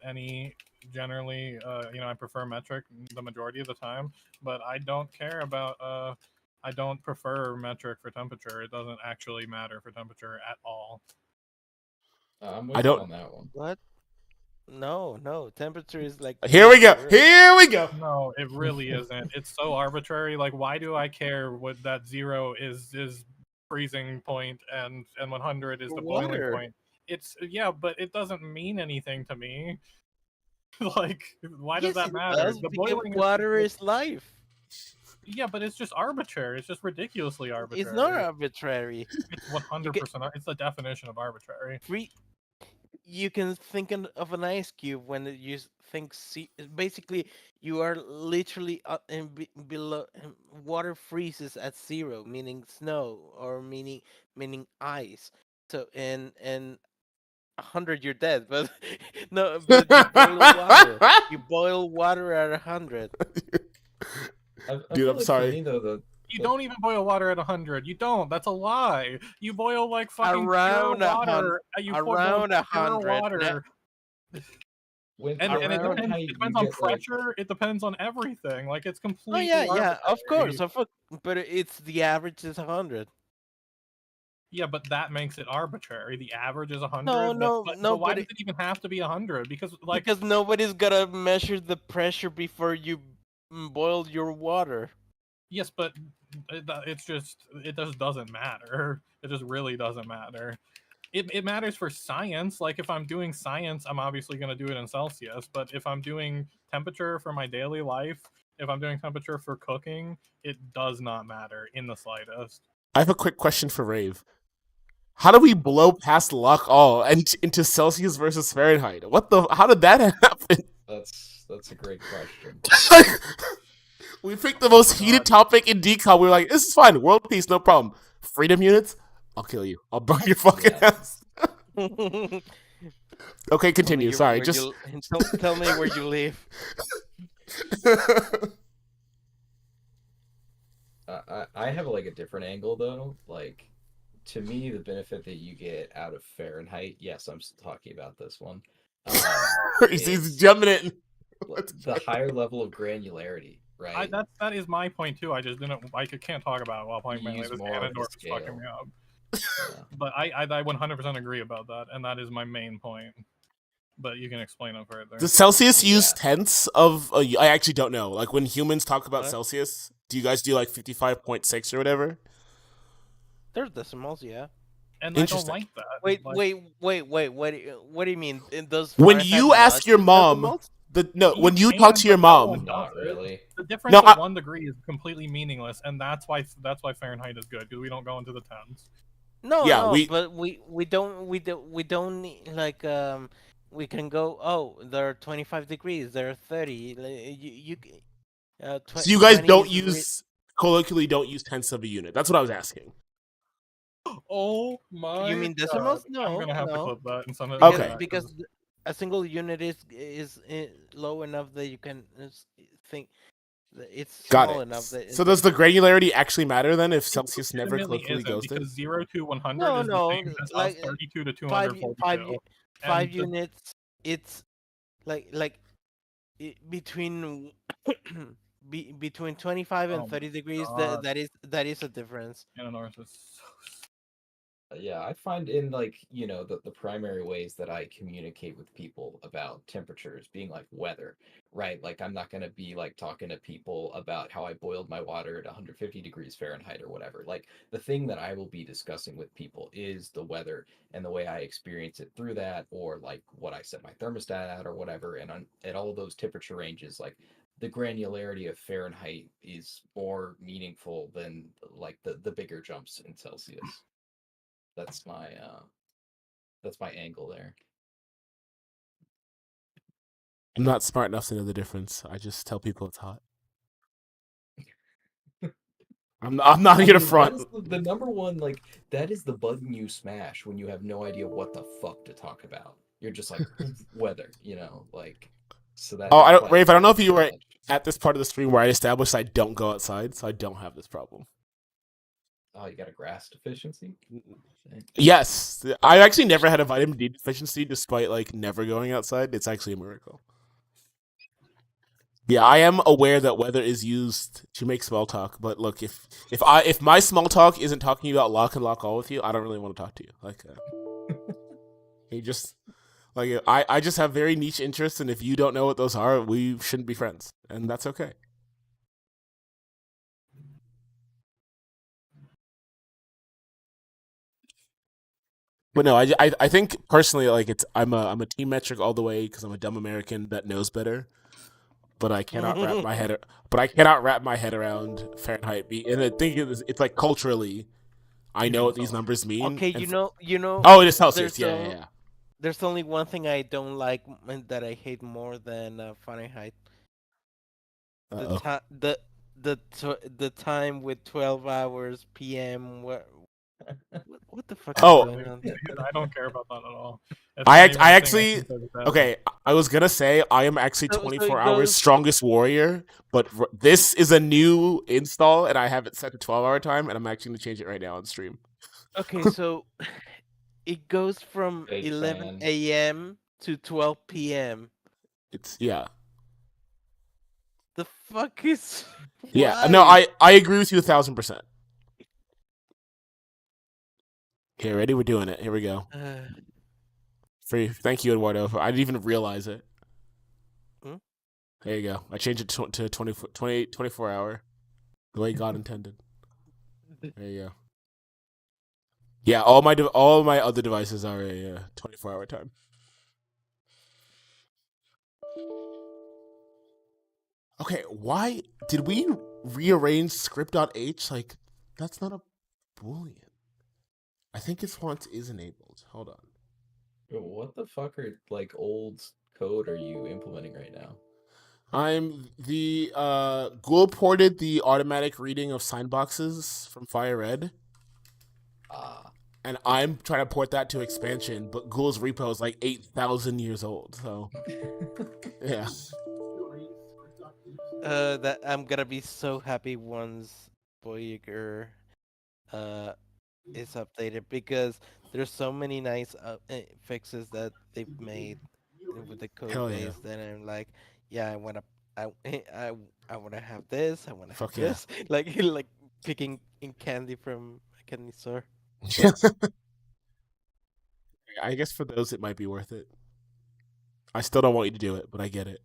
any. Generally, I prefer metric the majority of the time, but I don't care about. I don't prefer metric for temperature. It doesn't actually matter for temperature at all. I'm with you on that one. What? No. Temperature is like. Here we go. No, it really isn't. It's so arbitrary. Like, why do I care what that 0 is freezing point and 100 is the boiling point? But it doesn't mean anything to me. Like, why does that matter? The boiling water is life. Yeah, but it's just arbitrary. It's just ridiculously arbitrary. It's not arbitrary. It's 100%. It's the definition of arbitrary. You can think of an ice cube when you think basically you are literally below. Water freezes at 0, meaning snow, or meaning ice. So in 100 you're dead, but no, but you boil water. You boil water at 100. Dude, I'm sorry. For me, though, You don't even boil water at 100. You don't. That's a lie. You boil like fucking Around pure water. You boil around pure 100. water. With And it Fahrenheit, depends, you it depends on get, like, pressure. It depends on everything. Like it's Oh completely. yeah, of course, arbitrary. but it's the average is 100. Yeah, but that makes it arbitrary. The average is 100. No, But why but does it even have to be 100? Because like because nobody's gonna measure the pressure before you boil your water. yes, but it just doesn't matter. It just really doesn't matter. It matters for science. Like if I'm doing science, I'm obviously going to do it in Celsius. But if I'm doing temperature for my daily life, if I'm doing temperature for cooking, it does not matter in the slightest. I have a quick question for Rave. How do we blow past Lock All and into Celsius versus Fahrenheit? How did that happen? That's a great question. We picked the most heated topic in DCOM. We were like, this is fine. World peace, no problem. Freedom units? I'll kill you. I'll burn your fucking ass. Okay, continue. Sorry. Just tell me where you live. I have like a different angle though. Like, to me, the benefit that you get out of Fahrenheit, yes, I'm still talking about this one. He's jumping in. The higher level of granularity, right? That is my point too. I just can't talk about it while playing Melee. This Ganondorf is fucking me up. Yeah. But I 100% agree about that, and that is my main point. But you can explain it further. Does Celsius use tenths of? I actually don't know. Like when humans talk about What? Celsius, do you guys do like 55.6 or whatever? There's decimals, yeah. And I don't like that. Wait. What do you mean? When you ask your mom, when you talk to your mom, not really. The difference of 1 degree is completely meaningless, and that's why Fahrenheit is good because we don't go into the tens. But we don't need, like we can go. Oh, there are 25 degrees. There are 30. So you guys don't use colloquially don't use tenths of a unit. That's what I was asking. Oh my! You mean decimals? God. No, I'm gonna have to clip that and send it. Okay. Because a single unit is low enough that you can think that it's small enough that. So does the granularity actually matter then if Celsius never colloquially goes because 0 to 100 No, is the same as like 32 to 242. Five units. It's like between between 25 and 30 degrees. That is a difference. Ganondorf is so. Yeah, I find in like, the primary ways that I communicate with people about temperatures being like weather, right? Like I'm not going to be like talking to people about how I boiled my water at 150 degrees Fahrenheit or whatever. Like the thing that I will be discussing with people is the weather and the way I experience it through that, or like what I set my thermostat at or whatever. And at all of those temperature ranges, like the granularity of Fahrenheit is more meaningful than like the bigger jumps in Celsius. That's my angle there. I'm not smart enough to know the difference. I just tell people it's hot. I'm not here to front. The number one, like, that is the button you smash when you have no idea what the fuck to talk about. You're just like weather, like. So that. Oh, Rave, I don't know if you were at this part of the stream where I established I don't go outside, so I don't have this problem. Oh, you got a grass deficiency? Yes. I actually never had a vitamin D deficiency despite like never going outside. It's actually a miracle. Yeah, I am aware that weather is used to make small talk, but look, if my small talk isn't talking about lock and lock all with you, I don't really want to talk to you. Like you just like I just have very niche interests, and if you don't know what those are, we shouldn't be friends. And that's okay. But no, I think personally, like I'm a team metric all the way because I'm a dumb American that knows better. But I cannot wrap my head around Fahrenheit. And I think it's like culturally, I know what these numbers mean. Okay, you know. Oh, it is Celsius. Yeah. There's only one thing I don't like and that I hate more than Fahrenheit. The time with 12 hours PM. What the fuck is going on? I don't care about that at all. I actually okay. I was gonna say I am actually So 24 it hours goes. strongest warrior, but this is a new install and I have it set to 12-hour time, and I'm actually gonna change it right now on stream. Okay, so it goes from Big 11 fan. a.m. to 12 p.m. It's yeah. The fuck is Yeah. No, why? I agree with you 1,000%. Okay, ready? We're doing it. Here we go. Free. Thank you, Eduardo. I didn't even realize it. Hmm? There you go. I changed it to 24 hour. The way God intended. There you go. Yeah, all my other devices are a 24-hour time. Okay, why did we rearrange script.h? Like, that's not a boolean. I think its font is enabled. Hold on. What the fuck are like old code are you implementing right now? I'm the Google ported the automatic reading of sign boxes from Fire Red. And I'm trying to port that to expansion, but Google's repo is like 8,000 years old. So, yeah. That I'm gonna be so happy once Voyager is updated because there's so many nice fixes that they've made with the code Hell yeah. base that I'm like, yeah, I I wanna have this, I wanna have Fuck yeah. this, like picking in candy from a candy store. I guess for those it might be worth it. I still don't want you to do it, but I get it.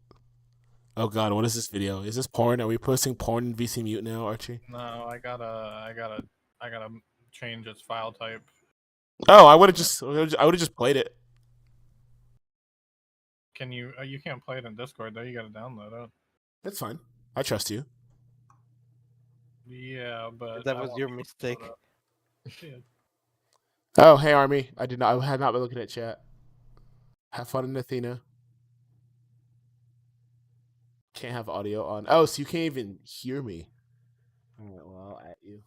Oh god, what is this video? Is this porn? Are we posting porn in VC Mute now, Archie? No, I gotta change its file type. Oh, I would have just played it. Can you? You can't play it in Discord though. You gotta download it. That's fine. I trust you. Yeah, but That I was want your people to mistake. know that. Yeah. Oh, hey Army. I had not been looking at chat. Have fun in Athena. Can't have audio on. Oh, so you can't even hear me. Alright, well, I'll at you.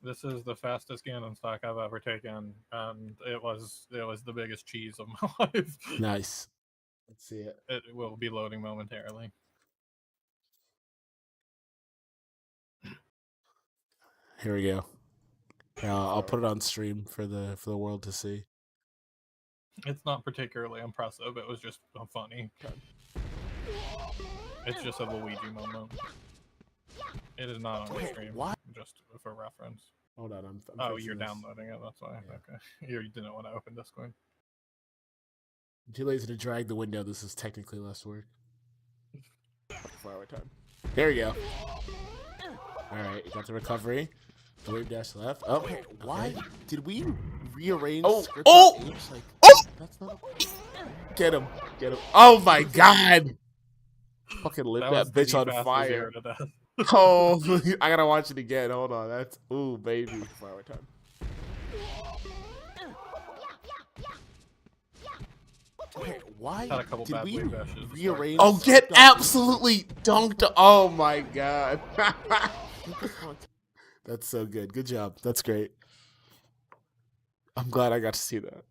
This is the fastest Ganon stock I've ever taken, and it was the biggest cheese of my life. Nice. Let's see it. It will be loading momentarily. Here we go. I'll put it on stream for the world to see. It's not particularly impressive. It was just funny. It's just a Luigi moment. It is not on the stream. What? Just for reference. Hold on, I'm Oh, fixing you're this. downloading it. That's why. Yeah. Okay. You didn't want to open Discord. I'm too lazy to drag the window. This is technically less work. 4-hour time. There we go. Alright, you got the recovery. The wave dash left. Oh, okay. Why did we rearrange script? Like, that's not a... Get him. Get him. Oh my god! Fucking lit that bitch on fire. Oh, I gotta watch it again. Hold on. That's... Ooh, baby. 4-hour time. Okay, why did we rearrange? Oh, get absolutely dunked! Oh my god! That's so good. Good job. That's great. I'm glad I got to see that.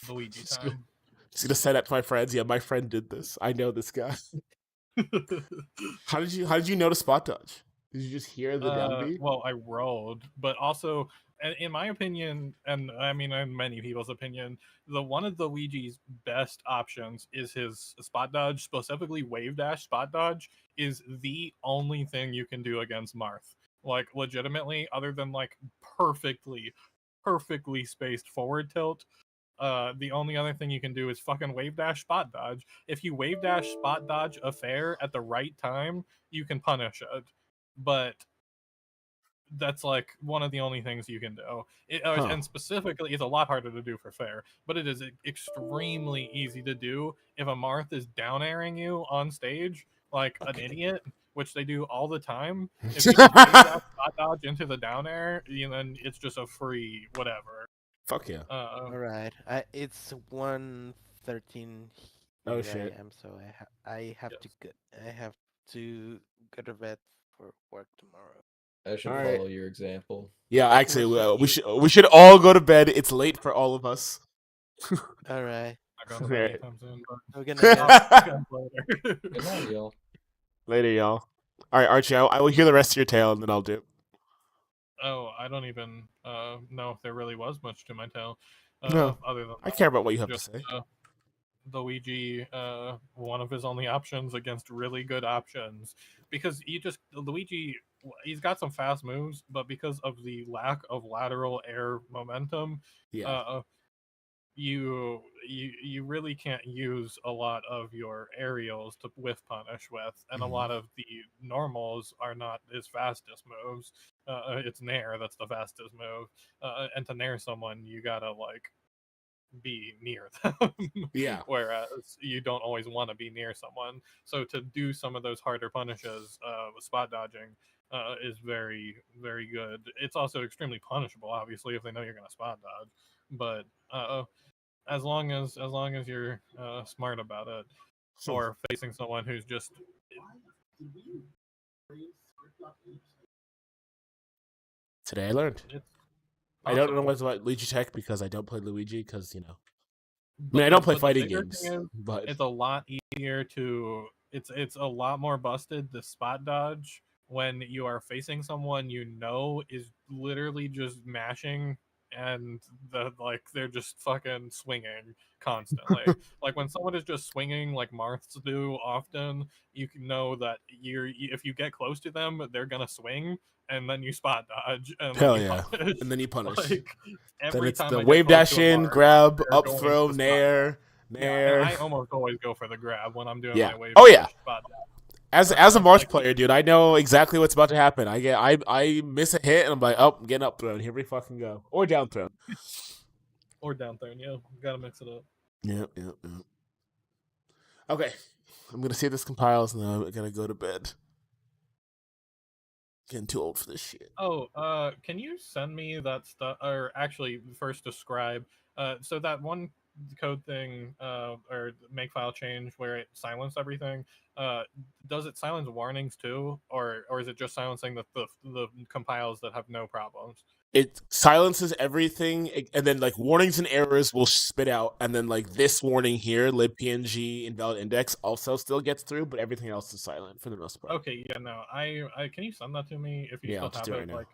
Luigi time. Just gonna send that to my friends. Yeah, my friend did this. I know this guy. How did you know to spot dodge? Did you just hear the down B? Well, I rolled, but also, in my opinion, and I mean in many people's opinion, one of the Luigi's best options is his spot dodge, specifically wave dash spot dodge, is the only thing you can do against Marth. Like, legitimately, other than like perfectly spaced forward tilt, the only other thing you can do is fucking wave dash spot dodge. If you wave dash spot dodge a fair at the right time, you can punish it. But that's like one of the only things you can do. And specifically, it's a lot harder to do for fair, but it is extremely easy to do if a Marth is down airing you on stage like an idiot, which they do all the time. If you just wave dash spot dodge into the down air, then it's just a free whatever. Fuck yeah. All right. It's 1:13. Oh shit. I am so I have to go to bed for work tomorrow. I should All right. follow your example. Yeah, actually, we should all go to bed. It's late for all of us. All right. Not going to bed anytime soon, but We're gonna talk to you guys later. Good night, y'all. Later, y'all. All right, Archie, I will hear the rest of your tale and then I'll do. Oh, I don't even know if there really was much to my tale. No, Other than I care about what you have to just say. Luigi, one of his only options against really good options, because Luigi, he's got some fast moves, but because of the lack of lateral air momentum, Yeah. You really can't use a lot of your aerials to whiff punish with, and a Mhm. lot of the normals are not his fastest moves. It's nair that's the fastest move, and to nair someone, you gotta like be near them. Yeah. Whereas you don't always want to be near someone. So to do some of those harder punishes with spot dodging is very, very good. It's also extremely punishable, obviously, if they know you're going to spot dodge. But as long as you're smart about it, or facing someone who's just Today I learned. it's I don't know possible. much about Luigi Tech because I don't play Luigi because, you know. But I don't play the fighting bigger games, thing is, but it's a lot easier to it's a lot more busted to spot dodge when you are facing someone you know is literally just mashing, and they're just fucking swinging constantly. Like when someone is just swinging like Marths do often, you can know that if you get close to them, they're gonna swing, and then you spot dodge, and then hell you yeah. punish. And then you punish. Like Then every it's time the I get wave close dash to a in, Marth, grab, they're up going throw, to spot nair, yeah, and I nair. almost always go for the grab when I'm doing Yeah. my wave Oh yeah. dash spot. As a March Like, player, dude, I know exactly what's about to happen. I miss a hit and I'm like, oh, I'm getting up thrown. Here we fucking go. Or down thrown. or down thrown, yeah. Gotta mix it up. Yep. Okay. I'm gonna see if this compiles and then I'm gonna go to bed. Getting too old for this shit. Oh, can you send me that stuff? Or actually, first describe. So that one code thing, or make file change where it silenced everything. Uh, does it silence warnings too, or is it just silencing the compiles that have no problems? It silences everything, and then like warnings and errors will spit out, and then like this warning here, libpng invalid index, also still gets through, but everything else is silent for the most part. Okay, yeah, no, I can you send that to me if you Yeah, I'll still just have do it it? right now. Like,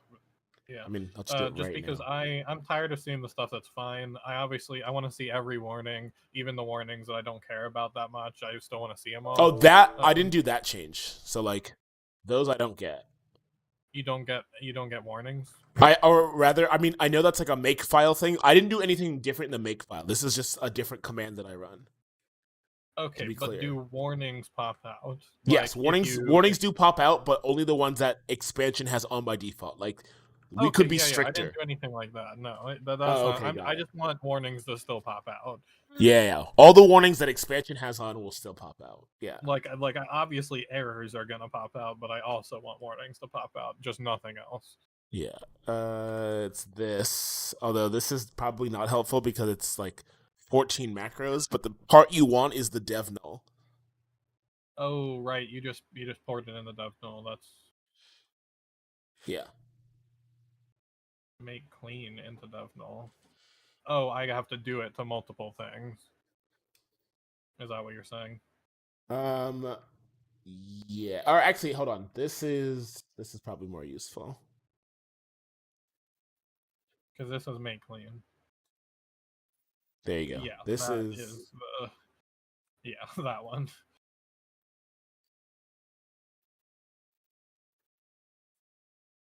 yeah. I mean, I'll just do it Just right because now. I'm tired of seeing the stuff that's fine. I want to see every warning, even the warnings that I don't care about that much. I still want to see them all. Oh, that I didn't do that change. So like, those I don't get. You don't get warnings. Or rather, I mean, I know that's like a make file thing. I didn't do anything different in the make file. This is just a different command that I run. Okay, be but clear. do warnings pop out? Yes, Like, warnings do pop out, but only the ones that expansion has on by default. Like, we could be yeah, I didn't stricter. do anything like that. No, that's Oh, not. okay, got I it. just want warnings to still pop out. Yeah. All the warnings that expansion has on will still pop out. Yeah. Like obviously errors are gonna pop out, but I also want warnings to pop out. Just nothing else. Yeah. It's this. Although this is probably not helpful because it's like 14 macros, but the part you want is the dev null. Oh right, you just poured it in the dev null. That's Yeah. make clean into dev null. Oh, I have to do it to multiple things. Is that what you're saying? Yeah. Or actually, hold on. This is probably more useful. Because this is make clean. There you go. Yeah, This that is yeah, that one.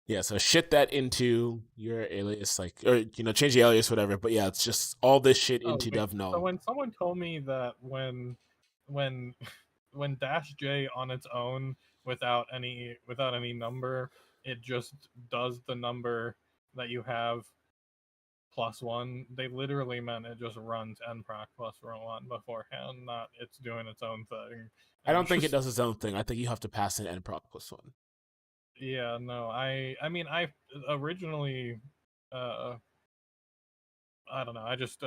yeah. So shit that into your alias, like, or change the alias, whatever. But yeah, it's just all this shit into dev null. So when someone told me that when dash j on its own without any number, it just does the number that you have +1, they literally meant it just runs nproc +1 beforehand, not it's doing its own thing. I don't think it does its own thing. I think you have to pass in nproc +1. Yeah, no, I mean, I originally, I don't know. It's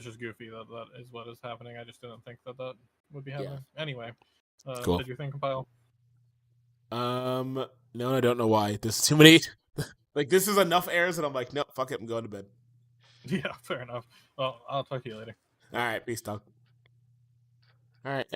just goofy that is what is happening. I just didn't think that would be happening. Yeah. Anyway, cool. Did you think compile? No, I don't know why. There's too many. Like, this is enough errors, and I'm like, no, fuck it, I'm going to bed. Yeah, fair enough. Well, I'll talk to you later. All right, peace, dog. All right.